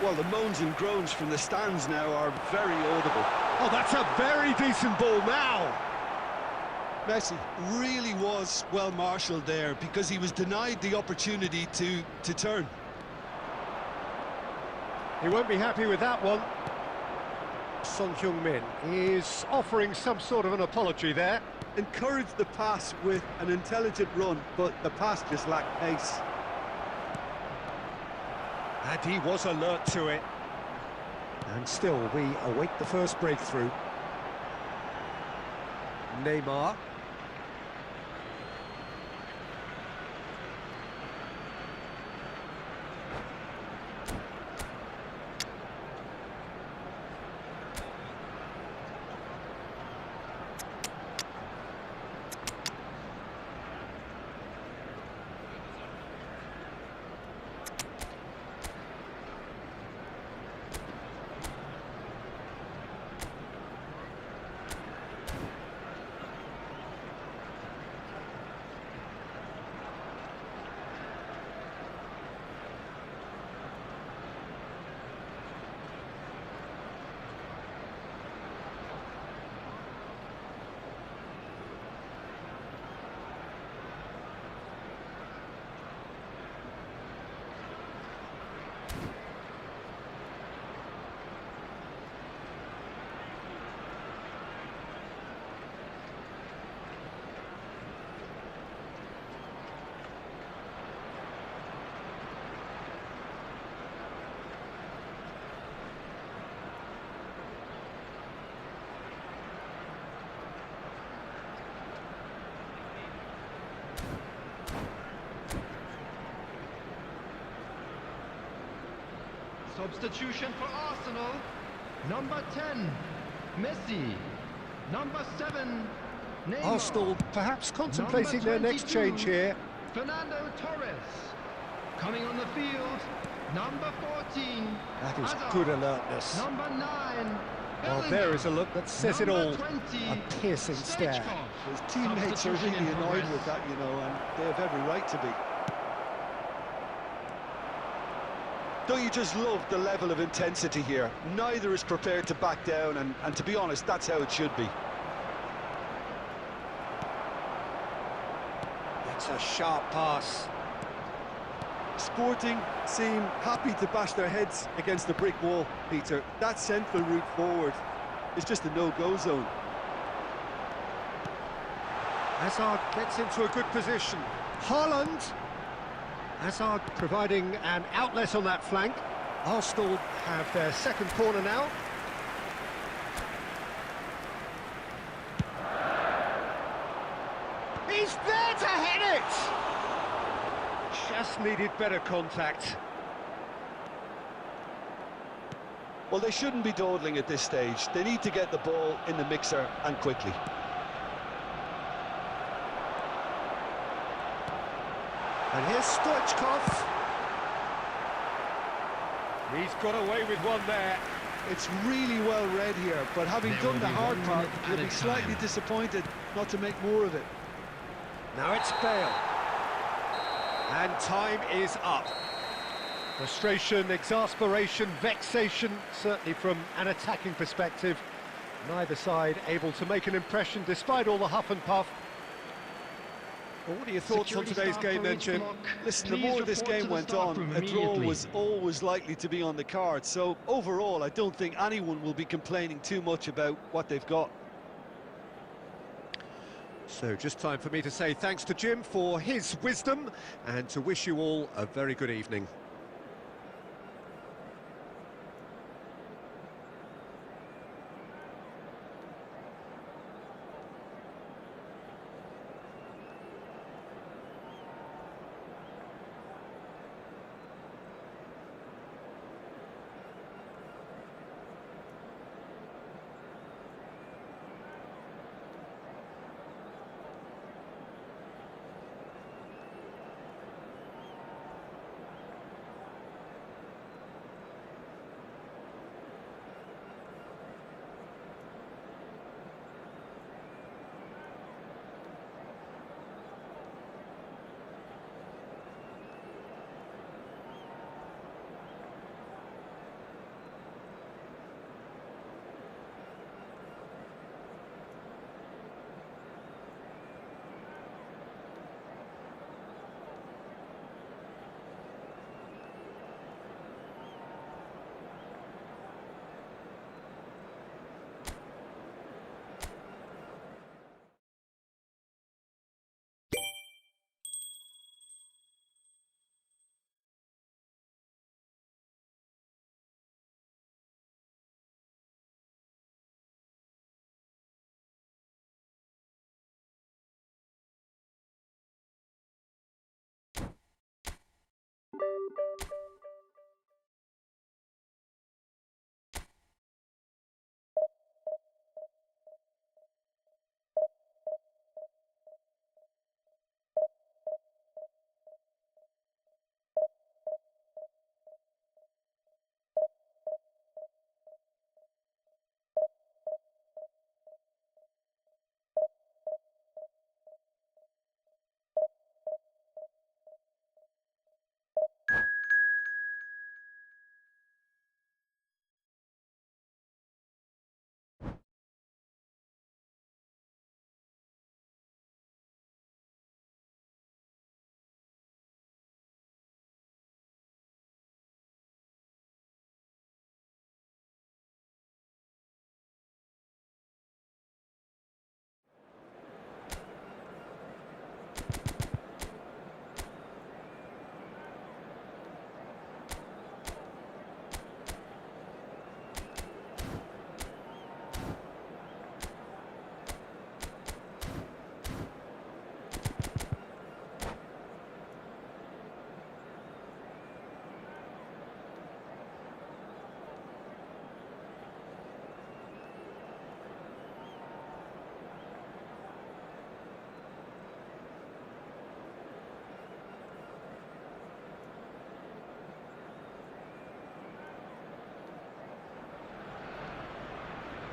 Well, the moans and groans from the stands now are very audible. Oh, that's a very decent ball now. Messi really was well marshalled there because he was denied the opportunity to turn. He won't be happy with that one. Son Heung-min is offering some sort of an apology there. Encouraged the pass with an intelligent run, but the pass just lacked pace. And he was alert to it. And still, we await the first breakthrough. Neymar. Substitution for Arsenal. Number 10, Messi. Number 7, Neymar. Arsenal perhaps contemplating their next change here. Fernando Torres. Coming on the field, number 14. That is Hazard. good alertness. Number 9, Well, there is a look that says it all. Number 20, A piercing stare. Stoichkov. His teammates are Substitution really in annoyed progress. with that, you know, and they have every right to be. Don't you just love the level of intensity here? Neither is prepared to back down, and to be honest, that's how it should be. It's a sharp pass. Sporting seem happy to bash their heads against the brick wall, Peter. That central route forward is just a no-go zone. Hazard gets into a good position. Haaland. Hazard providing an outlet on that flank. Arsenal have their second corner now. He's there to hit it! Just needed better contact. Well, they shouldn't be dawdling at this stage. They need to get the ball in the mixer, and quickly. And here's Stoichkov. He's got away with one there. It's really well read here, but having There done will the be hard 1 part, minute you'll be added slightly time. disappointed not to make more of it. Now it's Bale. And time is up. Frustration, exasperation, vexation, certainly from an attacking perspective. Neither side able to make an impression despite all the huff and puff. Well, what are your thoughts on Security today's staff game for then, each Jim? block, Listen, the please more this report to game the went staff on, room a draw immediately. was always likely to be on the card. So overall, I don't think anyone will be complaining too much about what they've got. So just time for me to say thanks to Jim for his wisdom and to wish you all a very good evening.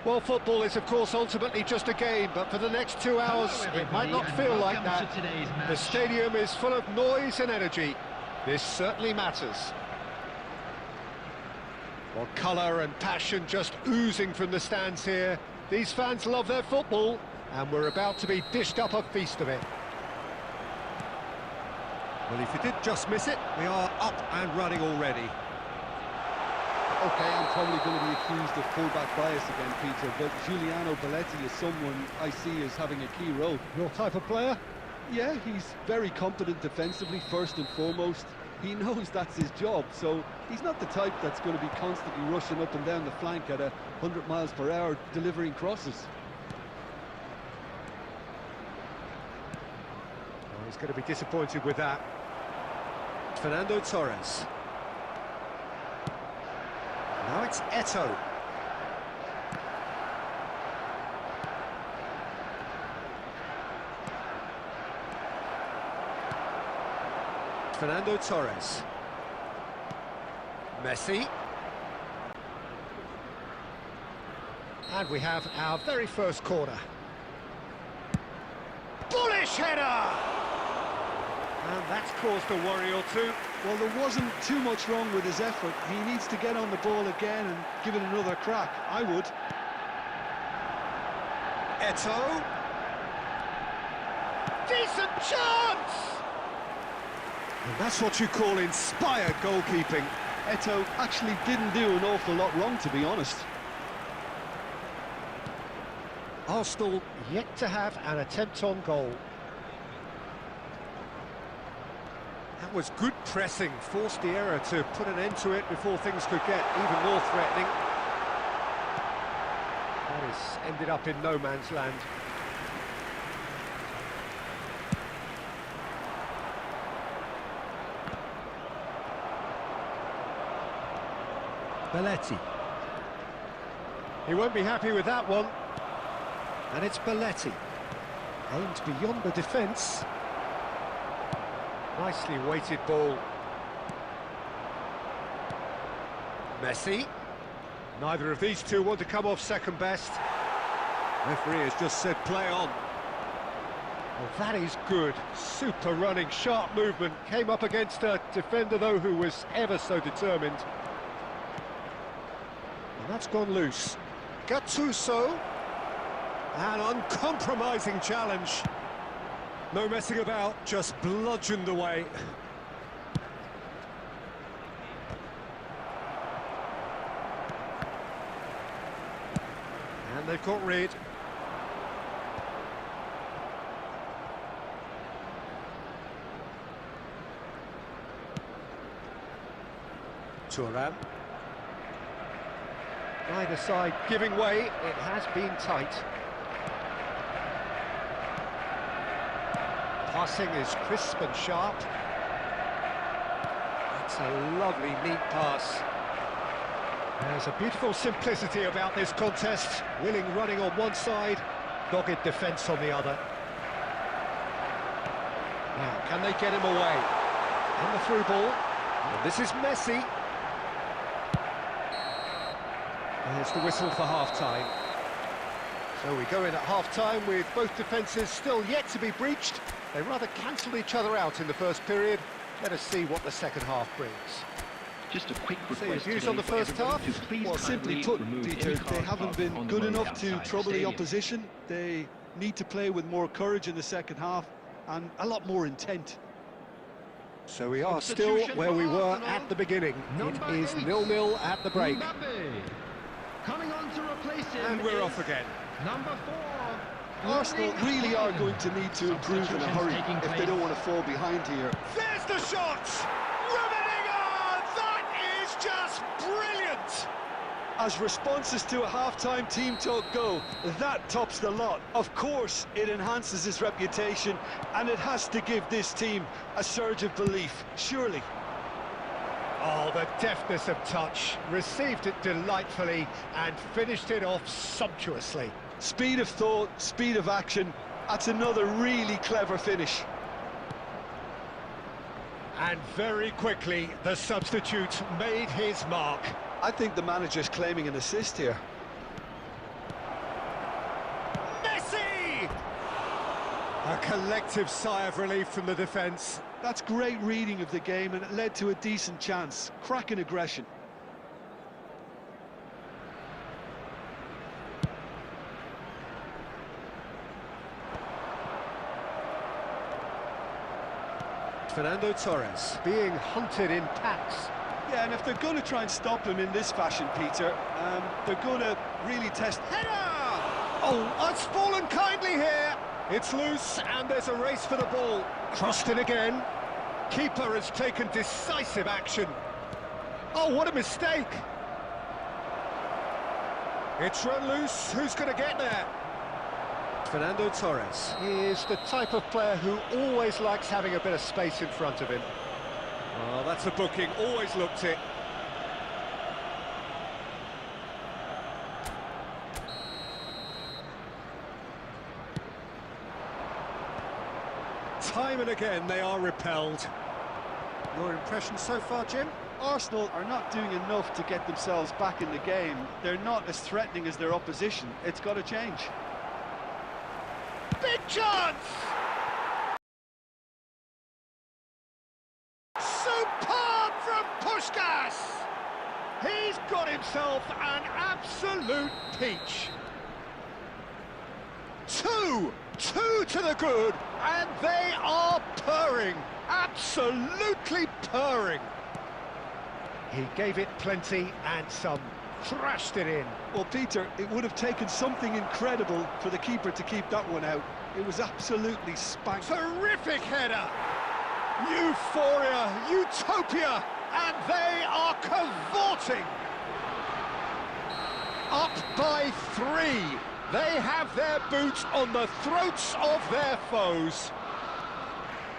Well, football is, of course, ultimately just a game, but for the next 2 hours, Hello, it might not everybody, feel and like welcome that. to today's The match. stadium is full of noise and energy. This certainly matters. Well, colour and passion just oozing from the stands here. These fans love their football, and we're about to be dished up a feast of it. Well, if you did just miss it, we are up and running already. Okay, I'm probably going to be accused of fullback bias again, Peter, but Giuliano Belletti is someone I see as having a key role. Your type of player? Yeah, he's very competent defensively, first and foremost. He knows that's his job, so he's not the type that's going to be constantly rushing up and down the flank at 100 miles per hour, delivering crosses. Oh, he's going to be disappointed with that. Fernando Torres. Now it's Eto'o. Fernando Torres. Messi. And we have our very first corner. Bullish header! And that's caused a worry or two. Well, there wasn't too much wrong with his effort. He needs to get on the ball again and give it another crack. I would. Eto'o. decent chance! And that's what you call inspired goalkeeping. Eto actually didn't do an awful lot wrong, to be honest. Arsenal yet to have an attempt on goal. That was good pressing, forced the error to put an end to it before things could get even more threatening. That has ended up in no man's land. Belletti. He won't be happy with that one. And it's Belletti. Aimed beyond the defence. Nicely weighted ball. Messi. Neither of these two want to come off second best. Referee has just said play on. Well, that is good. Super running, sharp movement. Came up against a defender, though, who was ever so determined. And that's gone loose. Gattuso. An uncompromising challenge. No messing about, just bludgeoned away. And they've got rid. Thuram. Neither side giving way, it has been tight. Passing is crisp and sharp. It's a lovely, neat pass. There's a beautiful simplicity about this contest. Willing running on one side, dogged defence on the other. Now, can they get him away? And the through ball. And this is Messi. There's the whistle for half-time. So we go in at half-time with both defences still yet to be breached. They rather cancelled each other out in the first period. Let us see what the second half brings. Just a quick So your request views on the first half? Well, simply put, Peter, they haven't been good enough to trouble the opposition. They need to play with more courage in the second half and a lot more intent. So we are still where we were at the beginning. It is 0-0 at the break. Coming on to replace him. And we're off again. Number 4. Arsenal really are going to need to improve in a hurry if they don't want to fall behind here. There's the shot! Riveting on! That is just brilliant! As responses to a half-time team talk go, that tops the lot. Of course, it enhances his reputation, and it has to give this team a surge of belief, surely. Oh, the deftness of touch. Received it delightfully and finished it off sumptuously. Speed of thought, speed of action. That's another really clever finish. And very quickly, the substitute made his mark. I think the manager's claiming an assist here. Messi! A collective sigh of relief from the defence. That's great reading of the game, and it led to a decent chance. Cracking aggression. Fernando Torres being hunted in packs. Yeah, and if they're going to try and stop him in this fashion, Peter, they're going to really test... Header! Oh, it's fallen kindly here. It's loose, and there's a race for the ball. Crossed in again. Keeper has taken decisive action. Oh, what a mistake! It's run loose. Who's going to get there? Fernando Torres is the type of player who always likes having a bit of space in front of him. Well, that's a booking. Always looked it. Time and again they are repelled. Your impression so far, Jim? Arsenal are not doing enough to get themselves back in the game. They're not as threatening as their opposition. It's got to change. Big chance! Superb from Puskás! He's got himself an absolute peach. 2! Two to the good, and they are purring, absolutely purring. He gave it plenty and some, thrashed it in. Well, Peter, it would have taken something incredible for the keeper to keep that one out. It was absolutely spanked. Terrific header! Euphoria, utopia, and they are cavorting. Up by 3. They have their boots on the throats of their foes.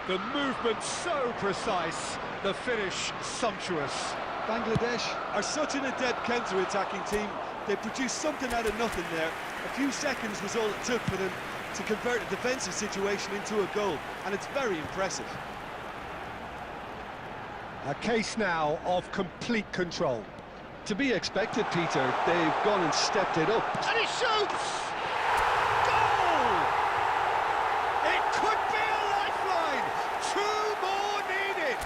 The movement so precise, the finish sumptuous. Bangladesh are such an adept counter-attacking team. They produced something out of nothing there. A few seconds was all it took for them to convert a defensive situation into a goal, and it's very impressive. A case now of complete control. To be expected, Peter. They've gone and stepped it up. And he shoots! Goal! It could be a lifeline! 2 more needed!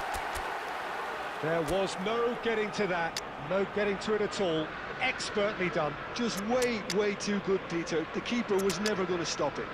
There was no getting to that, no getting to it at all. Expertly done. Just way, way too good, Peter. The keeper was never going to stop it.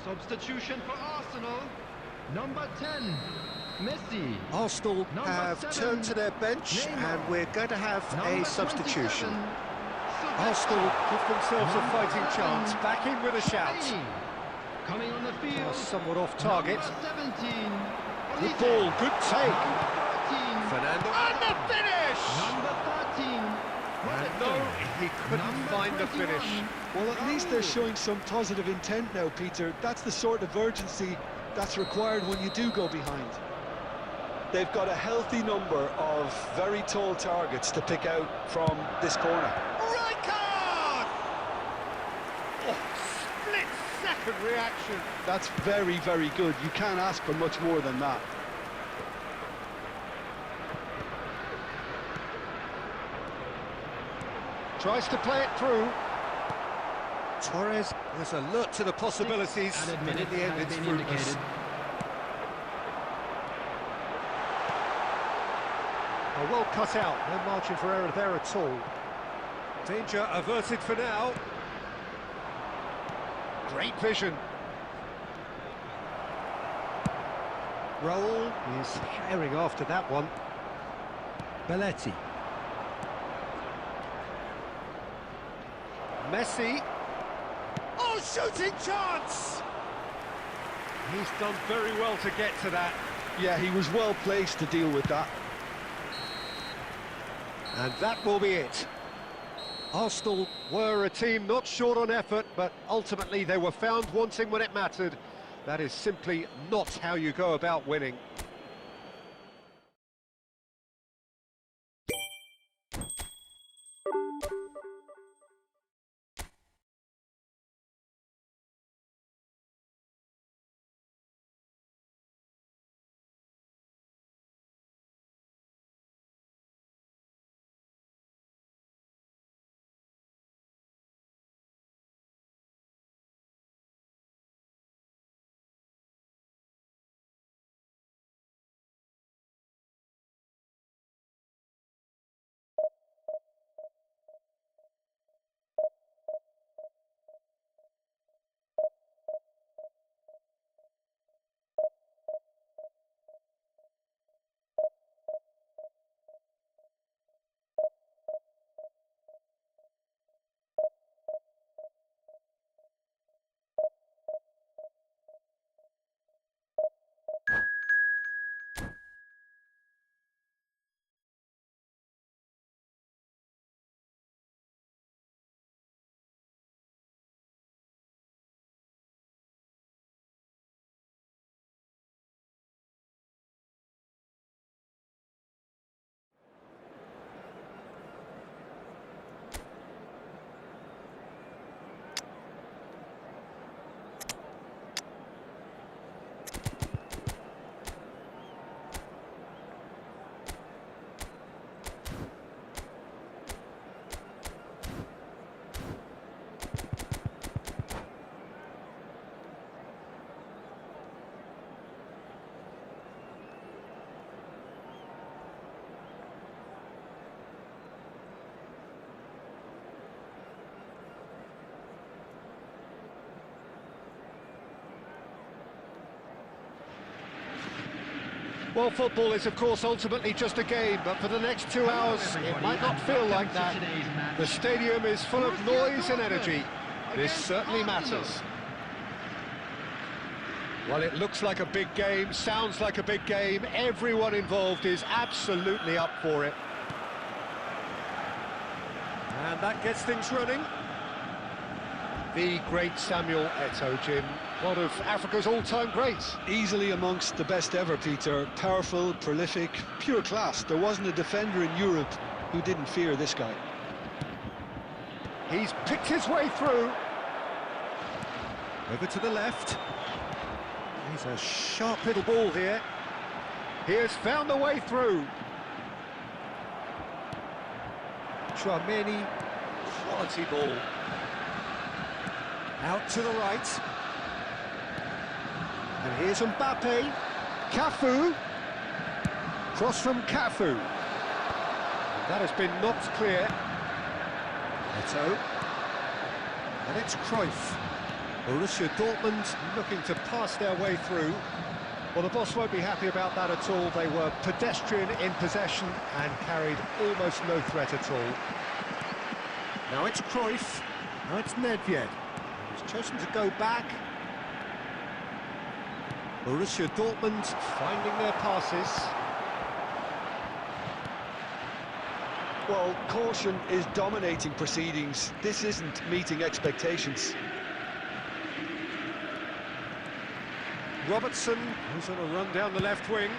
Substitution for Arsenal. Number 10, Messi. Arsenal Number have 7, turned to their bench, Neymar. and we're going to have Number a substitution. 27, Arsenal give themselves a Number fighting 7, chance, back in with a shout. Bailey. Coming on the field. Somewhat off target. Number 17, Good Olise. ball, good take. Number 13, Fernando, and the finish! Number 13, And no, he couldn't Number find the 21, finish. Well, at least they're showing some positive intent now, Peter. That's the sort of urgency that's required when you do go behind. They've got a healthy number of very tall targets to pick out from this corner. Right card! Oh, split-second reaction. That's very, very good. You can't ask for much more than that. Tries to play it through. Torres was alert to the possibilities, Added and in minutes the end has it's been fruitless. indicated. Well cut out, no margin for error there at all. Danger averted for now. Great vision. Raul is herring after that one. Belletti. Messi. Oh, shooting chance! He's done very well to get to that. Yeah, he was well placed to deal with that. And that will be it. Arsenal were a team not short on effort, but ultimately they were found wanting when it mattered. That is simply not how you go about winning. Well, football is, of course, ultimately just a game, but for the next 2 hours, it might not feel like that. The stadium is full of noise and energy. This certainly matters. Well, it looks like a big game, sounds like a big game. Everyone involved is absolutely up for it. And that gets things running. The great Samuel Eto'o, Jim. One of Africa's all-time greats. Easily amongst the best ever, Peter. Powerful, prolific, pure class. There wasn't a defender in Europe who didn't fear this guy. He's picked his way through. Over to the left. He's a sharp little ball here. He has found the way through. Chouameni, quality ball. Out to the right. And here's Mbappe. Cafu. Cross from Cafu. That has been knocked clear. Eto'o. And it's Cruyff. Borussia Dortmund looking to pass their way through. Well, the boss won't be happy about that at all. They were pedestrian in possession and carried almost no threat at all. Now it's Cruyff. Now it's Nedved. He's chosen to go back. Borussia Dortmund finding their passes. Well, caution is dominating proceedings. This isn't meeting expectations. Robertson, who's on a run down the left wing.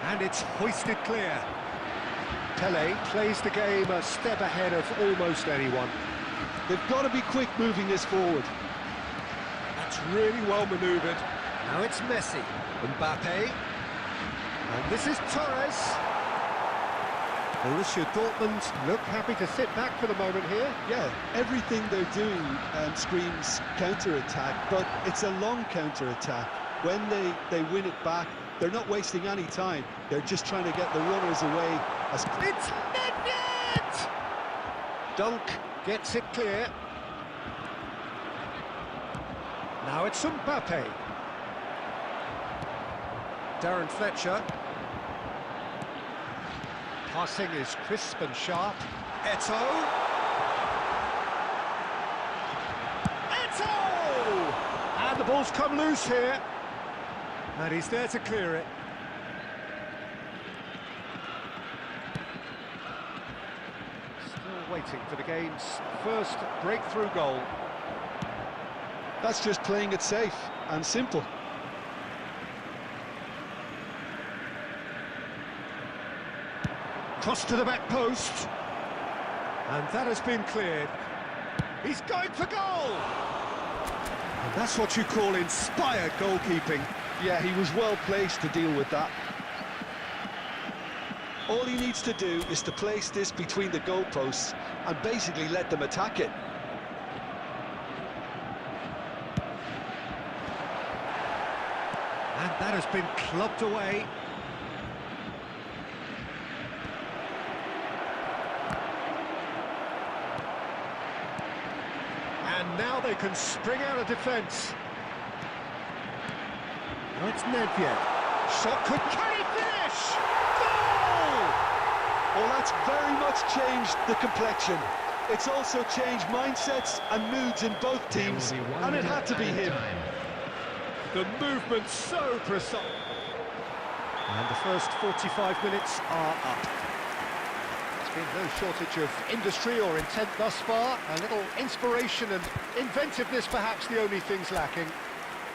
And it's hoisted clear. Pele plays the game a step ahead of almost anyone. They've got to be quick moving this forward. That's really well manoeuvred. Now it's Messi. Mbappe. And this is Torres. Borussia Dortmund look happy to sit back for the moment here. Yeah, everything they're doing screams counter-attack, but it's a long counter-attack. When they win it back, they're not wasting any time. They're just trying to get the runners away as quick. It's Nedved! Dunk gets it clear. Now it's Mbappe. Darren Fletcher. Passing is crisp and sharp. Eto'o! Eto'o! And the ball's come loose here. And he's there to clear it. Still waiting for the game's first breakthrough goal. That's just playing it safe and simple. Cross to the back post. And that has been cleared. He's going for goal! And that's what you call inspired goalkeeping. Yeah, he was well placed to deal with that. All he needs to do is to place this between the goalposts and basically let them attack it. And that has been clubbed away. And now they can spring out of defence. Now it's Nedved. Shot could carry finish! Goal! Well, that's very much changed the complexion. It's also changed mindsets and moods in both teams, and it had to be him. The movement's so precise. And the first 45 minutes are up. There's been no shortage of industry or intent thus far. A little inspiration and inventiveness, perhaps the only things lacking.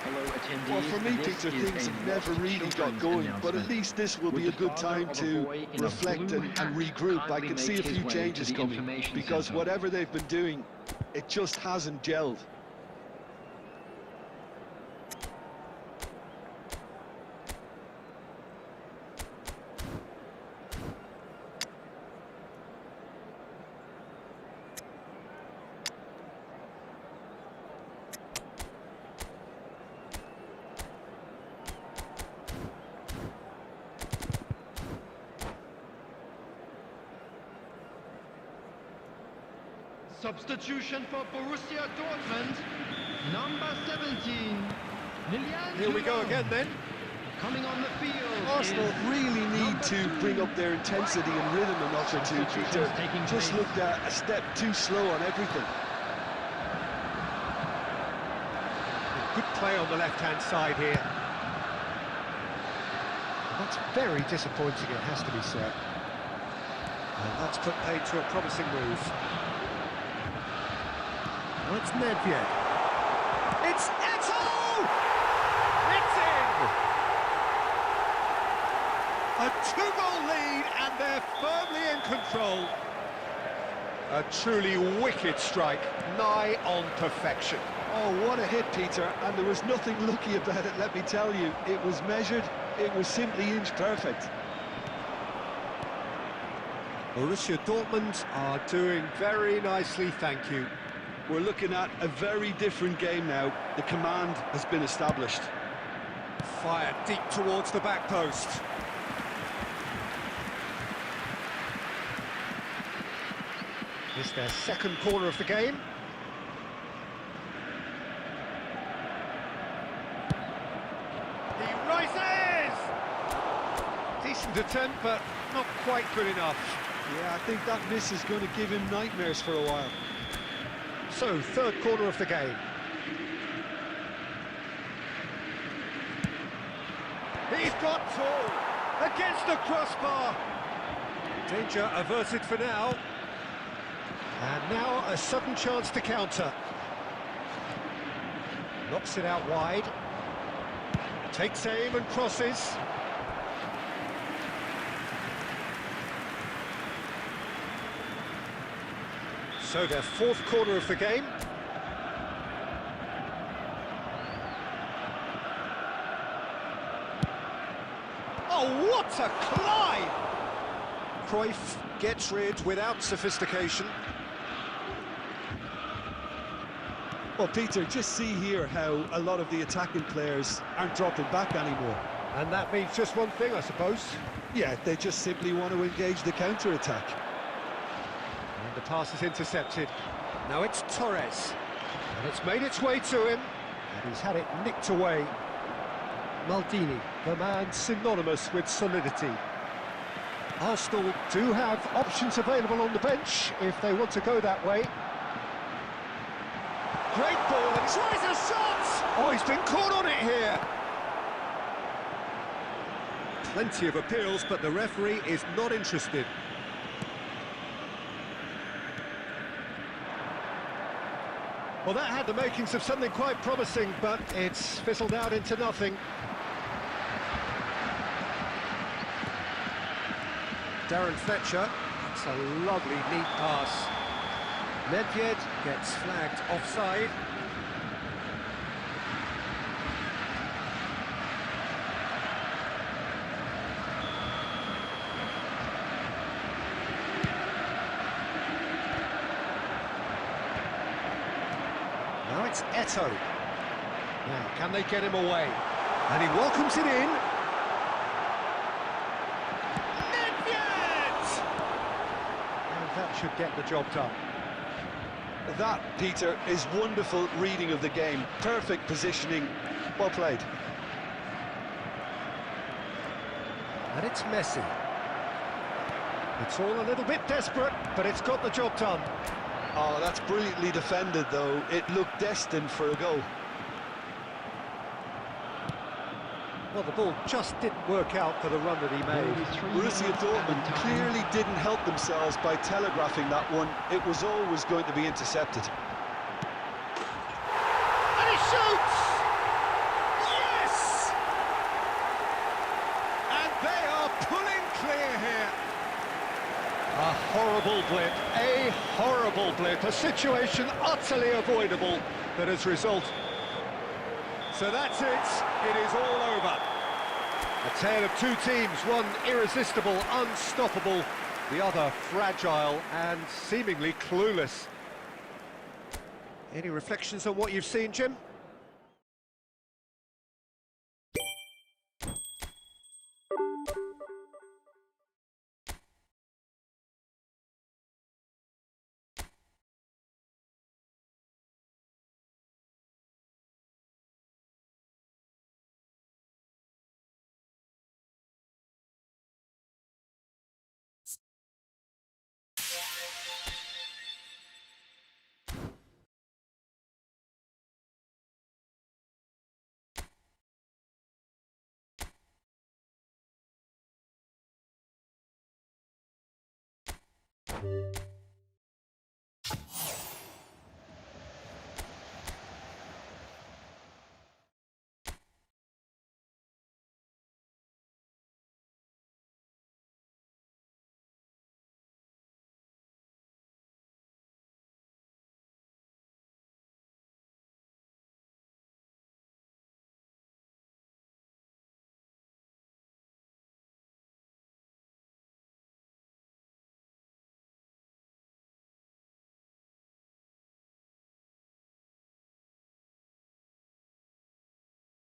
Hello, attendees. Well, for me, Peter, things have never really got going, but at least this will be a good time to reflect and regroup. I can see a few changes coming, because whatever they've been doing, it just hasn't gelled. Substitution for Borussia Dortmund, number 17, Lilian Here we go Thuram. again then. Coming on the field Arsenal is really need number to 2. bring up their intensity and rhythm a notch or two, Substitutions Peter. taking Just place. looked a step too slow on everything. Good play on the left-hand side here. That's very disappointing, it has to be said. And that's put paid to a promising move. Now it's Nedved. It's Eto'o! It's in! A 2-goal lead, and they're firmly in control. A truly wicked strike, nigh on perfection. Oh, what a hit, Peter, and there was nothing lucky about it, let me tell you. It was measured, it was simply inch perfect. Borussia Dortmund are doing very nicely, thank you. We're looking at a very different game now. The command has been established. Fired deep towards the back post. It's their second corner of the game. He rises! Decent attempt, but not quite good enough. Yeah, I think that miss is going to give him nightmares for a while. So, third corner of the game. He's got two! Against the crossbar! Danger averted for now. And now a sudden chance to counter. Knocks it out wide. Takes aim and crosses. So their fourth corner of the game. Oh, what a climb! Cruyff gets rid without sophistication. Well, Peter, just see here how a lot of the attacking players aren't dropping back anymore. And that means just one thing, I suppose. Yeah, they just simply want to engage the counter-attack. And the pass is intercepted. Now it's Torres. And it's made its way to him. And he's had it nicked away. Maldini, the man synonymous with solidity. Arsenal do have options available on the bench if they want to go that way. Great ball, and he tries a shot! Oh, he's been caught on it here! Plenty of appeals, but the referee is not interested. Well, that had the makings of something quite promising, but it's fizzled out into nothing. Darren Fletcher, that's a lovely, neat pass. Nedved gets flagged offside. Now it's Eto'o. Now, can they get him away? And he welcomes it in. Nedved! And that should get the job done. That, Peter, is wonderful reading of the game. Perfect positioning. Well played. And it's Messi. It's all a little bit desperate, but it's got the job done. Oh, that's brilliantly defended, though. It looked destined for a goal. Well, the ball just didn't work out for the run that he made. Borussia Dortmund clearly didn't help themselves by telegraphing that one. It was always going to be intercepted. And he shoots! Yes! And they are pulling clear here. A horrible blip, a horrible blip, a situation utterly avoidable that has resulted. So that's it, it is all over. A tale of two teams, one irresistible, unstoppable, the other fragile and seemingly clueless. Any reflections on what you've seen, Jim?